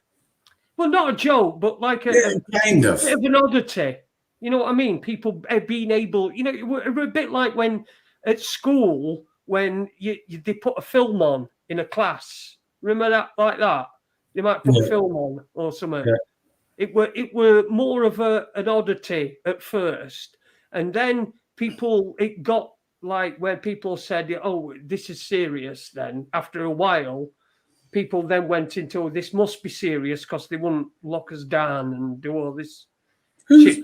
Well, not a joke, but like a
kind of
bit of an oddity. You know what I mean? People being able, it were a bit like when at school, when they put a film on in a class. Remember that, like that? They might put a film on or something. Yeah. It were more of an oddity at first. And then it got like where people said, oh, this is serious then. After a while, people then went into, this must be serious because they wouldn't lock us down and do all this shit.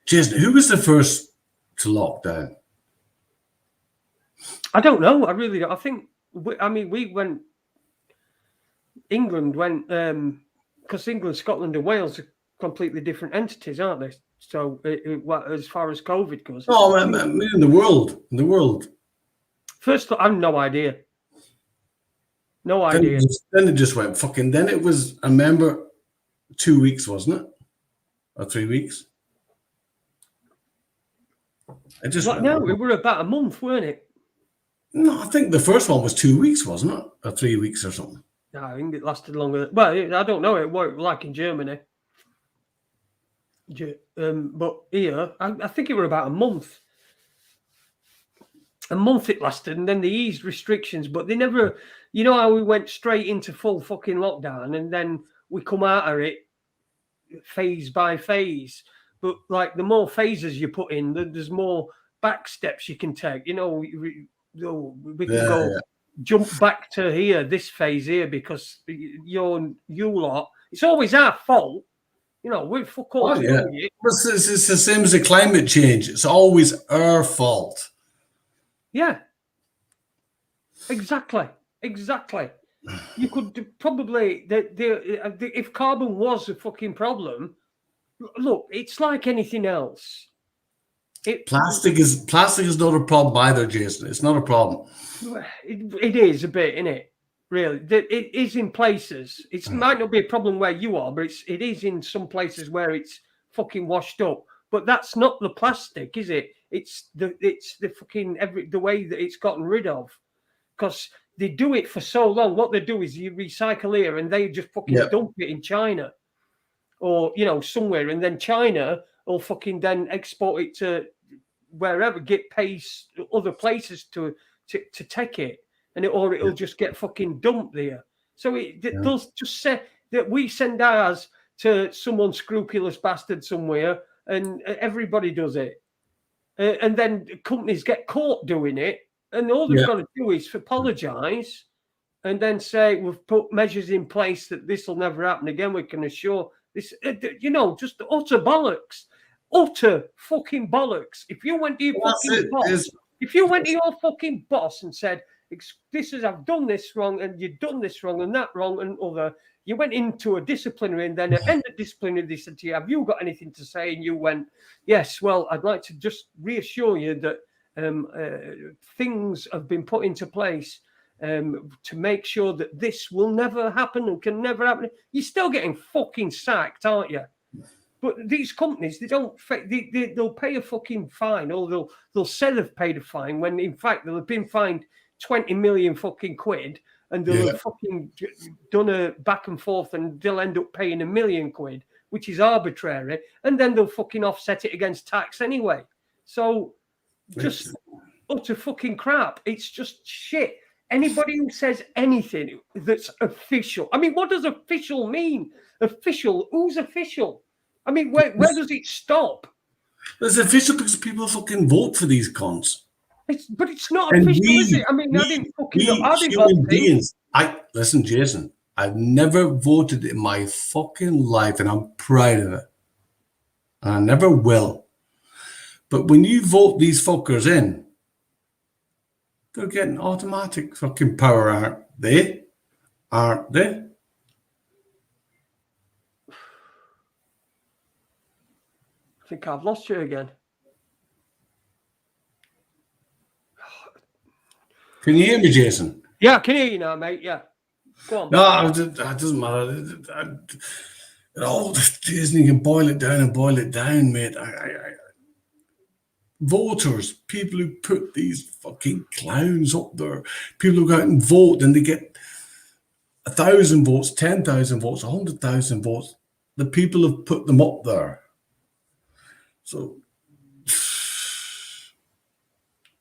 Jason, who was the first to lock down?
I don't know. I really don't. I think, we went, England went because England, Scotland, and Wales are completely different entities, aren't they? So, as far as COVID goes,
Oh, I mean, in the world.
first, I have no idea. No idea.
Then it just went fucking. Then it was. I remember 2 weeks, wasn't it, or 3 weeks? It just
Like, no, we were about a month, weren't it?
No, I think the first one was 2 weeks, wasn't it, or 3 weeks or something.
No, I think it lasted longer. Well, I don't know. It worked like in Germany. But here, I think it were about a month. A month it lasted, and then they eased restrictions, but they never, you know how we went straight into full fucking lockdown, and then we come out of it phase by phase. But like the more phases you put in, there's more back steps you can take. You know, we can jump back to here, this phase here, because you lot, it's always our fault. You know, we're fuck all.
Oh, yeah. It's the same as the climate change. It's always our fault.
Yeah. Exactly. You could probably, if carbon was a fucking problem, look, it's like anything else.
Plastic is not a problem either, Jason. It's not a problem.
It is a bit, isn't it? Really, it is in places. It might not be a problem where you are, but it is in some places where it's fucking washed up. But that's not the plastic, is it? It's the fucking the way that it's gotten rid of, because they do it for so long. What they do is you recycle here, and they just fucking dump it in China, or somewhere, and then China will fucking then export it to wherever, get pays other places to take it. And it'll just get fucking dumped there. So they'll just say that we send ours to some unscrupulous bastard somewhere, and everybody does it. And then companies get caught doing it, and all they've got to do is apologise, and then say we've put measures in place that this will never happen again. We can assure this. Just utter bollocks, utter fucking bollocks. If you went to your fucking boss and said, I've done this wrong, and you've done this wrong, and that wrong, and other. You went into a disciplinary, and then at the end of disciplinary, they said to you, "Have you got anything to say?" And you went, "Yes." Well, I'd like to just reassure you that things have been put into place to make sure that this will never happen and can never happen. You're still getting fucking sacked, aren't you? But these companies, they'll pay a fucking fine, or they'll say they've paid a fine when in fact they'll have been fined 20 million fucking quid, and they'll have fucking done a back and forth, and they'll end up paying £1 million, which is arbitrary, and then they'll fucking offset it against tax anyway. So just utter fucking crap. It's just shit. Anybody who says anything that's official, I mean, what does official mean? Official? Who's official? I mean, where does it stop?
It's official because people fucking vote for these cons.
But it's not official, is it? I mean, I didn't fucking
beings. Listen, Jason, I've never voted in my fucking life, and I'm proud of it. And I never will. But when you vote these fuckers in, they're getting automatic fucking power, aren't they? Aren't they?
I think I've lost you again.
Can you hear me, Jason?
Yeah, I can hear you now, mate. Yeah. Go on.
No, it doesn't matter. Jason, you can boil it down, mate. Voters, people who put these fucking clowns up there, people who go out and vote, and they get 1,000 votes, 10,000 votes, 100,000 votes. The people have put them up there. So,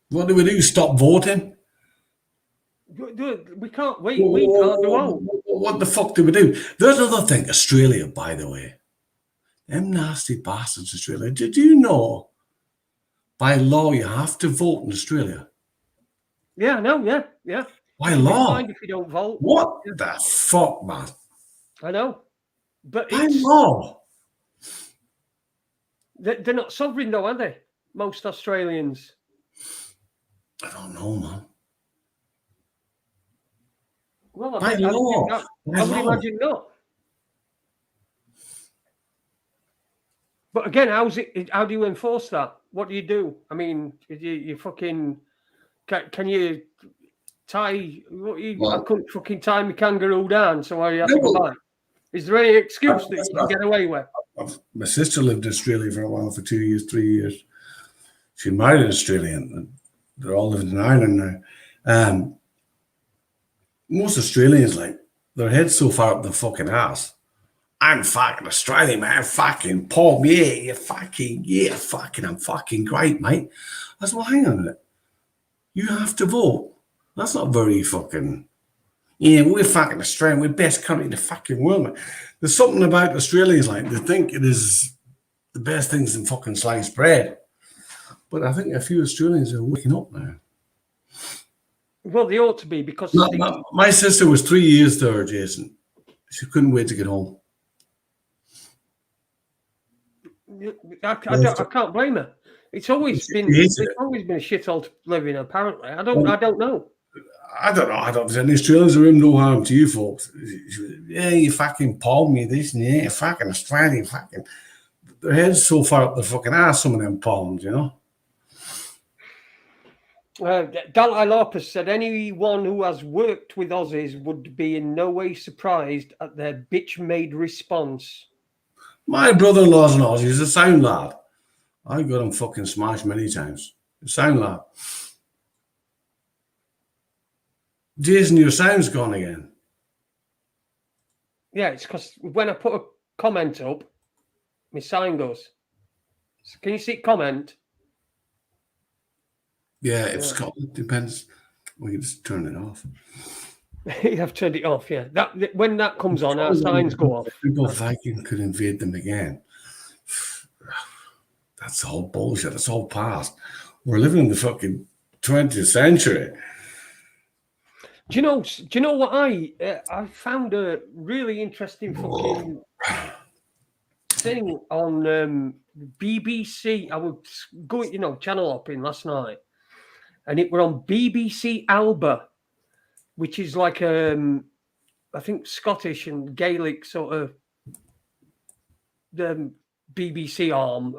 what do? Stop voting?
We can't wait. We can't do all.
What the fuck do we do? There's another thing. Australia, by the way. Them nasty bastards, Australia. Did you know by law you have to vote in Australia?
Yeah, no, yeah.
By law?
If you don't vote.
What the fuck, man?
I know. But
by law.
They're not sovereign, though, are they? Most Australians.
I don't know, man.
Well,
By law. By
I would
law.
imagine not. But again, how do you enforce that? What do you do? I mean, you fucking can you tie? I couldn't fucking tie my kangaroo down, so I have to go back. Is there any excuse that you can get away with?
My sister lived in Australia for a while, for 2 years, 3 years. She married an Australian, and they're all living in Ireland now. Most Australians, like, their head's so far up the fucking ass. I'm fucking Australian, man. Fucking Paul, yeah, I'm fucking great, mate. I said, well, hang on a minute. You have to vote. That's not very fucking. Yeah, we're fucking Australian. We're the best country in the fucking world, man. There's something about Australians, like, they think it is the best things in fucking sliced bread. But I think a few Australians are waking up now.
Well, they ought to be, because
my sister was 3 years there, Jason. She couldn't wait to get home.
I can't blame her. It's always been a shithole to live in. Apparently, I don't know.
I don't know. I don't think any Australians are in no harm to you folks. Yeah, you fucking palm me this and yeah, fucking Australian, fucking. Their heads so far up the fucking ass, some of them palms, you know.
Dalai Lopez said anyone who has worked with Aussies would be in no way surprised at their bitch-made response.
My brother-in-law's an Aussie. He's a sound lad. I got him fucking smashed many times. A sound lad. Jason, your sound's gone again.
Yeah, it's because when I put a comment up, my sign goes. So can you see comment?
Yeah, if Scotland depends. We can just turn it off.
You have turned it off, yeah. When that comes on, our signs go off.
People Viking could invade them again. That's all bullshit. It's all past. We're living in the fucking 20th century.
Do you know what I found a really interesting fucking thing on BBC. I was going, channel hopping last night, and it were on BBC Alba, which is like I think Scottish and Gaelic sort of the BBC arm,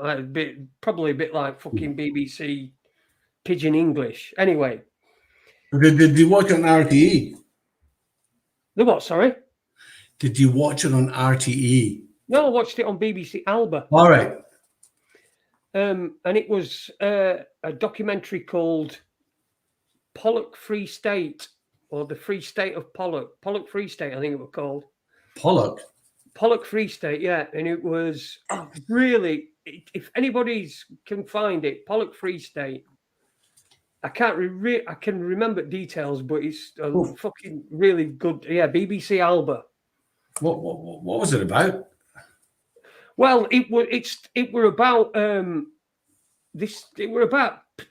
probably a bit like fucking BBC Pidgin English. Anyway.
Did you watch it on RTE?
The what, sorry?
Did you watch it on RTE?
No, I watched it on BBC Alba.
All right.
And it was a documentary called Pollock Free State, or the Free State of Pollock. Pollock Free State, I think it was called. Pollock Free State, yeah. And it was really, if anybody can find it, Pollock Free State. I can remember details, but it's fucking really good. Yeah, BBC Alba.
What was it about?
Well, it were about this. It were about a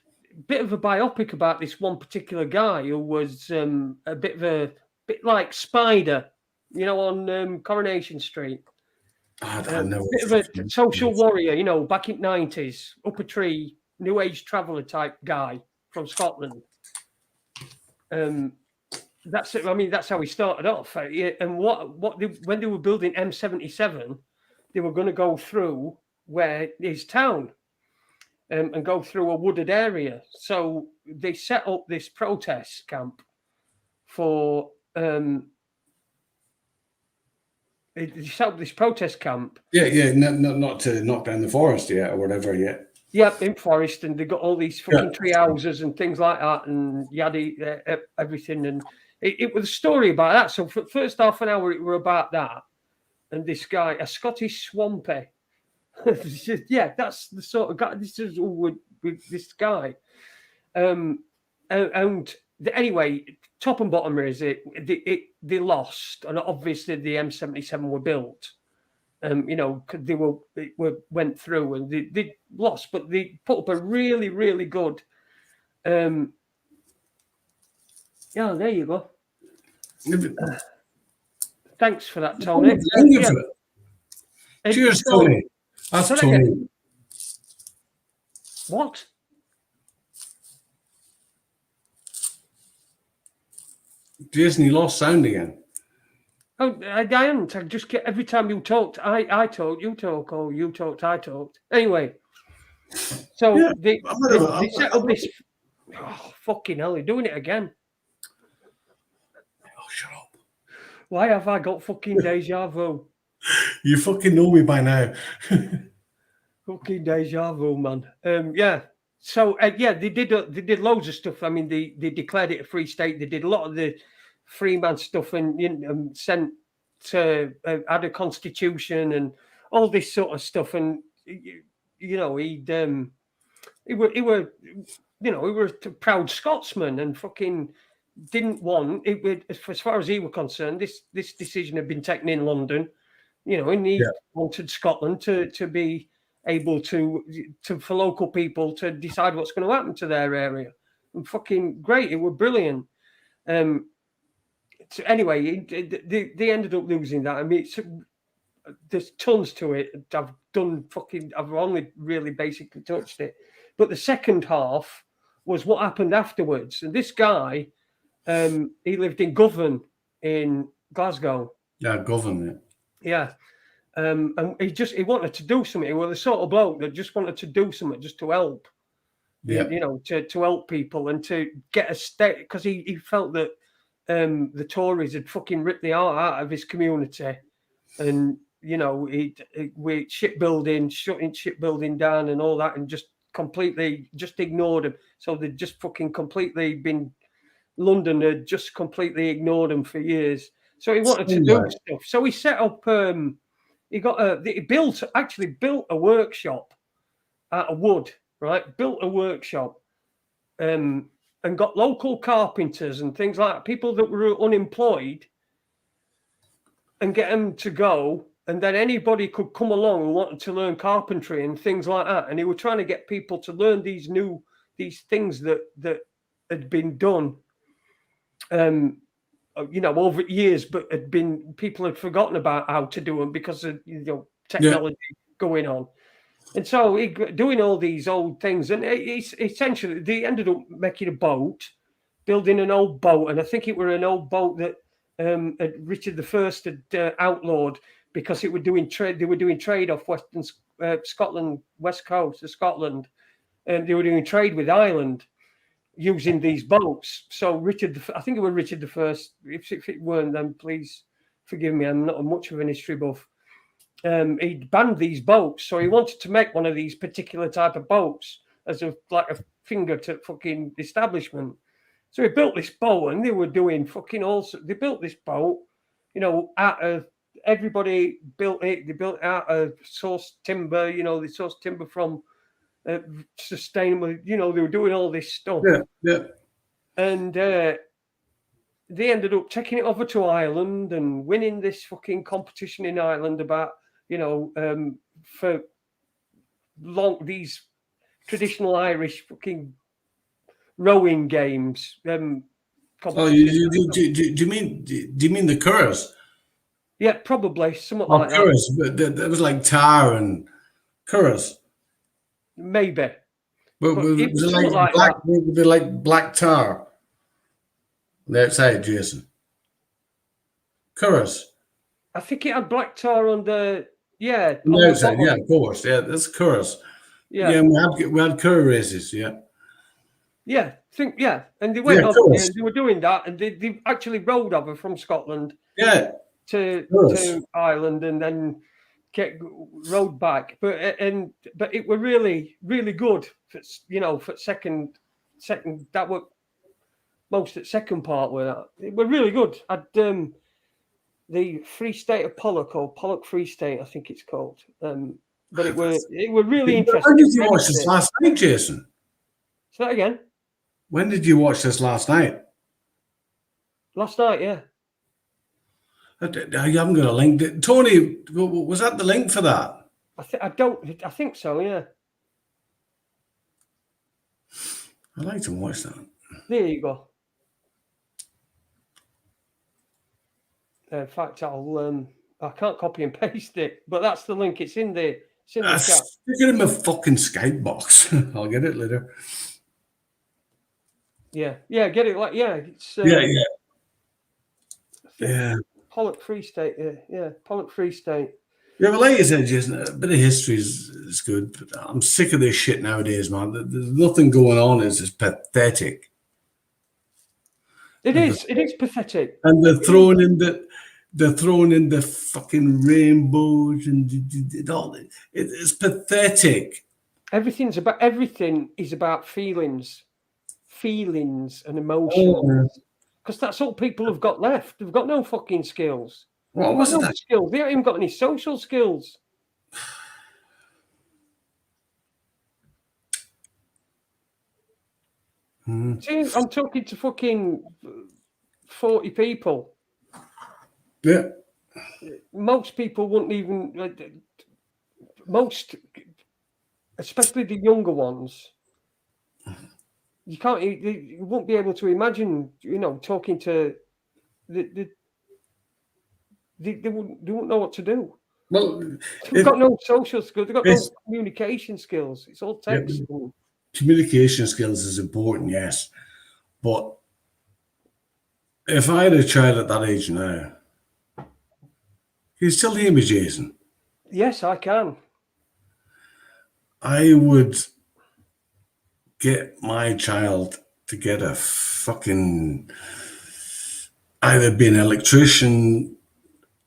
bit of a biopic about this one particular guy who was a bit like Spider, on Coronation Street. Bit of a social warrior, back in '90s, up a tree, New Age traveller type guy from Scotland. That's it. I mean, that's how he started off. And when they were building M77, they were going to go through where his town and go through a wooded area. So they set up this protest camp for. They set up this protest camp.
Yeah, not to knock down the forest yet or whatever yet.
Yep, in forest, and they got all these fucking tree houses and things like that, and yada, everything. And it was a story about that. So for the first half an hour, it were about that. And this guy, a Scottish swampy. Yeah, that's the sort of guy. This is with this guy. Anyway, top and bottom is they lost, and obviously the M77 were built. They went through and they lost, but they put up a really, really good. Yeah, there you go. Thanks for that, Tony.
Thank you for it. Cheers, Tony. That's Tony.
What?
Jason, you lost sound again.
Oh, I hadn't. I just get every time you talked, I talked, you talk, or you talked, I talked. Anyway, so
Yeah,
they
I'm-
set up this. Oh, fucking hell, they're doing it again.
Oh, shut up.
Why have I got fucking deja vu?
You fucking know me by now.
Fucking deja vu, man. Yeah. So yeah, they did loads of stuff. I mean, they declared it a free state. They did a lot of the free man stuff and sent to had a constitution and all this sort of stuff. And you know, he were you know, he were a proud Scotsman and fucking didn't want it. Would, as far as he were concerned, this decision had been taken in London. You know, and he wanted Scotland to be able to for local people to decide what's going to happen to their area. And fucking great, it were brilliant. So anyway, they ended up losing that. I mean, there's tons to it. I've only really basically touched it. But the second half was what happened afterwards. And this guy, he lived in Govan in Glasgow.
Yeah, government.
Yeah. And he wanted to do something. He was the sort of bloke that just wanted to do something just to help.
Yeah.
You know, to help people and to get a state, because he felt that the Tories had fucking ripped the heart out of his community, and you know, we shutting shipbuilding down and all that, and just completely just ignored him. So they'd just fucking completely been, London had just completely ignored him for years. So he wanted to do stuff. So he set up. He built a workshop out of wood, right? Built a workshop, and got local carpenters and things like that, people that were unemployed, and get them to go. And then anybody could come along and wanted to learn carpentry and things like that. And he was trying to get people to learn these things that had been done, you know, over years, but people had forgotten about how to do them because of, you know, technology going on. And so he doing all these old things, and essentially they ended up making a boat, building an old boat, and I think it were an old boat that Richard I had outlawed because it were doing trade. They were doing trade off Western Scotland, west coast of Scotland, and they were doing trade with Ireland using these boats. So I think it was Richard I. If it weren't, then please forgive me. I'm not much of an history buff. He'd banned these boats, so he wanted to make one of these particular type of boats as like a finger to fucking establishment. So he built this boat, and they were doing fucking also. They built this boat, you know, out of everybody built it. They built it out of sourced timber. You know, they sourced timber from sustainable. You know, they were doing all this stuff.
Yeah.
And they ended up taking it over to Ireland and winning this fucking competition in Ireland about, you know, for these traditional Irish fucking rowing games.
Oh, do you mean the Curras?
Yeah, probably something like
Curras, but that was like tar and Curras.
Maybe.
But was it like black? Would be like black tar on the outside, Jason. Curras.
I think it had black tar on the
on the outside. Yeah, of course. Yeah, that's Curras. Yeah, we had Curra races. Yeah.
Yeah, and they went over there, they were doing that, and they actually rowed over from Scotland.
Yeah.
To Ireland, and then rowed back. But it were really, really good. For, you know, for second that were most at second part were that. It were really good. I'd the Free State of Pollock, or Pollock Free State, I think it's called. But it were really interesting.
When did you watch this last night, Jason?
Say that again.
When did you watch this last night?
Last night, yeah.
I haven't got a link. Tony, was that the link for that?
I think so, yeah.
I'd like to watch that.
There you go. In fact, I can't copy and paste it, but that's the link. It's in there. It's in the chat.
Stick it in my fucking Skype box. I'll get it later.
Yeah, get it. Like, yeah, it's
yeah. Yeah.
Pollock Free State. Yeah, Pollock Free State.
Yeah, but like you said, Jason, a bit of history is good. But I'm sick of this shit nowadays, man. There's nothing going on. It's just pathetic.
It is pathetic.
And they're throwing in the fucking rainbows and all. It's pathetic.
Everything is about feelings and emotions. Because that's all people have got left. They've got no fucking skills.
What was that?
Skills. They haven't even got any social skills. See, I'm talking to fucking 40 people.
Yeah.
Most people wouldn't even. Especially the younger ones. You can't. You won't be able to imagine. Talking to. They wouldn't know what to do.
Well,
they've got no social skills. They've got no communication skills. It's all text.
Yeah, communication skills is important, yes. But if I had a child at that age now, can you still hear me, Jason?
Yes, I can.
I would get my child to get a fucking either be an electrician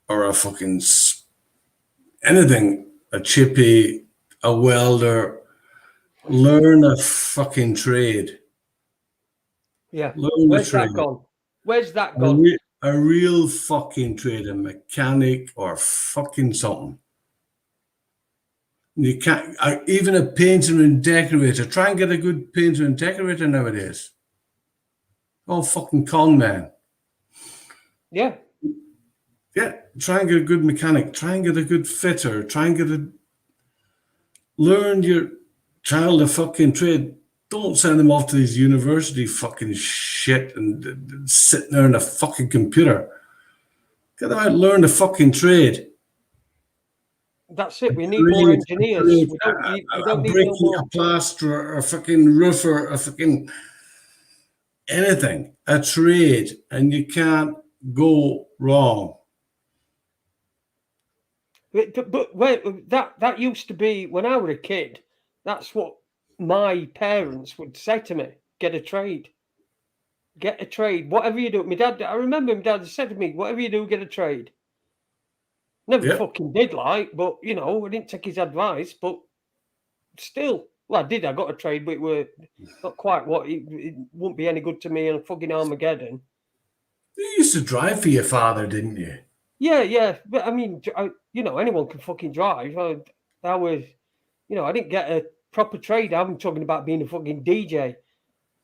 or a fucking anything, a chippy, a welder, learn a fucking trade.
Yeah.
Where's that
gone? Where's that gone?
A real fucking trade, a mechanic or fucking something. You can't, even a painter and decorator. Try and get a good painter and decorator nowadays. Oh, fucking con man.
Yeah.
Yeah, try and get a good mechanic. Try and get a good fitter. Try and learn your child a fucking trade. Don't send them off to these university fucking shit and sitting there on a fucking computer. Get them out and learn the fucking trade.
That's it. We need more engineers. We don't need no more.
A plasterer, a fucking roofer, a fucking anything, a trade, and you can't go wrong.
But that used to be when I was a kid. That's what my parents would say to me: "Get a trade, get a trade. Whatever you do." My dad, I remember my dad said to me, "Whatever you do, get a trade." Never fucking did but I didn't take his advice. But still, well, I did. I got a trade, but it were not quite what it wouldn't be any good to me in fucking Armageddon.
You used to drive for your father, didn't you?
Yeah. But I mean, anyone can fucking drive. I was, I didn't get a proper trade. I'm talking about being a fucking DJ.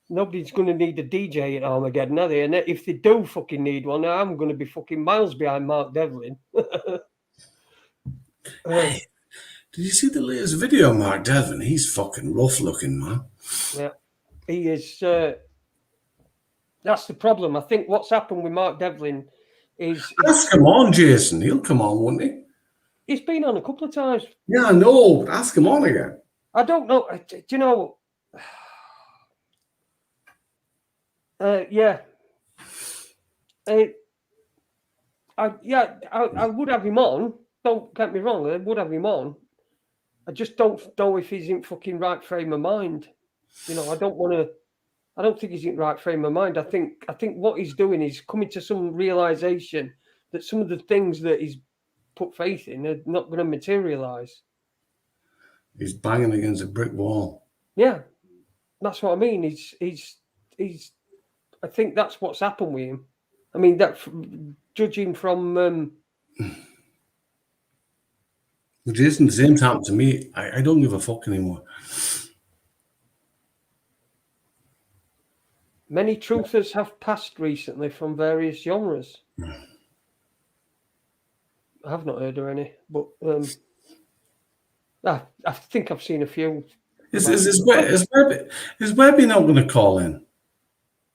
Nobody's going to need a DJ at Armageddon, are they? And if they do fucking need one, I'm going to be fucking miles behind Mark Devlin.
Hey, did you see the latest video of Mark Devlin? He's fucking rough looking, man.
Yeah, he is. That's the problem. I think what's happened with Mark Devlin is...
Ask him on, Jason. He'll come on, won't he?
He's been on a couple of times.
Yeah, I know. Ask him on again.
I don't know. Do you know... yeah. I would have him on. Don't get me wrong. I would have him on. I just don't know if he's in fucking right frame of mind. I don't think he's in right frame of mind. I think what he's doing is coming to some realization that some of the things that he's put faith in are not going to materialize.
He's banging against a brick wall.
Yeah, that's what I mean. He's. I think that's what's happened with him. I mean, that judging from.
Jason, the same's happened to me. I don't give a fuck anymore.
Many truthers have passed recently from various genres. I have not heard of any, but I think I've seen a few.
Is Webby not going to call in?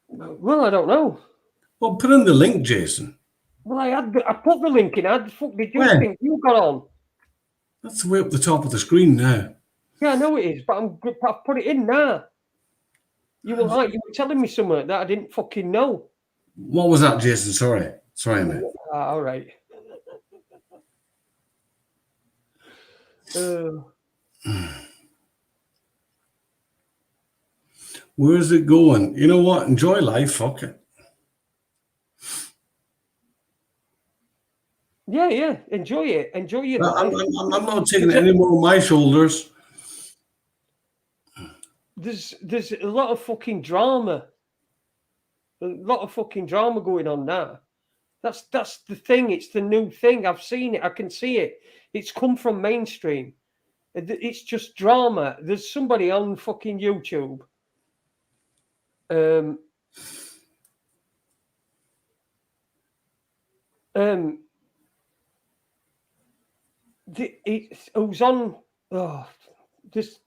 Well, I don't know.
Well, put in the link, Jason.
Well, I put the link in. How the fuck did you think you got on?
That's way up the top of the screen now.
Yeah, I know it is, but I've put it in now. You were telling me something that I didn't fucking know.
What was that, Jason? Sorry. Sorry, mate.
All right.
Where's it going? You know what? Enjoy life. Fuck it.
Yeah. Enjoy it. Enjoy your life.
I'm not taking it any more on my shoulders.
There's a lot of fucking drama. A lot of fucking drama going on now. That's the thing. It's the new thing. I've seen it. I can see it. It's come from mainstream. It's just drama. There's somebody on fucking YouTube. It was on. Oh, this.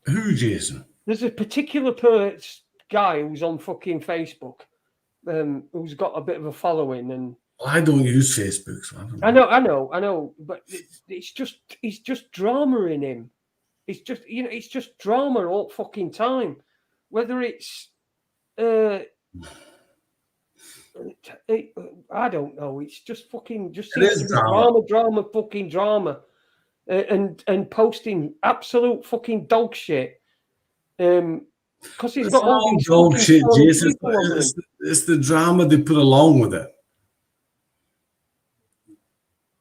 Who, Jason?
There's a particular guy who's on fucking Facebook, who's got a bit of a following, and
I don't use Facebook, so I don't know.
I know, but it's just drama in him. It's just it's just drama all fucking time. Whether it's I don't know. It's just fucking drama, fucking drama, and posting absolute fucking dog shit. Because he's got all these
dog shit, Jason.
It's
It's the drama they put along with it.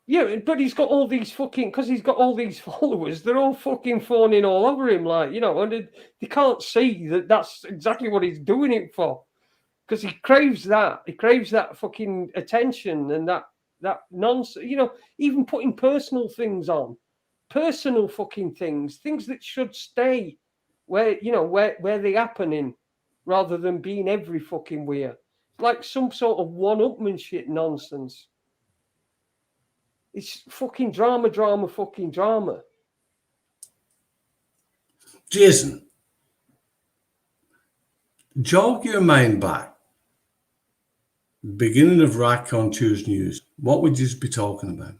Yeah, but he's got all these fucking, because he's got all these followers, they're all fucking fawning all over him, like, and they can't see that that's exactly what he's doing it for. Because he craves that. He craves that fucking attention and that nonsense, even putting personal things on. Personal fucking things that should stay where they happening, rather than being every fucking where. Like some sort of one-upmanship nonsense. It's fucking drama, fucking drama.
Jason, jog your mind back. Beginning of Rathcon Tues News. What would you be talking about?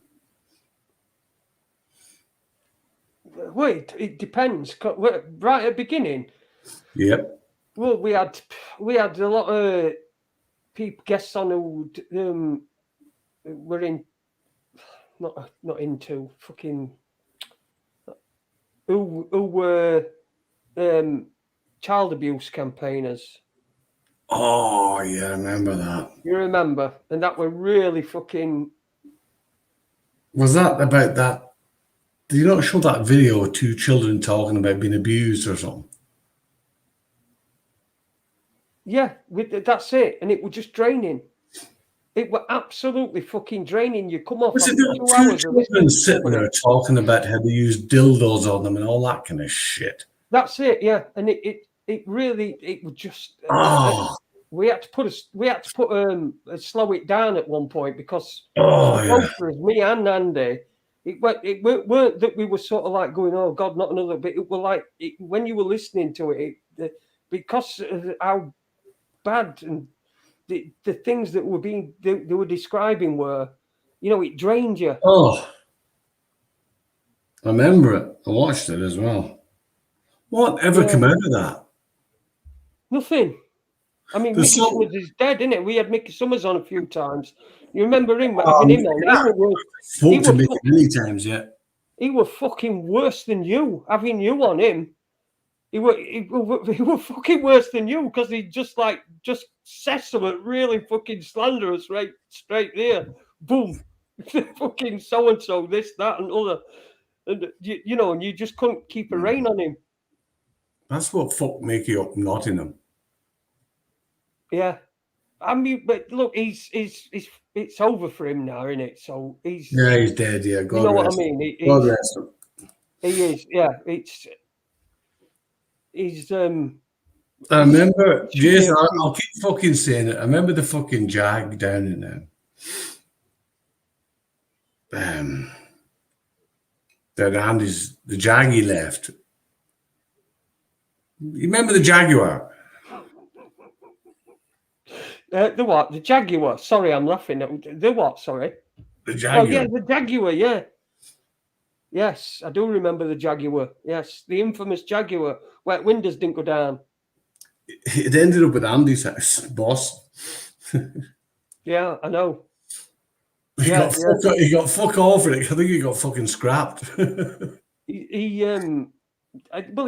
Well, it depends. Right at the beginning.
Yep.
Well, we had a lot of people, guests on who were in. Not into fucking who were child abuse campaigners.
Oh yeah, I remember that.
You remember? And that were really fucking.
Was that about that? Did you not show that video of two children talking about being abused or something?
Yeah, that's it. And it was just draining. It were absolutely fucking draining. You come off
Was it
after 2
two
hours
children sitting there talking about how they use dildos on them and all that kind of shit?
That's it, yeah. And it was just.
Oh.
We had to put slow it down at one point because
both
of us, me and Andy, it weren't that we were sort of like going, oh God, not another. But it were like when you were listening to it, because of how bad and the things that were they were describing were, it drained you.
Oh, I remember it. I watched it as well. What ever came out of that?
Nothing. I mean, Mickey Summers is dead, isn't it? We had Mickey Summers on a few times. You remember him having him on?
Spoke to Mickey many times, yeah.
He was fucking worse than you. Having you on him, he were fucking worse than you because he just says something really fucking slanderous right straight there. Boom, fucking so and so, this, that, and other, and and you just couldn't keep a rein on him.
That's what fucked Mickey up Nottingham.
Yeah, I mean, but look, it's over for him now, isn't it? So he's
dead. Yeah, God
you know
rest
what I mean.
God rest him.
He is. Yeah, he's.
I remember, Jason. I'll keep fucking saying it. I remember the fucking Jag down in there. That Andy's the Jag he left. You remember the Jaguar?
The what? The Jaguar. Sorry, I'm laughing. The what? Sorry.
The Jaguar.
Oh yeah, the Jaguar. Yeah. Yes, I do remember the Jaguar. Yes, the infamous Jaguar where windows didn't go down.
It ended up with Andy's house, boss.
Yeah, I know.
He
Yeah,
got fuck all for it. I think he got fucking scrapped.
Well, he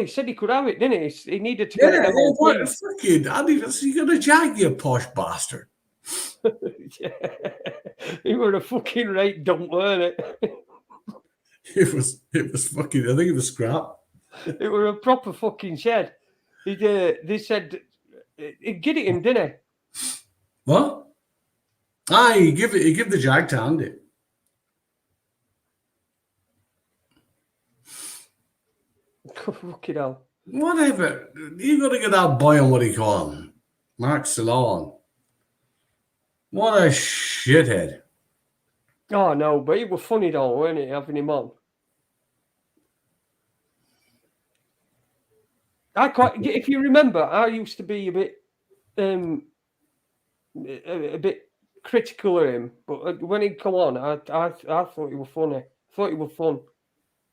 said he could have it, didn't he? He needed to
Yeah,
get it
yeah, what
MOT.
fucking Andy, you got a jag, you posh bastard.
Yeah. He were a fucking right dump, weren't it?
It was fucking, I think it was scrap.
It were a proper fucking shed. They said he'd get it him, didn't
What? Ah, you give the jag to Andy.
he? Fucking hell.
Whatever. You got to get that boy on what he call him. Mark Salon. What a shithead.
Oh no, but it was funny though, weren't it, having him on? If you remember, I used to be a bit critical of him, but when he'd come on, I thought he was funny. I thought he was fun.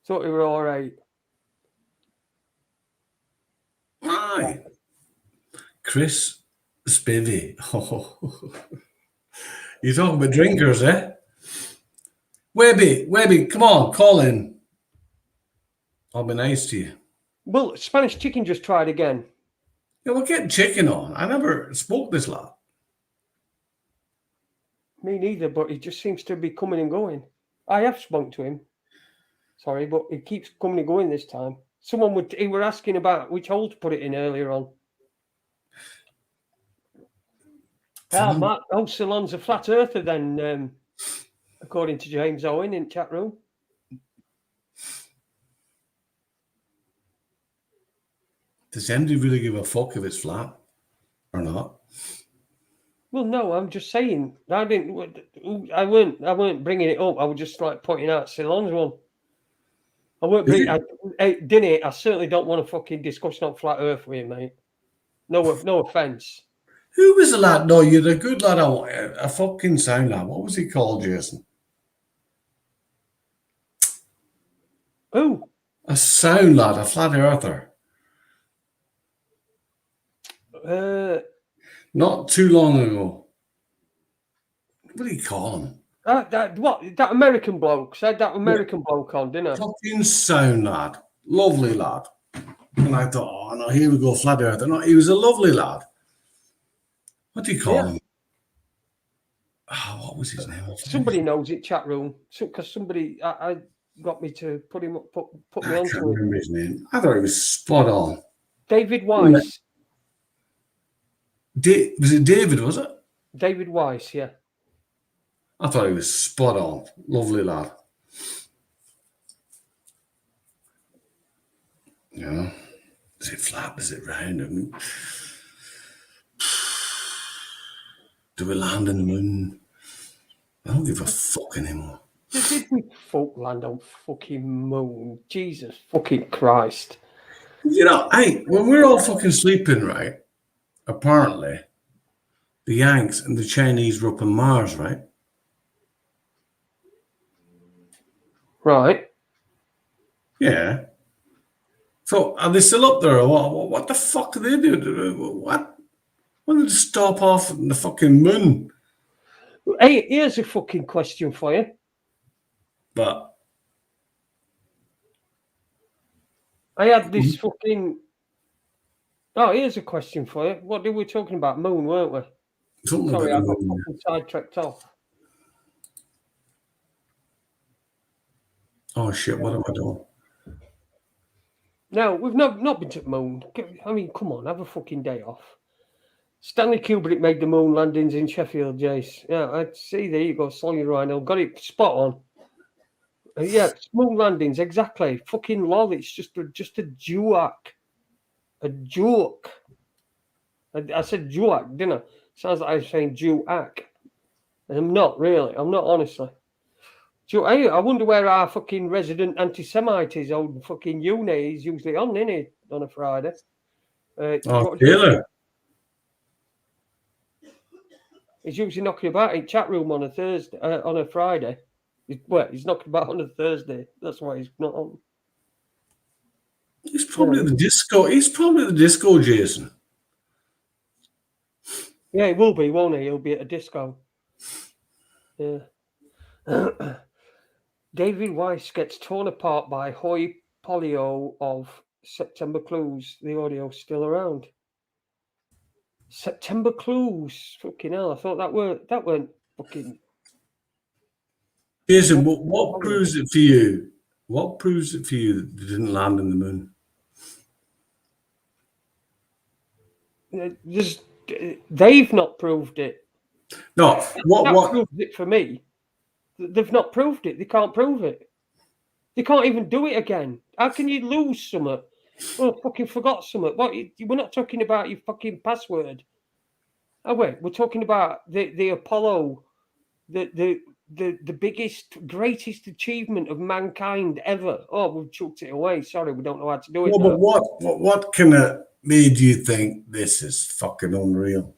Thought he were all right.
Aye. Chris Spivey. Oh. You talking about drinkers, eh? Webby, come on, call in. I'll be nice to you.
Well, Spanish Chicken just tried again.
Yeah, we're getting chicken on. I never spoke this lot.
Me neither, but he just seems to be coming and going. I have spoken to him. Sorry, but he keeps coming and going this time. He were asking about which hole to put it in earlier on. Mark Salon's a flat earther then, according to James Owen in chat room.
Does anybody really give a fuck if it's flat or not?
Well, no, I'm just saying. I weren't bringing it up. I was just like pointing out Ceylon's one. I weren't bringing. I certainly don't want to fucking discussion on flat Earth with you, mate. No offense.
Who was the lad? No, you're a good lad. A fucking sound lad. What was he called, Jason?
Who?
A sound lad, a flat earther. Not too long ago. What do you call him?
That American bloke said that American bloke on, didn't I?
Fucking sound lad. Lovely lad. And I thought, oh no, here we go, flat earther. No, he was a lovely lad. What do you call him? Oh, what was his name?
Somebody knows it, chat room. Because somebody I got me to put him up, put me
I
on
can't
to
remember his name. I thought he was spot on.
David Weiss.
Was it David, was it?
David Weiss, yeah.
I thought he was spot on. Lovely lad. Yeah. Is it flat? Is it round? I mean, do we land on the moon? I don't give a fuck anymore.
Did we folk land on fucking moon? Jesus fucking Christ.
You know, when we're all fucking sleeping, right? Apparently, the Yanks and the Chinese were up on Mars, right?
Right.
Yeah. So are they still up there? Or what the fuck are they doing? What? When did they stop off on the fucking moon?
Hey, here's a fucking question for you.
But
I had this fucking. Oh, here's a question for you. What were we talking about? Moon, weren't we?
something
Sorry, I
about
got
the moon.
fucking sidetracked off.
Oh shit! What have I done?
No, we've not been to the moon. I mean, come on, have a fucking day off. Stanley Kubrick made the moon landings in Sheffield, Jace. Yeah, I see. There you go, Sonia Rhino. Got it spot on. Yeah, moon landings, exactly. Fucking lol. It's just a joke. A joke. I said joke, didn't I? Sounds like I was saying Jew-ack. And I'm not really. I'm not, honestly. I wonder where our fucking resident anti-Semite is. Old fucking uni. He's usually on, isn't he? On a Friday.
Taylor.
He's usually knocking about in chat room on a Thursday, on a Friday. He's knocking about on a Thursday. That's why he's not on.
He's probably the disco. He's probably the disco, Jason.
Yeah, he will be, won't he? He'll be at a disco. Yeah. David Weiss gets torn apart by Hoy Polio of September Clues. The audio still around. September Clues. Fucking hell! I thought that weren't fucking.
Jason, what proves it for you? What proves it for you that they didn't land on the moon?
They've not proved it.
No,
That
what?
proves it for me. They've not proved it. They can't prove it. They can't even do it again. How can you lose something? Oh, fucking forgot something. What? We're not talking about your fucking password. Oh wait, we're talking about the Apollo, the biggest, greatest achievement of mankind ever. Oh, we've chucked it away. Sorry, we don't know how to do it.
No, but what kind of made you think this is fucking unreal?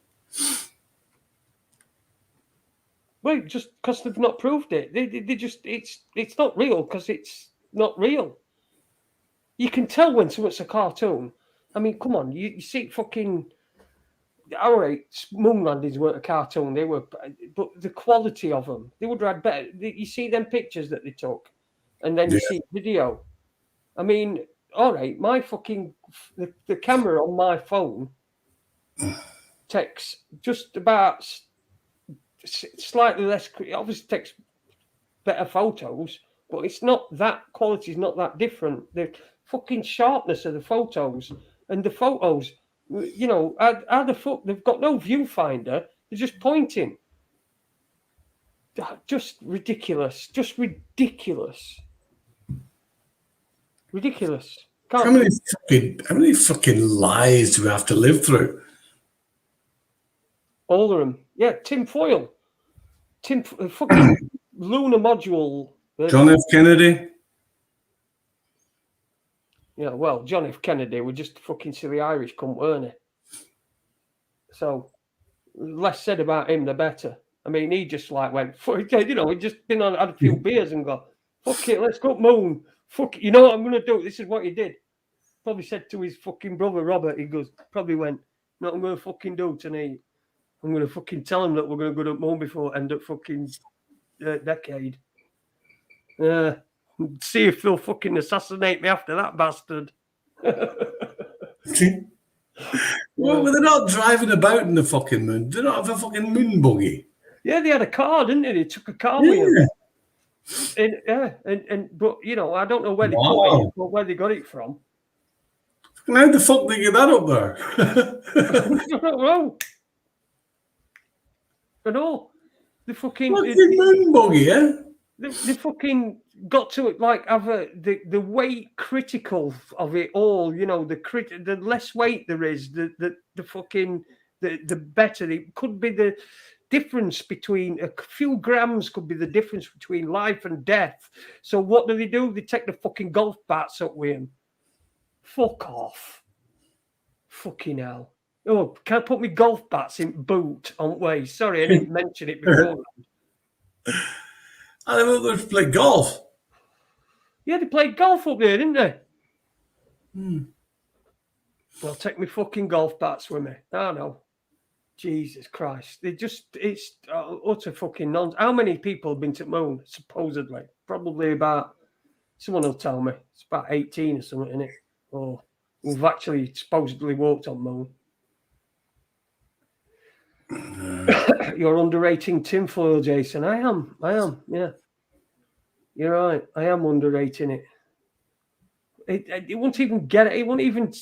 Well, just because they've not proved it. They just it's not real because it's not real. You can tell when something's a cartoon. I mean, come on, you see fucking. All right, moon landings weren't a cartoon. They were, but the quality of them, they would have had better. You see them pictures that they took, and then you see video. I mean, all right, my fucking the camera on my phone takes just about slightly less. It obviously takes better photos, but it's not that quality is not that different. The fucking sharpness of the photos and the photos, you know, how the fuck they've got no viewfinder. They're just pointing. Just ridiculous. Just ridiculous. Ridiculous.
How many fucking lies do we have to live through?
All of them. Yeah, Tim Foyle. Fucking lunar module.
John F. Kennedy.
Yeah, well, John F. Kennedy were just fucking silly Irish cunt, weren't he? So, less said about him, the better. I mean, he just like went, you know, he just been on, had a few beers and got, fuck it, let's go moon. Fuck it, you know what I'm going to do? This is what he did. Probably said to his fucking brother, Robert, he goes, probably went, you know what I'm going to fucking do tonight? I'm going to fucking tell him that we're going to go to moon before end of fucking decade. See if they'll fucking assassinate me after that bastard.
Well, they're not driving about in the fucking moon. They don't have a fucking moon buggy.
Yeah, they had a car, didn't they? They took a car with them. And but you know, I don't know where they got it, but where they got it from.
How the fuck did they get that up there?
I don't know. I know. The fucking
moon buggy, yeah?
They fucking got to like have the weight critical of it all. You know, the less weight there is, the fucking the better. It could be the difference between a few grams could be the difference between life and death. So what do? They take the fucking golf bats up with them. Fuck off. Fucking hell. Oh, can I put my golf bats in boot on way? Sorry, I didn't mention it before.
I thought they play golf.
Yeah, they played golf up there, didn't they? I'll take my fucking golf bats with me. I know. Jesus Christ. It's utter fucking nonsense. How many people have been to the moon, supposedly? Probably about, someone will tell me, it's about 18 or something, isn't it? Or who've actually supposedly walked on the moon. You're underrating tinfoil, Jason. I am. Yeah. You're right. I am underrating it. It won't even get it. It won't even.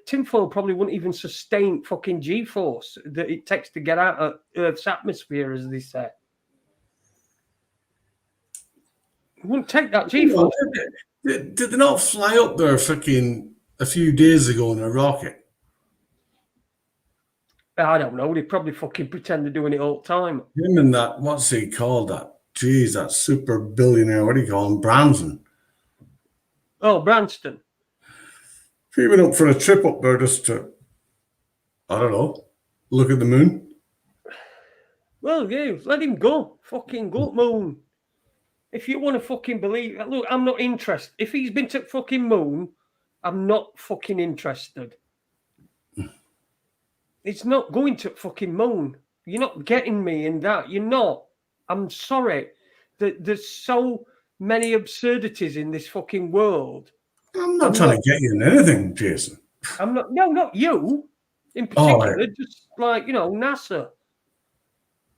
Tinfoil probably wouldn't even sustain fucking G-force that it takes to get out of Earth's atmosphere, as they say. It wouldn't take that G-force.
Did they not fly up there fucking a few days ago in a rocket?
I don't know. They probably fucking pretend they're doing it all the time.
Him and that, what's he called? That? Jeez, that super billionaire. What do you call him? Branson.
Oh, Branston.
He went up for a trip up there just to, I don't know, look at the moon.
Well, yeah, let him go. Fucking go, moon. If you want to fucking believe, look, I'm not interested. If he's been to fucking moon, I'm not fucking interested. It's not going to fucking moon. You're not getting me in that. You're not. I'm sorry. There's so many absurdities in this fucking world.
I'm not trying to get you in anything, Jason.
I'm not. No, not you. In
Oh,
particular,
right.
just like NASA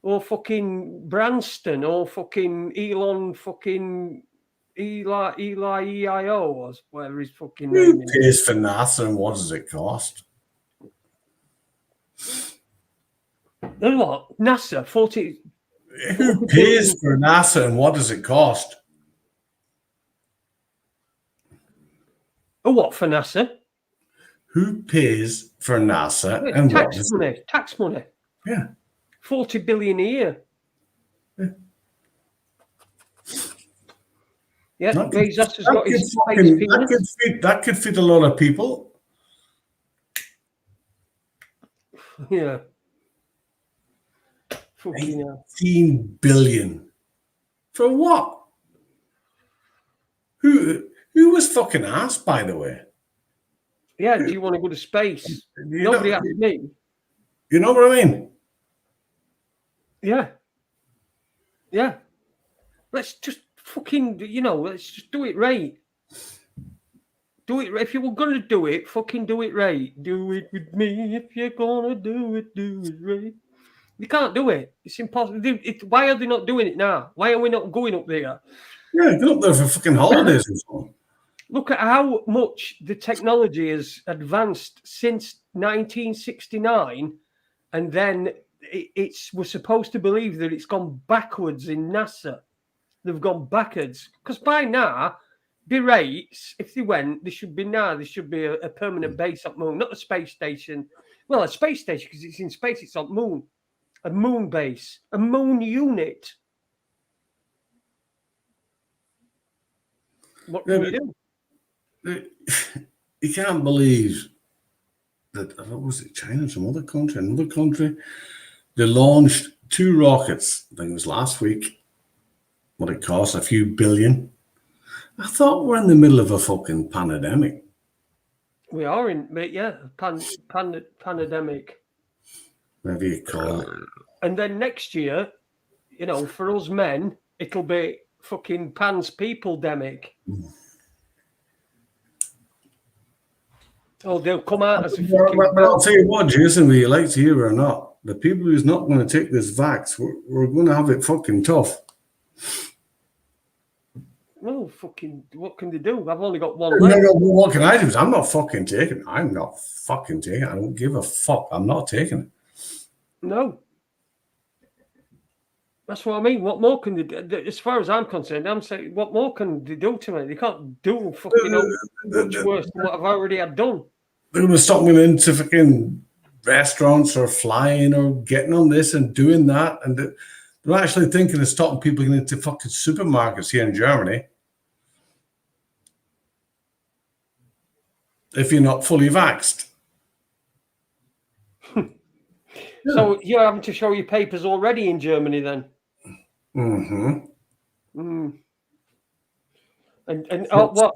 or fucking Branston or fucking Elon fucking Eli EIO or whatever his fucking
Who
name is.
pays for NASA and what does it cost?
And what? NASA 40.
Who pays for NASA and what does it cost?
Oh, what for NASA?
Who pays for NASA and what
Tax
does
money. Tax money.
Yeah.
40 billion a year. Yeah,
That could-
Bezos has got his
that
space
could,
penis.
that could feed a lot of people.
Yeah. Fucking hell.
18 billion. For what? Who was fucking asked, by the way?
Yeah, do you want to go to space?
You
Nobody
know,
asked me.
you know what I mean?
Yeah. Yeah. Let's just fucking, let's just do it right. Do it. If you were going to do it, fucking do it right. Do it with me. If you're going to do it right. You can't do it. It's impossible. Why are they not doing it now? Why are we not going up there?
Yeah, get up there for fucking holidays or something.
Look at how much the technology has advanced since 1969, and then we're supposed to believe that it's gone backwards in NASA. They've gone backwards because by now, the rates, if they went, there should be a permanent base on Moon, not a space station. Well, a space station because it's in space, it's on Moon, a Moon base, a Moon unit. What can you do?
You can't believe that, what was it, China, another country, they launched 2 rockets, I think it was last week, what it cost, a few billion. I thought we're in the middle of a fucking pandemic.
We are in, pandemic.
Whatever you call it.
And then next year, for us men, it'll be fucking pans people-demic. Oh, they'll come out as a fucking...
But I'll tell you what, Jason, whether you like to hear or not, the people who's not going to take this vax, we're going to have it fucking tough.
Well, fucking, what can they do? I've only got one
No,
leg.
what can I do? I'm not fucking taking it. I'm not fucking taking it. I don't give a fuck. I'm not taking it.
No. That's what I mean. What more can they do? As far as I'm concerned, I'm saying, what more can they do to me? They can't do fucking much worse than what I've already had done.
They're going to stop me into fucking restaurants or flying or getting on this and doing that. And they're actually thinking of stopping people getting into fucking supermarkets here in Germany. If you're not fully vaxxed.
So you're having to show your papers already in Germany then?
Mm-hmm.
Mm. And what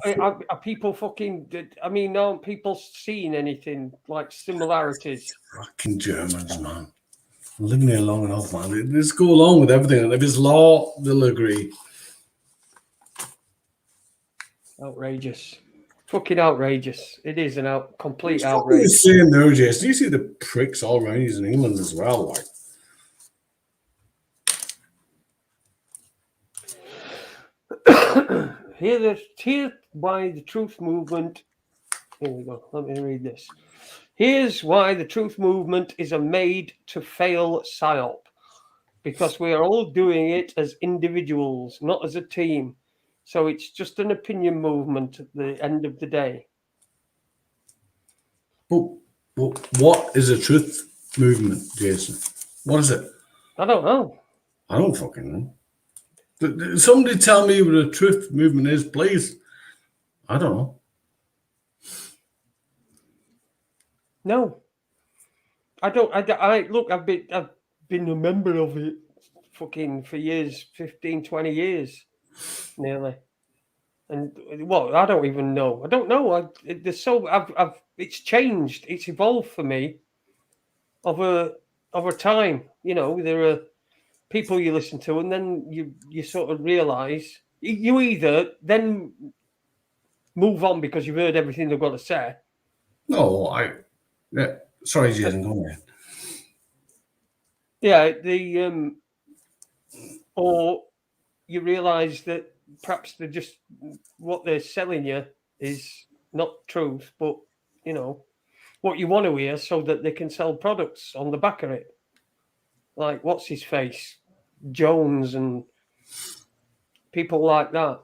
are people fucking? I mean, aren't people seeing anything like similarities?
Fucking Germans, man. I'm living here long enough, man. They just go along with everything. And if it's law, they'll agree.
Outrageous. Fucking outrageous. It is an complete
It's
outrage.
the same though, Jason. You see the pricks all around you in England as well, like.
Here's why the truth movement. Here we go. Let me read this. Here's why the truth movement is a made-to-fail psyop. Because we are all doing it as individuals, not as a team. So it's just an opinion movement at the end of the day.
But what is a truth movement, Jason? What is it?
I don't know.
I don't fucking know. Somebody tell me what a truth movement is, please. I don't know.
No. I don't. Look. I've been a member of it, fucking for years, 15, 20 years, nearly. And well, I don't even know. I don't know. It's changed. It's evolved for me over time. There are people you listen to, and then you sort of realise you either then move on because you've heard everything they've got to say.
No, yeah. Sorry, Jason, go ahead.
Yeah, or you realise that perhaps they're just what they're selling you is not truth, but you know what you want to hear, so that they can sell products on the back of it. Like what's his face, Jones, and people like that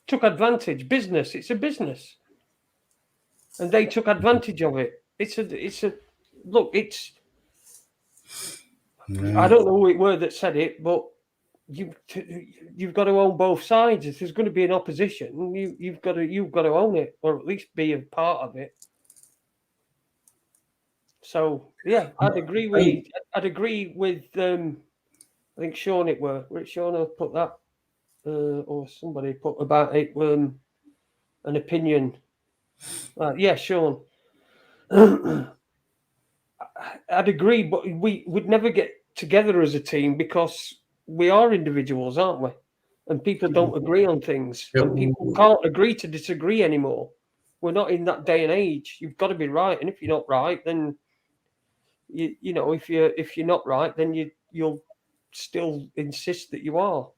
took advantage. Business, it's a business, and they took advantage of it. It's a look. It's I don't know who it were that said it, but you've got to own both sides. If there's going to be an opposition, you've got to own it, or at least be a part of it. So yeah, I'd agree with I think Sean where Sean put that or somebody put about it an opinion. Yeah, Sean. I'd agree, but we would never get together as a team because we are individuals, aren't we? And people don't agree on things, and people can't agree to disagree anymore. We're not in that day and age. You've got to be right, and if you're not right, then you know if you're not right, then you'll still insist that you are.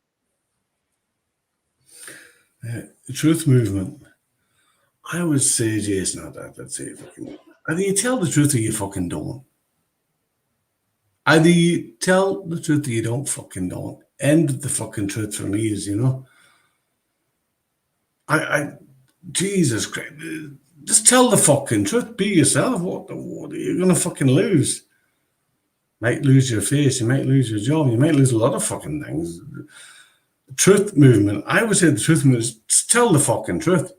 The truth movement. I would say, Jason, I'd say, either you tell the truth or you fucking don't. Either you tell the truth or you don't. End the fucking truth for me is, Jesus Christ, just tell the fucking truth. Be yourself. What are you going to fucking lose? Might lose your face, you might lose your job, you might lose a lot of fucking things. The truth movement, I would say the truth movement is just tell the fucking truth.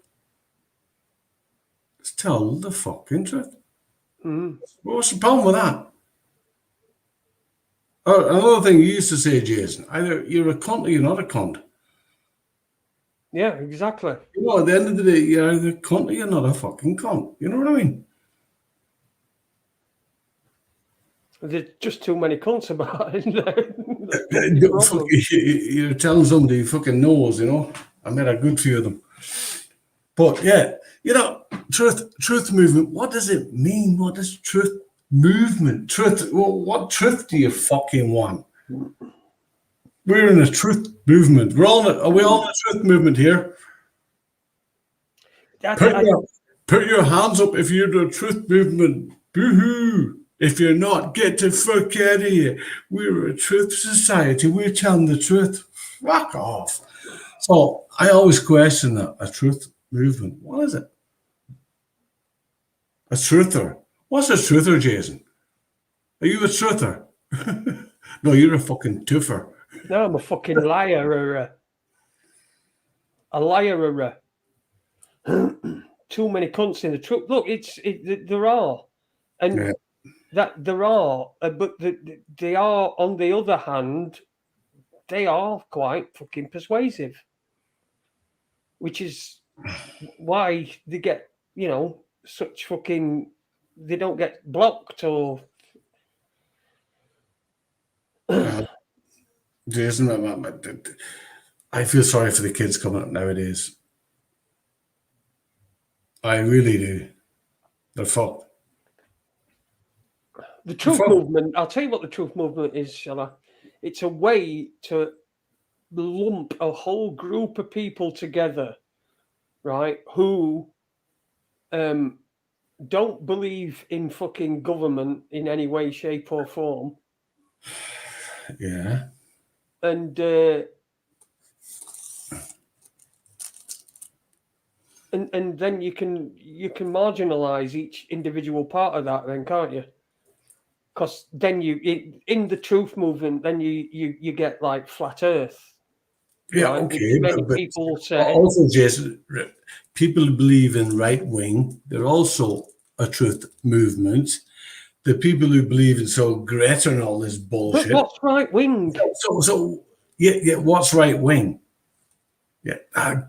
Just tell the fucking truth. What's the problem with that? Oh, another thing you used to say, Jason, either you're a cunt or you're not a cunt.
Yeah, exactly.
At the end of the day, you're either a cunt or you're not a fucking cunt. You know what I mean?
There's just too many cunts about it.
You're telling somebody who fucking knows, I met a good few of them. But yeah, truth movement, what does it mean? What is truth movement? What truth do you fucking want? We're in a truth movement. Are we all in a truth movement here? Put your hands up if you're the truth movement. Boo-hoo. If you're not, get the fuck out of here. We're a truth society. We're telling the truth. Fuck off. So I always question that. A truth movement. What is it? A truther. What's a truther, Jason? Are you a truther? No, you're a fucking toofer.
No, I'm a fucking liar or a liar or too many cunts in the truth. Look, there are. And
yeah.
That there are, but they are, on the other hand, they are quite fucking persuasive, which is why they get, such fucking, they don't get blocked or.
Jason, I feel sorry for the kids coming up nowadays. I really do. They're fucked.
The truth movement, I'll tell you what the truth movement is, shall I? It's a way to lump a whole group of people together, right, who don't believe in fucking government in any way, shape or form.
Yeah.
And then you can marginalize each individual part of that then, can't you? Because then in the truth movement, then you get like flat Earth.
Yeah,
right?
okay.
Many people say
also, Jason, people who believe in right wing, they're also a truth movement. The people who believe in Greta and all this bullshit.
But what's right wing?
So yeah. What's right wing? Yeah,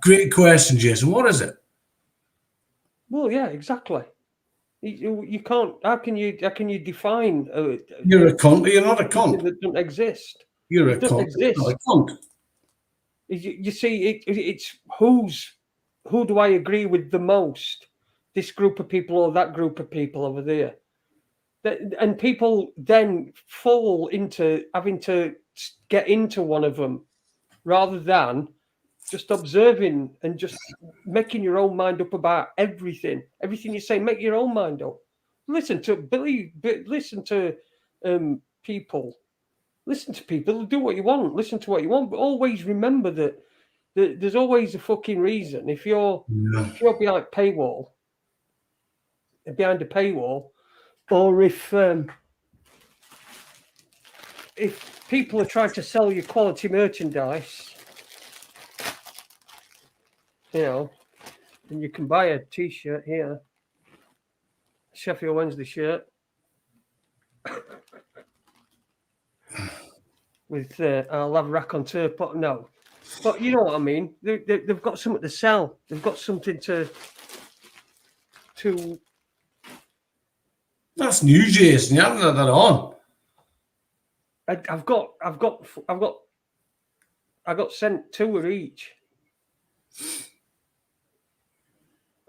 great question, Jason. What is it?
Well, yeah, exactly. You can't. How can you define
You're a cunt. You're not a
something
cunt.
that doesn't exist?
You're a
It doesn't
cunt. You're not
exist.
a cunt.
You see, it's who do I agree with the most? This group of people or that group of people over there? And people then fall into having to get into one of them rather than just observing and just making your own mind up about everything. Everything you say, make your own mind up. Listen to listen to people. Listen to people. Do what you want. Listen to what you want. But always remember that there's always a fucking reason. If you're behind behind a paywall, or if people are trying to sell you quality merchandise, you know, and you can buy a T-shirt here, Sheffield Wednesday shirt with I'll have raconteur, but no, but you know what I mean. They've got something to sell. They've got something to.
That's new, Jason. You haven't had that on.
I got sent 2 of each.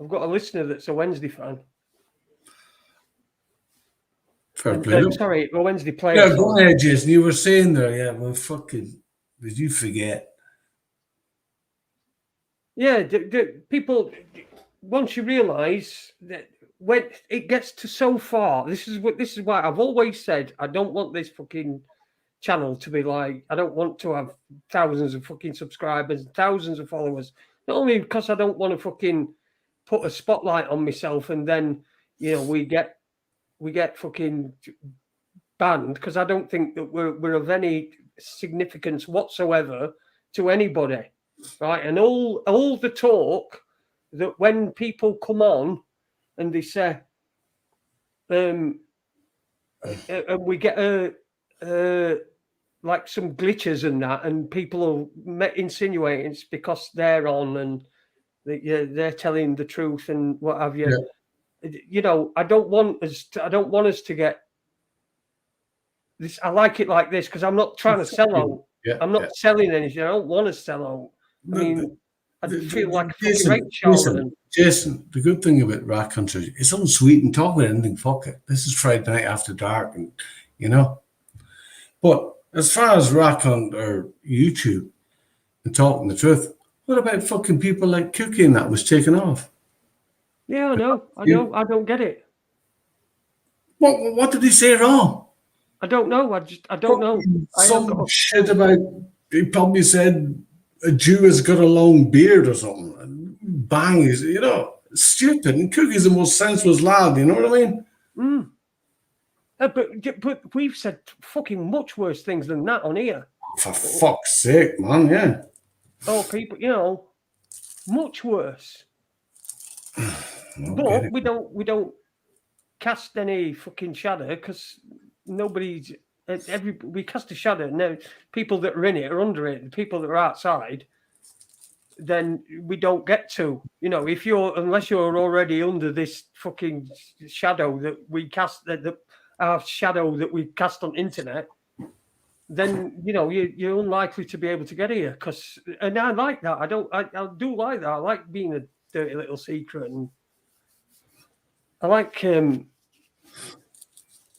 I've got a listener that's a Wednesday fan.
Fair play.
Sorry, a Wednesday player.
Yeah, go ahead, Jason. You were saying there, yeah, well, fucking, did you forget?
Yeah, people, once you realise that when it gets to so far, this is why I've always said I don't want this fucking channel to be like, I don't want to have thousands of fucking subscribers, thousands of followers. Not only because I don't want to fucking put a spotlight on myself and then, you know, we get fucking banned, because I don't think that we're of any significance whatsoever to anybody, right? And all the talk that when people come on and they say, and we get like some glitches and that, and people will insinuate it's because they're on and they're telling the truth and what have you. Yeah. You know, I don't want us to get this. I like it like this because I'm not trying to sell out. Yeah, I'm not selling anything. I don't want to sell out. I mean, I feel like a fucking rape charlatan.
Jason, the good thing about Rat Country, it's unsweetened. Talk about anything, fuck it. This is Friday night after dark, and you know. But as far as Rat Hunt or YouTube and talking the truth, what about fucking people like Cookie and that was taken off?
Yeah, I know. I don't get it.
What did he say wrong?
I don't know. I don't know.
Some shit about, he probably said a Jew has got a long beard or something. Bang, you know, stupid. And Cookie's the most senseless lad, you know what I mean?
But we've said fucking much worse things than that on here.
For fuck's sake, man, yeah.
Oh, people, you know, much worse. But we don't cast any fucking shadow because nobody's. We cast a shadow. Now, people that are in it are under it. The people that are outside, then we don't get to. You know, unless you're already under this fucking shadow that we cast, our shadow that we cast on internet, then you know you're unlikely to be able to get here. And I like that. I do like that. I like being a dirty little secret, and I like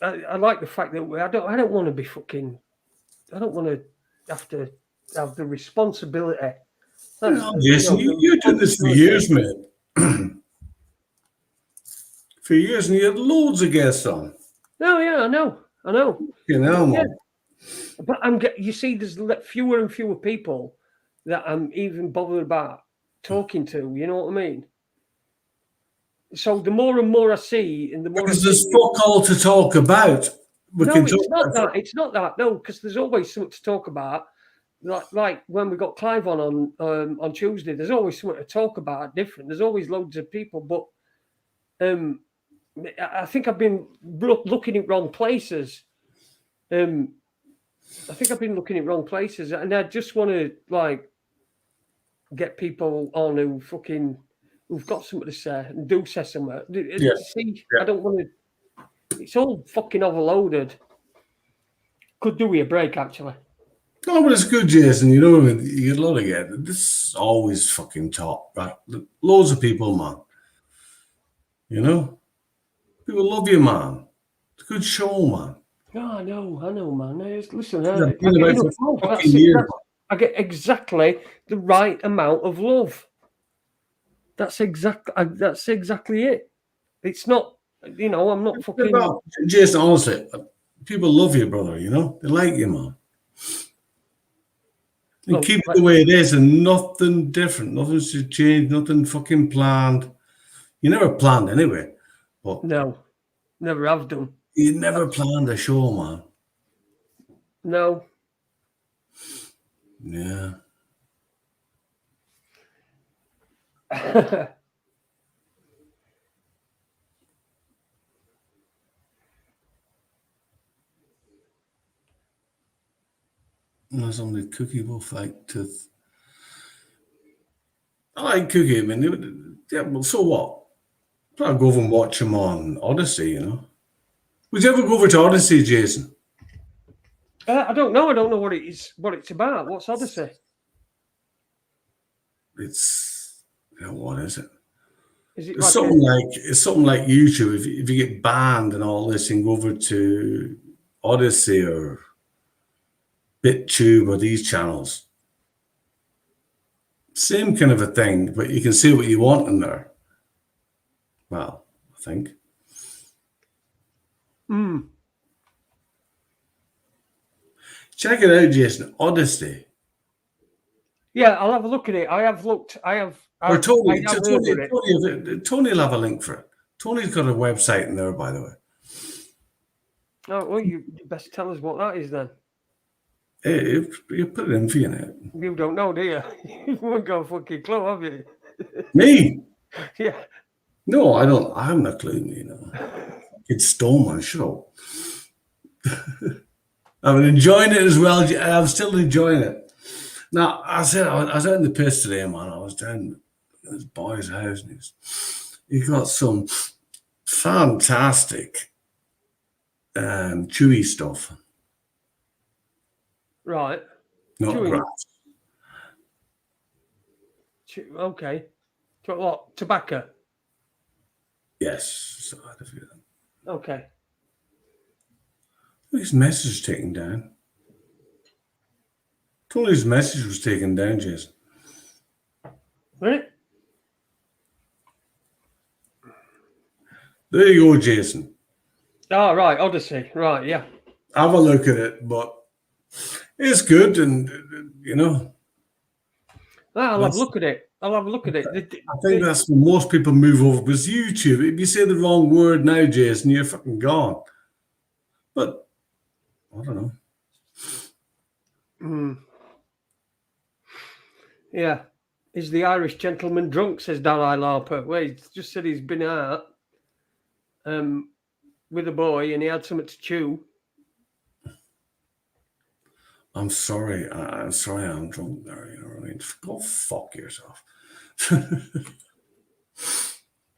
I like the fact that I don't want to be fucking. I don't want to have the responsibility.
Jason, you did this for years, man. For years, and you had loads of guests on.
No, yeah, I know.
You know,
yeah. But you see, there's fewer and fewer people that I'm even bothered about talking to. You know what I mean? So the more and more I see, and the more
because there's fuck all to talk about.
It's not that. No, because there's always something to talk about. Like when we got Clive on Tuesday, there's always something to talk about. Different. There's always loads of people, but I think I've been looking at wrong places. I think I've been looking at wrong places, and I just want to like get people on who fucking who've got something to say and do say something.
Yeah.
See,
Yeah.
I don't want to. It's all fucking overloaded. Could do with a break, actually.
No, but it's good, Jason. You know, you get a lot of it. This is always fucking top, right? Loads of people, man. You know? People love you, man. It's a good show, man.
No, I know, man. Listen,
Yeah,
I
been
get
about
enough
for
love.
fucking years.
I get exactly the right amount of love. That's exactly it. It's not, you know, I'm not fucking.
No, Jason, honestly, people love you, brother. You know? They like you, man. And
Look,
keep it the way it is and nothing different. Nothing's to change, nothing fucking planned. You never planned anyway. But
No, never have done.
you never planned a show, man.
No.
Yeah. There's only Cookie will fight tooth. I like Cookie. I mean, yeah, well, so what? I'll go over and watch him on Odyssey, you know. Would you ever go over to Odyssey, Jason?
I don't know. I don't know what it is. What it's about. What's Odyssey?
It's, you know, what is it?
Is it
It's
like
something like YouTube. If you get banned and all this, and go over to Odyssey or BitTube or these channels, same kind of a thing, but you can see what you want in there. Well, I think. Check it out, Jason. Odyssey.
Yeah, I'll have a look at it. I have looked. I have.
Or Tony.
I have heard of it.
Tony will have a link for it. Tony's got a website in there, by the way.
Oh, well, you best tell us what that is then.
Hey, you put it in for you now.
You don't know, do you? You haven't got a fucking clue, have you?
Me?
Yeah.
No, I don't. I haven't a clue, you know. It's Stone, man. Shut up. I've been enjoying it as well. I'm still enjoying it. Now, I was out in the piss today, man. I was down at his boy's house, and he got some fantastic chewy stuff.
Right.
Not
Chewy.
grass.
Okay. What? Tobacco?
Yes. So I had a few.
Okay.
His message was taken down. Tony's message was taken down, Jason.
Right?
There you go, Jason.
Oh, right. Odyssey. Right. Yeah.
Have a look at it, but it's good, and you know.
I'll have a look at it. I'll have a look at it.
I think that's when most people move over, because YouTube, if you say the wrong word now, Jason, you're fucking gone. But I don't know.
Yeah. Is the Irish gentleman drunk, says Dalai Lama. Well, he just said he's been out with a boy and he had something to chew.
I'm sorry. I'm sorry I'm drunk there. You know what I mean? Go fuck yourself.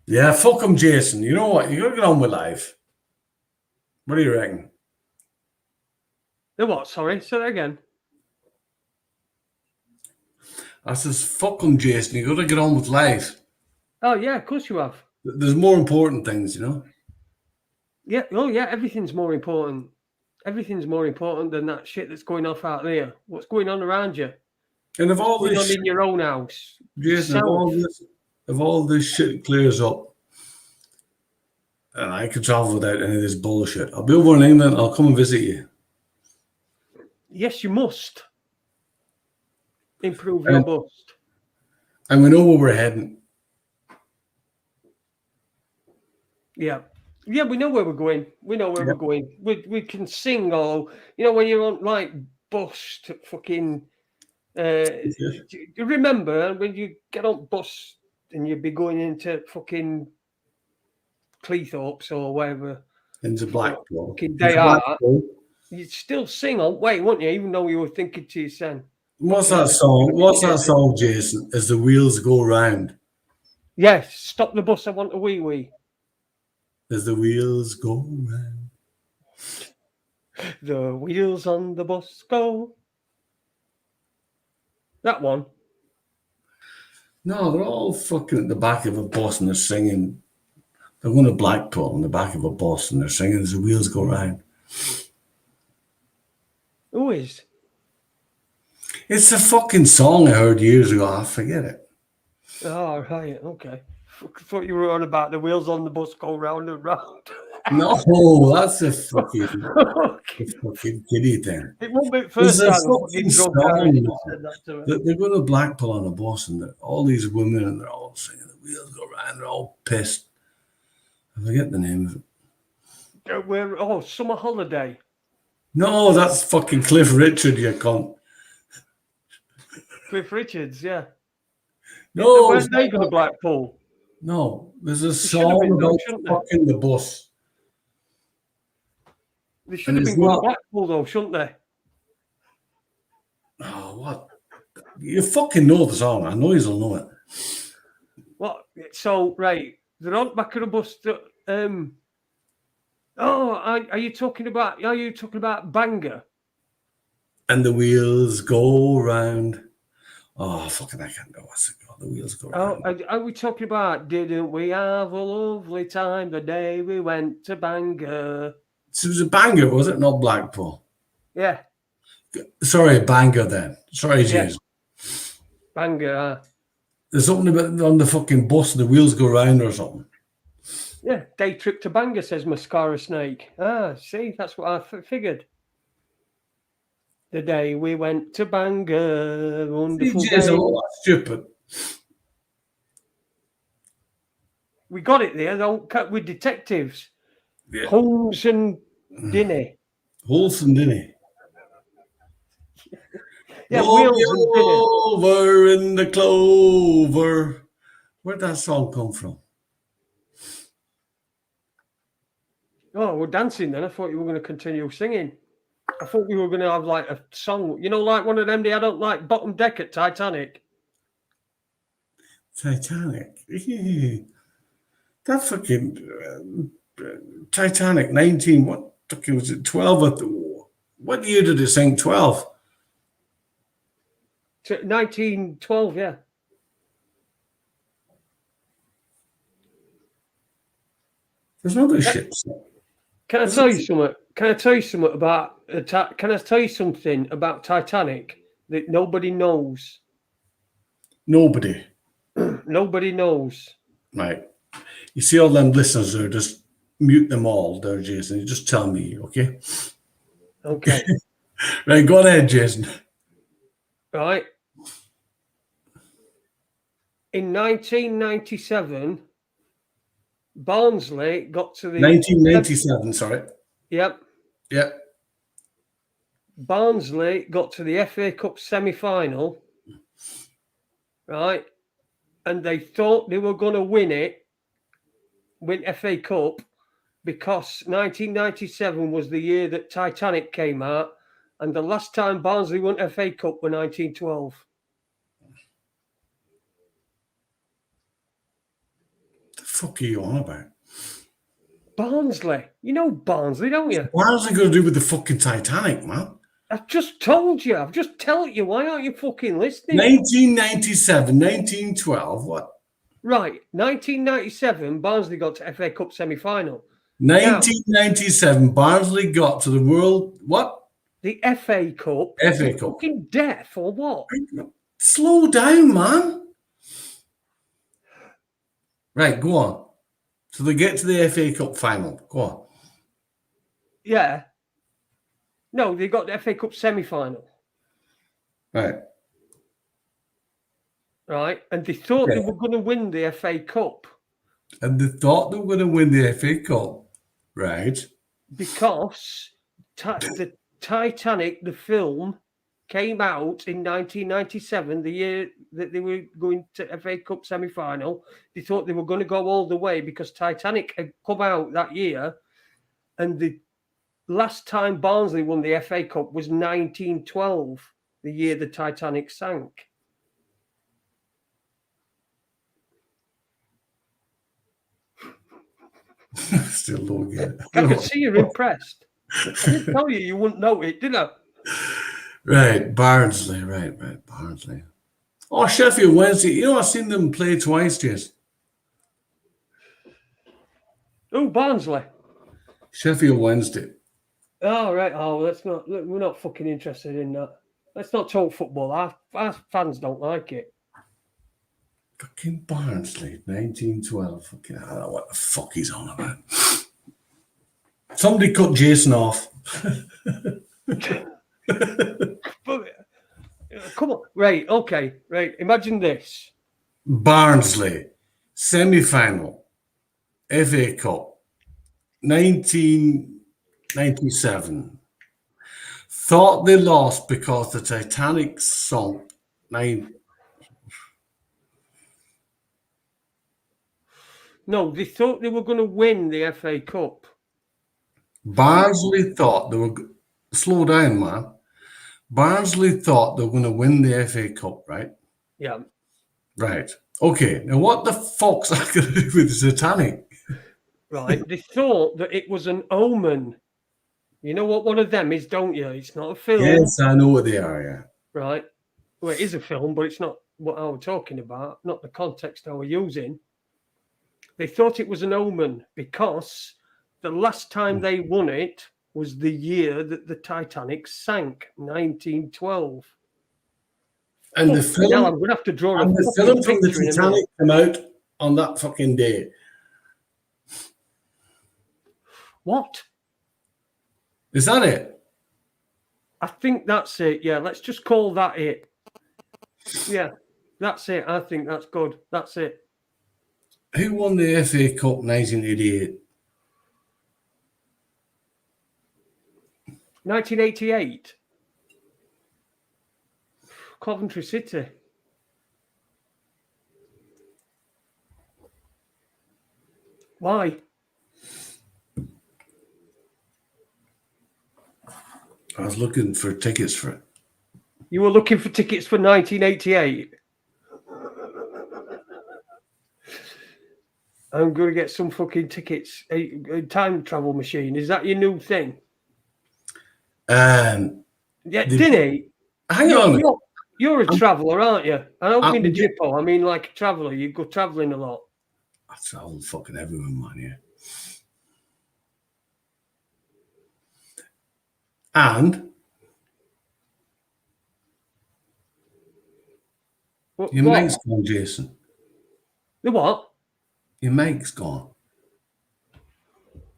Yeah, fuck him, Jason. You know what? You gotta get on with life. What do you reckon?
The what? Sorry, say that again.
I says, fuck him, Jason. You gotta get on with life.
Oh yeah, of course you have.
There's more important things, you know.
Yeah. Oh yeah, everything's more important. Everything's more important than that shit that's going off out there. What's going on around you?
And if all
Going
this
on
shit,
in your own house.
Jason, if all this shit clears up, and I can travel without any of this bullshit, I'll be over in England. I'll come and visit you.
Yes, you must improve your bust.
And we know where we're heading.
Yeah. Yeah, we know where we're going. We know where we're going. We can sing all, you know, when you're on like bus to fucking you remember when you get on bus and you'd be going into fucking Cleethorpes or wherever
Into Blackpool.
fucking day out, you'd still sing on way, wouldn't you? Even though you were thinking to yourself.
What's that song? What's that song, Jason? As the wheels go round.
Yes, stop the bus. I want a wee wee.
As the wheels go round.
The wheels on the bus go. That one.
No, they're all fucking at the back of a bus and they're singing. They're going to Blackpool in the back of a bus and they're singing as the wheels go round.
Who is?
It's a fucking song I heard years ago. I forget it.
Oh, right. Okay. Thought you were on about the wheels on the bus go round and round.
No, that's a fucking
Okay.
kiddie thing.
It won't be the
There's
first
a
time I'm
fucking
fucking drunk out
song.
and said that to her.
They're going to Blackpool on a bus and all these women and they're all singing the wheels go round. They're all pissed. I forget the name of it.
We're summer holiday.
No, that's fucking Cliff Richard, you cunt.
Cliff Richards, yeah.
No,
Weren't
it's
they
not
going to Blackpool?
No, there's a
should have
song
been though,
about
shouldn't they?
fucking the bus.
They should
And
have
it's
been going
not-
to Blackpool though, shouldn't they?
Oh, what? You fucking know the song. I know you'll know it.
What? So right, they're on the back of the bus. Are you talking about? Are you talking about Bangor?
And the wheels go round. Oh, fucking, I can't go. What's it called? The wheels go
Oh,
round.
are we talking about? Didn't we have a lovely time the day we went to Bangor?
So it was a Bangor, was it? Not Blackpool.
Yeah,
Sorry, Bangor then. Sorry,
Yeah.
James.
Bangor.
There's something about on the fucking bus and the wheels go round or something.
Yeah, day trip to Bangor, says Mascara Snake. See, that's what I figured. The day we went to Bangor, wonderful
DJ's a
day.
lot stupid.
We got it there, though, with detectives.
Yeah.
Holmes and Dinny.
Wholesome, didn't he?
Yeah,
Roll
Wheels
me
and Dinny.
over in the clover. Where'd that song come from?
Oh, we're dancing then. I thought you were going to continue singing. I thought we were going to have like a song, like one of them. I don't like bottom deck at Titanic.
Titanic. That fucking Titanic 19. What fucking was it? 12. What year did it sing? 12.
1912, yeah.
There's no other shit.
Can I tell you something? Can I tell you something about? Can I tell you something about Titanic that nobody knows?
Nobody.
Nobody knows.
Right. You see all them listeners there, just mute them all there, Jason. You just tell me, okay?
Okay,
Right, go ahead, Jason.
right. In 1997, Barnsley got to the
1997, sorry.
Yep.
Yep.
Barnsley got to the FA Cup semi-final, right? And they thought they were going to win FA Cup, because 1997 was the year that Titanic came out, and the last time Barnsley won FA Cup were 1912.
The fuck are you on about?
Barnsley. You know Barnsley, don't you?
What's it got to do with the fucking Titanic, man?
I've just told you. I've just told you. Why aren't you fucking listening?
1997, 1912, what?
Right. 1997, Barnsley got to FA Cup semi-final.
1997, Barnsley got to the world, what?
The FA Cup.
FA Cup.
Fucking deaf or what?
Slow down, man. Right, go on. So they get to the FA Cup final. Go on.
Yeah. No, they got the FA Cup semi-final.
Right.
Right. And they thought they were going to win the FA Cup.
And they thought they were going to win the FA Cup. Right.
Because the Titanic, the film, came out in 1997, the year that they were going to FA Cup semi-final. They thought they were going to go all the way because Titanic had come out that year, and the last time Barnsley won the FA Cup was 1912, the year the Titanic sank.
Still don't get it.
I can see you're impressed. I didn't tell you wouldn't know it, did I?
Right, Barnsley. Right, Barnsley. Oh, Sheffield Wednesday. You know, I've seen them play twice, Jason.
Oh, Barnsley.
Sheffield Wednesday.
Oh, right. Oh, we're not fucking interested in that. Let's not talk football. Our fans don't like it.
Fucking Barnsley, 1912. Fucking, I don't know what the fuck he's on about. Somebody cut Jason off.
But, come on. Right, okay. Right. Imagine this.
Barnsley, semi-final, FA Cup, 1997. Thought they lost because the Titanic sunk.
No, they thought they were going to win the FA Cup.
Barnsley thought they were. Slow down, man. Barnsley thought they were going to win the FA Cup, right?
Yeah.
Right. Okay. Now, what the fuck's that going to do with the Titanic?
Right. They thought that it was an omen. You know what one of them is, don't you? It's not a film.
Yes, I know what they are, yeah.
Right. Well, it is a film, but it's not what I was talking about, not the context I was using. They thought it was an omen because the last time they won it was the year that the Titanic sank, 1912.
And the
Now
film,
I'm going to have to draw
and
a
the film from the
picture in a
Titanic
minute.
came out on that fucking day.
What?
Is that it?
I think that's it. Yeah, let's just call that it. Yeah, that's it. I think that's good. That's it.
Who won the FA Cup 1988?
1988. Coventry City. Why?
I was looking for tickets for it.
You were looking for tickets for 1988? I'm going to get some fucking tickets. A time travel machine. Is that your new thing? Yeah, Dinny.
Hang on.
You're a traveller, aren't you? I don't mean a
I'm-
jippo. I mean like a traveller. You go travelling a lot.
I travel fucking everywhere, man, yeah. And your
What?
mic's gone, Jason.
The what?
Your mic's gone.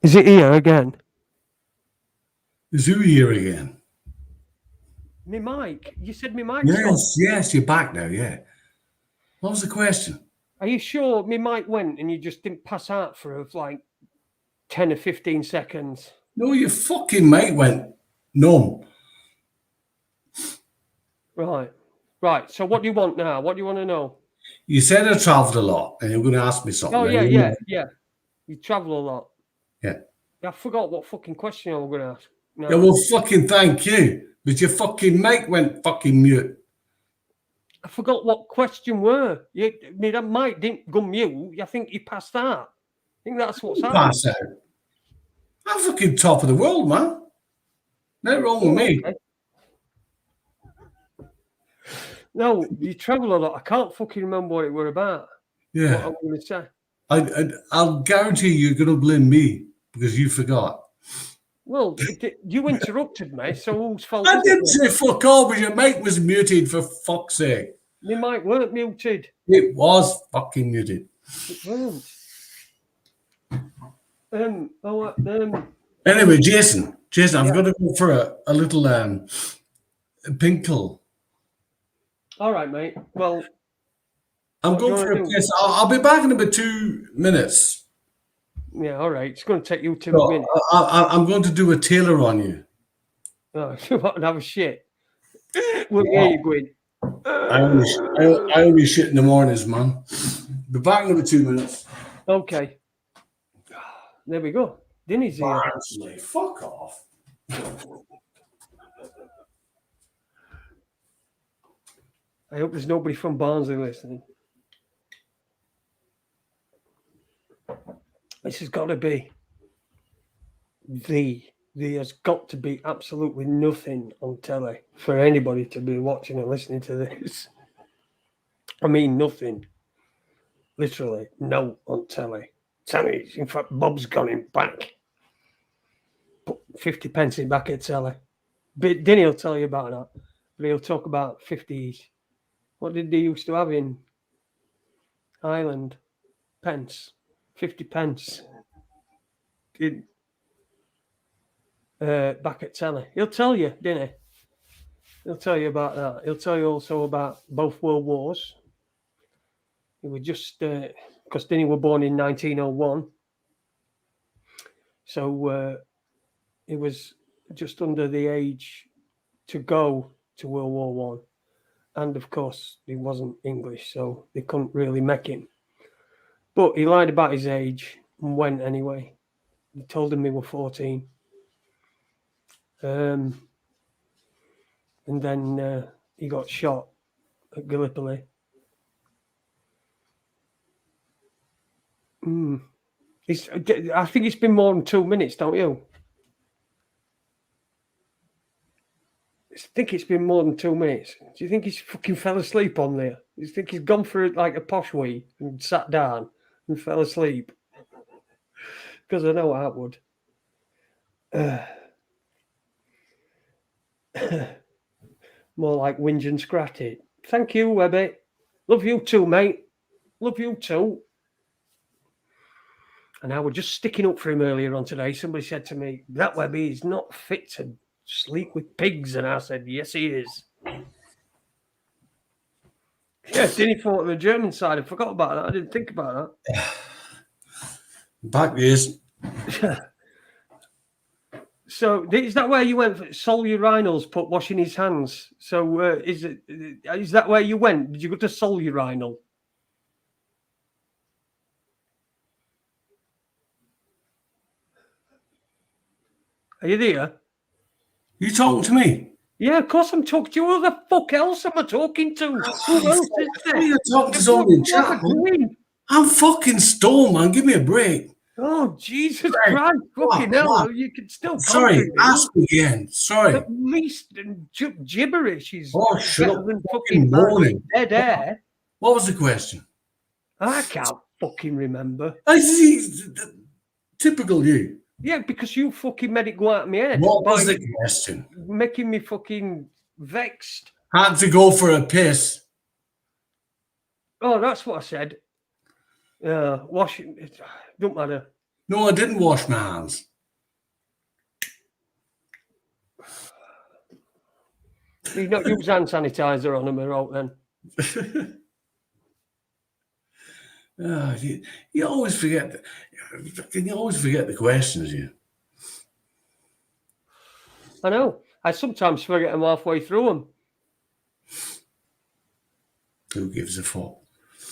Is it here again?
Is who here again?
Me mic. You said me mic's gone.
Yes, you're back now, yeah. What was the question?
Are you sure me mic went and you just didn't pass out for like 10 or 15 seconds?
No, your fucking mic went numb.
Right. Right. So what do you want now? What do you want to know?
You said I travelled a lot, and you're going to ask me something.
Oh,
now.
yeah. You travel a lot.
Yeah.
I forgot what fucking question I was going to ask. No.
Yeah, well, fucking thank you. But your fucking mic went fucking mute.
I forgot what question were. That mic didn't go mute. I think you passed out. I think that's what's happened.
Pass out. I'm fucking top of the world, man. No wrong with me.
Okay. No, you travel a lot. I can't fucking remember what it were about. What
Yeah.
I'm going to say.
I'll guarantee you're going to blame me because you forgot.
Well, you interrupted me, so whose fault
I
is
didn't
it?
say fuck all, but your mic was muted for fuck's sake.
My mic weren't muted.
It was fucking muted.
It weren't.
Anyway, Jason, I'm
Yeah.
going to go for a little pinkle.
All right, mate. Well,
I'm
What do you
going for
wanna
a
do?
piss. I'll be back in about 2 minutes.
yeah, all right. It's going to take you 2
So,
minutes.
I'm going to do a tailor on you.
Oh, what have a shit. Well, yeah, you going.
I only shit in the mornings, man. Be back in about 2 minutes.
Okay. There we go. Dinny's here.
Barnsley, fuck off.
I hope there's nobody from Barnsley listening. This has got to be there has got to be absolutely nothing on telly for anybody to be watching and listening to this. I mean, nothing. Literally, no on telly. Telly, in fact, Bob's gone in back. Put 50 pence in back at telly. But Denny will tell you about that. But he'll talk about 50s. What did they used to have in Ireland? Pence. 50 pence. Back at telly. He'll tell you, didn't he? He'll tell you about that. He'll tell you also about both World Wars. He was just because Denny were born in 1901, so he was just under the age to go to World War One, and of course he wasn't English, so they couldn't really make him. But he lied about his age and went anyway. He told him he were 14. And then he got shot at Gallipoli. I think it's been more than 2 minutes, don't you? I think it's been more than 2 minutes. Do you think he's fucking fell asleep on there? Do you think he's gone for it like a posh wee and sat down and fell asleep? Because I know I would. More like whinge and scratch it. Thank you, Webby. Love you too, mate. Love you too. And I was just sticking up for him earlier on today. Somebody said to me, that Webby is not fit to sleep with pigs. And I said, yes, he is. Yeah, didn't he fought on the German side? I forgot about that. I didn't think about that.
Back years.
So is that where you went for Solurinals put washing his hands? So is that where you went? Did you go to Solurinal? Are you there?
You talking to me?
Yeah, of course I'm talking to you. Who the fuck else am I talking to? Who else is there?
You're talking to somebody in chat. I'm fucking stoned, man. Give me a break.
Oh, Jesus Christ. Fucking hell. You can still
Sorry, ask again. Sorry.
At least gibberish is
shut
better
up.
than fucking
Morning.
dead air.
What was the question?
I can't fucking remember.
I see. Typical you.
Yeah, because you fucking made it go out of my head.
What was the question?
Making me fucking vexed.
Had to go for a piss.
Oh, that's what I said. Washing it don't matter.
No, I didn't wash my hands.
You not use hand sanitizer on them or out then.
You always forget. You always forget the questions. You.
I know. I sometimes forget them halfway through them.
Who gives a fuck?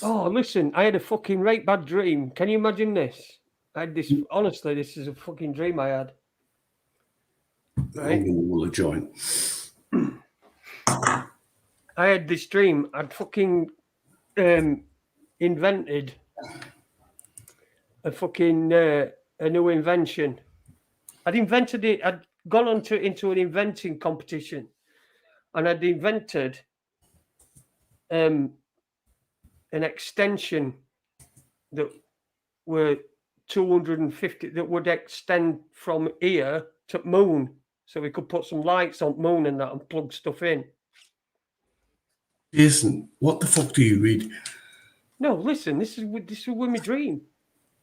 Oh, listen, I had a fucking right bad dream. Can you imagine this? I had this. Honestly, this is a fucking dream I had. Right?
Roll a joint.
I had this dream. I'd fucking invented a fucking a new invention. I'd invented it. I'd gone into an inventing competition, and I'd invented an extension that were 250 that would extend from here to moon, so we could put some lights on moon and that and plug stuff in.
Jason, what the fuck do you read?
No, listen, this is with my dream.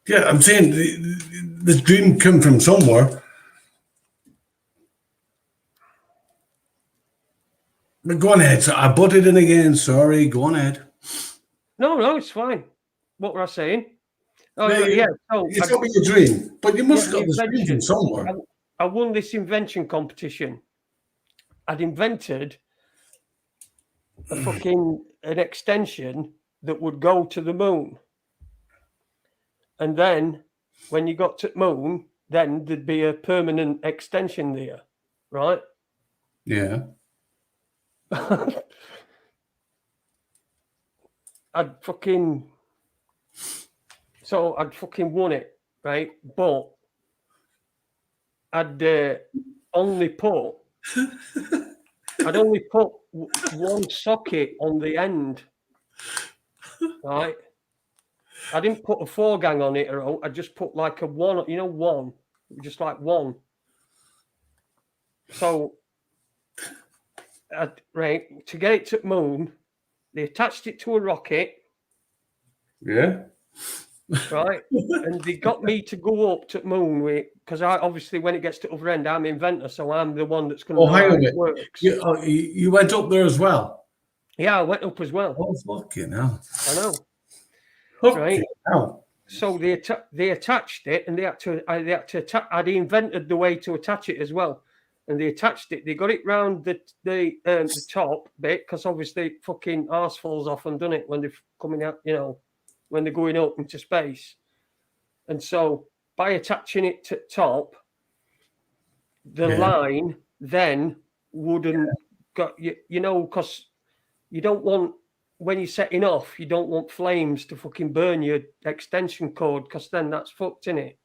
Yeah, I'm saying the dream came from somewhere. But go on ahead. So I butted in again. Sorry. Go on ahead.
No, it's fine. What were I saying? Oh,
No,
yeah.
You told me your dream, but you must have got this dream
invention.
from somewhere.
I won this invention competition. I'd invented an extension that would go to the moon. And then when you got to the moon, then there'd be a permanent extension there, right?
Yeah.
I'd fucking won it. right? But I'd only put one socket on the end, right? I didn't put a 4-gang on it, or I just put like a one, one, just like one. So, right, to get it to the moon, they attached it to a rocket,
Yeah.
right? And they got me to go up to the moon because I obviously, when it gets to the other end, I'm the inventor, so I'm the one that's going to know
hang
how
on a
it works.
You went up there as well?
Yeah, I went up as well.
Oh, fucking hell.
I know.
Fucking
Right.
hell.
So they attached it, and they had to attach. I'd invented the way to attach it as well, and they attached it. They got it round the top bit because obviously fucking arse falls off and done it when they're coming out, when they're going up into space. And so by attaching it to top, the line then wouldn't got because you don't want. When you're setting off, you don't want flames to fucking burn your extension cord because then that's fucked, in it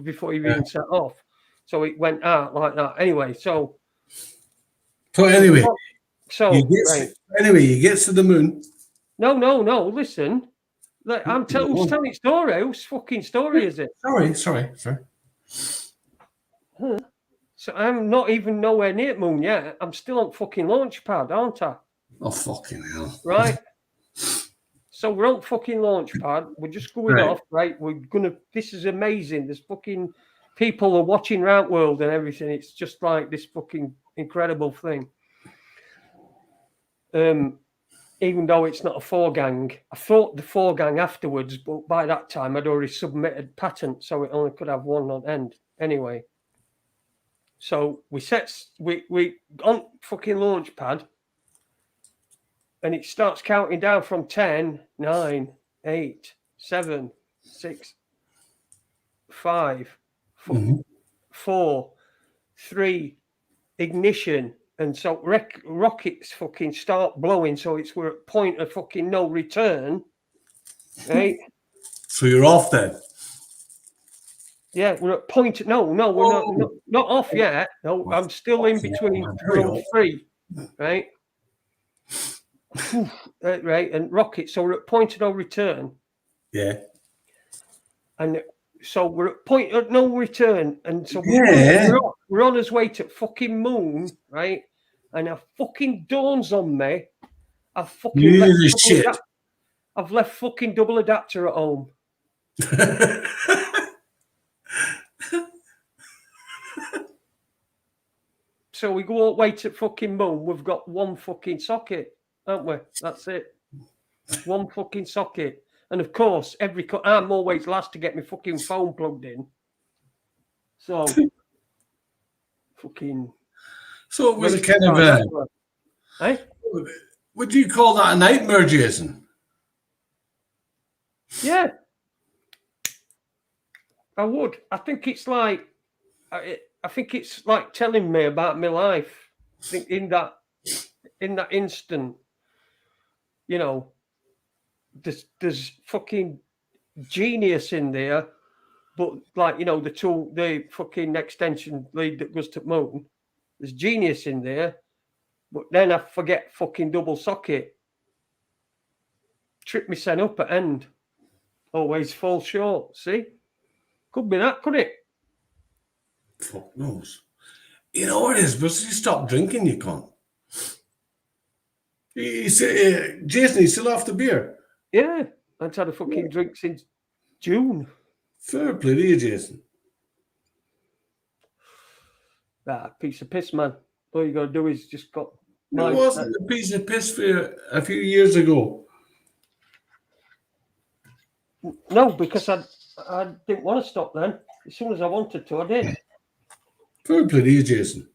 before you even set off. So it went out like that. Anyway, so
anyway,
you
get to the moon.
No. Listen, I'm telling story. Whose fucking story is it?
Sorry.
So I'm not even nowhere near the moon yet. I'm still on fucking launch pad, aren't I?
Oh, fucking hell.
Right. So we're on fucking launch pad. We're just going off, right? This is amazing. There's fucking people are watching Round World and everything. It's just like this fucking incredible thing. Even though it's not a 4-gang, I thought the 4-gang afterwards, but by that time I'd already submitted patent, so it only could have one on end. Anyway, so we on fucking launch pad. And it starts counting down from 10, 9, 8, 7, 6, 5, 4, 3, ignition. And so rockets fucking start blowing. So we're at point of fucking no return. Right?
So you're off then?
Yeah, we're at point. No, we're not off yet. No, I'm still in between run 3. Right? Right, and rocket. So we're at point of no return.
Yeah.
And so we're at point of no return. And so we're on his way to fucking moon, right? And it fucking dawns on me. I've left fucking double adapter at home. So we go all the way to fucking moon. We've got one fucking socket, haven't we? That's it. One fucking socket. And of course, I'm always last to get my fucking phone plugged in. So, fucking.
So it was a kind of would you call that a nightmare, Jason?
Yeah. I would. I think it's like telling me about my life. I think in that instant, there's fucking genius in there, but the fucking extension lead that goes to the moon, there's genius in there, but then I forget fucking double socket. Trip me set up at end. Always fall short. See? Could be that, could it?
Fuck knows. You know what it is, but you stop drinking, you can't. Jason, you still have the beer?
Yeah, I've had a fucking drink since June.
Fair play to you, Jason.
Piece of piss, man. All you got to do is just got...
It wasn't a piece of piss for you a few years ago.
No, because I didn't want to stop then. As soon as I wanted to, I did.
Fair play to you, Jason.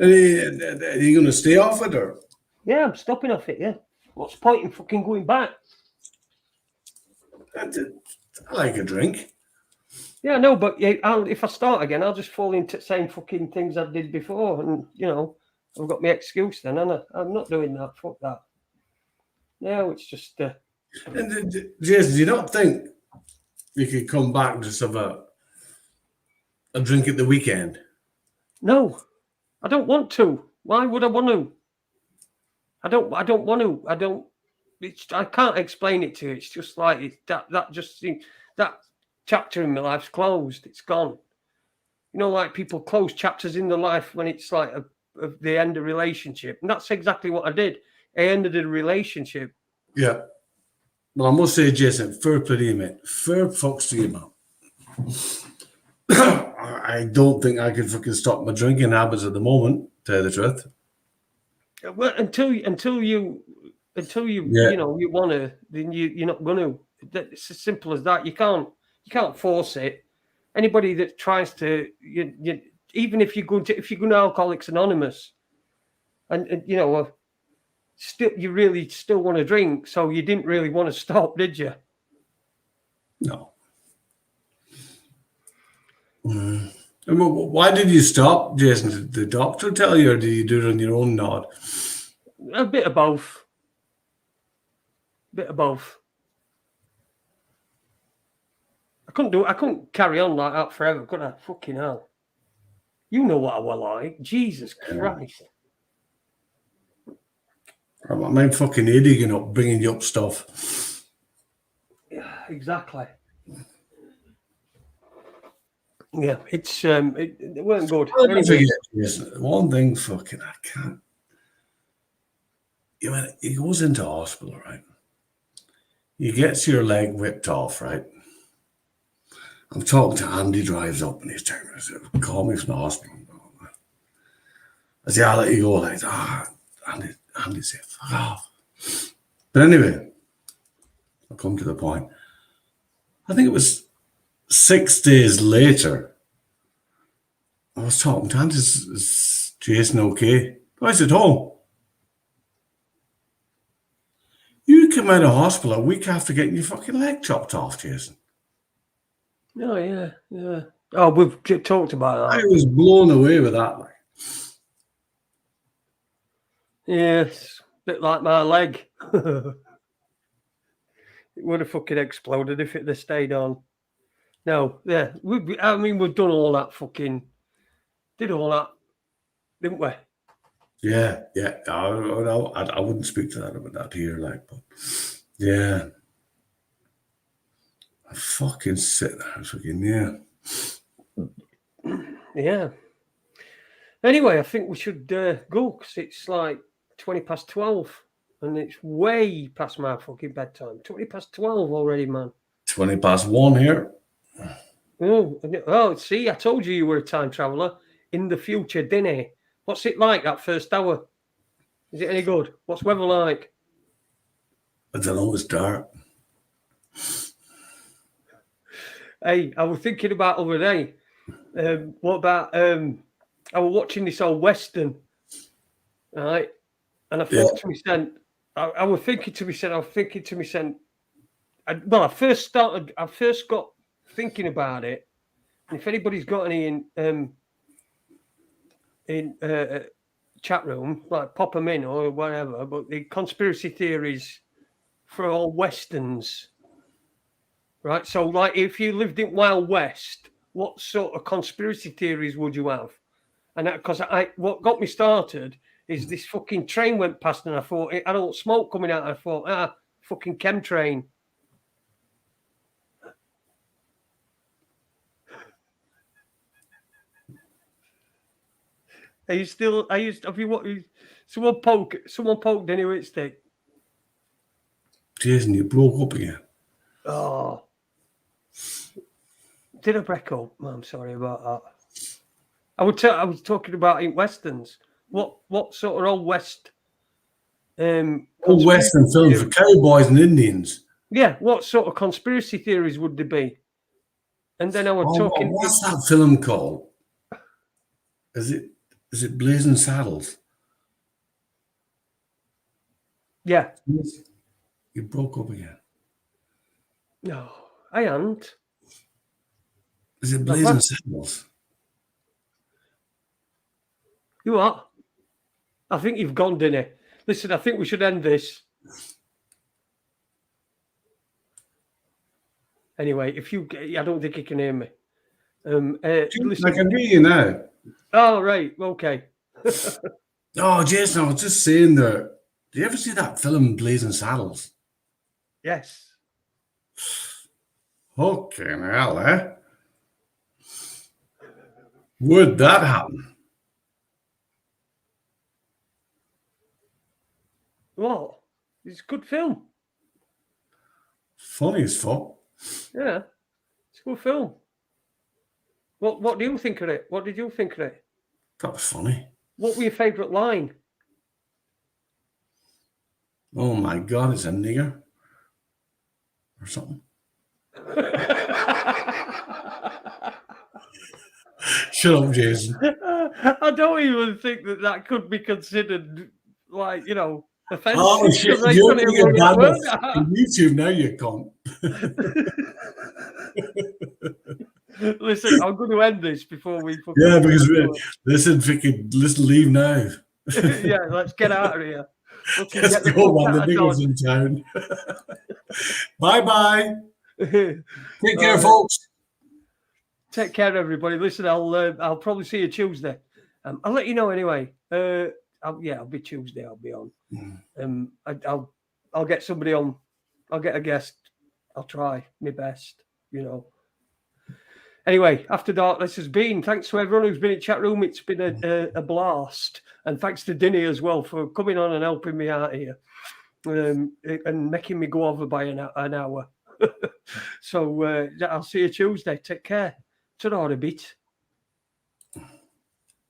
Are you going to stay off it, or?
Yeah, I'm stopping off it, yeah. What's the point in fucking going back?
I like a drink.
Yeah, no, but if I start again, I'll just fall into the same fucking things I did before. And, I've got my excuse then, and I'm not doing that. Fuck that. No, it's just...
And Jason, do you not think you could come back and just have a a drink at the weekend?
No, I don't want to. Why would I want to? I don't want to. I can't explain it to you. It's just like that just seems, that chapter in my life's closed. It's gone. You know, like people close chapters in their life when it's like the end of relationship. And that's exactly what I did. I ended a relationship.
Yeah. Well, I must say, Jason, fair play to you, mate. Fair fucks to you, man. I don't think I can fucking stop my drinking habits at the moment, to tell you the truth.
Well, until you
Yeah.
you know you want to, then you're not going to. It's as simple as that. You can't force it. Anybody that tries to, even if you're going to Alcoholics Anonymous, and you know, still you really still want to drink, so you didn't really want to stop, did you?
No. And why did you stop, Jason? Did the doctor tell you, or did you do it on your own nod?
A bit of both. Bit of both. I couldn't carry on like that forever, could I? Fucking hell. You know what I was like. Jesus Christ.
I'm fucking idiot up, bringing you up stuff.
Yeah, exactly. Yeah, it's it weren't good.
I'll never forget, Jason, one thing fucking I can't. You know, he goes into hospital, right? He gets your leg whipped off, right? I'm talking to Andy, drives up and he's telling me, call me from the hospital. I say, I'll let you go. Like, Andy said, fuck off. But anyway, I'll come to the point. I think it was 6 days later, I was talking to Andy, is Jason okay? I said, home. You came out of hospital a week after getting your fucking leg chopped off, Jason.
Oh, yeah. Oh, we've talked about that.
I was blown away with that. Like.
Yes, a bit like my leg. It would have fucking exploded if it had stayed on. No, yeah. We've done all that fucking... Did all that, didn't we?
Yeah. I wouldn't speak to that about that here, like, but yeah. I fucking sit there, fucking,
Yeah. Anyway, I think we should go because it's like 12:20 and it's way past my fucking bedtime. 12:20 already, man.
1:20 here.
Oh, see, I told you were a time traveler in the future, didn't I? What's it like, that first hour? Is it any good? What's weather like?
I don't know, it's dark.
Hey, I was thinking about other day. What about I was watching this old Western, right? And I thought to myself, I was thinking to myself, I first got thinking about it. And if anybody's got any in chat room, like pop them in or whatever, but the conspiracy theories for all Westerns, right? So, like, if you lived in Wild West, what sort of conspiracy theories would you have? And because what got me started is this fucking train went past, and I thought I don't smoke coming out. I thought, fucking chemtrain. Are you still? Have you what? Someone poked any with stick.
Jason, you broke up again.
Oh, did I break up? I'm sorry about that. I was talking about in westerns. What sort of old west?
Old Western films for cowboys and Indians.
Yeah, what sort of conspiracy theories would there be? And then I was talking.
What's that film called? Is it Blazing Saddles?
Yeah.
You broke up again.
No, I ain't.
Is it Blazing Saddles?
You what? I think you've gone, Dinny. Listen, I think we should end this. Anyway, I don't think you can hear me.
I
Listen.
can hear you now.
Oh, right. Okay.
Oh, Jason, I was just saying that. Do you ever see that film Blazing Saddles?
Yes.
Okay, now, eh? Would that happen?
What? It's a good film.
Funny as fuck.
Yeah. It's a good film. What do you think of it? What did you think of it?
That was funny.
What were your favourite line?
Oh my God, it's a nigger. Or something. Shut up, Jason.
I don't even think that could be considered like, offensive.
Oh, shit.
Right,
You're
funny
going to
about
get
it,
banned
weren't
on YouTube now, you cunt.
Listen, I'm going to end this before we.
Yeah, because listen, leave now.
Yeah, let's get out of here.
Let's go, man. The nigger's in town. Bye-bye. Take care, folks.
Take care, everybody. Listen, I'll probably see you Tuesday. I'll let you know anyway. I'll be Tuesday. I'll be on. I'll get somebody on. I'll get a guest. I'll try my best. Anyway, After Dark, this has been. Thanks to everyone who's been in chat room. It's been a blast, and thanks to Dinny as well for coming on and helping me out here, and making me go over by an hour. So I'll see you Tuesday. Take care. Ta-ra a bit.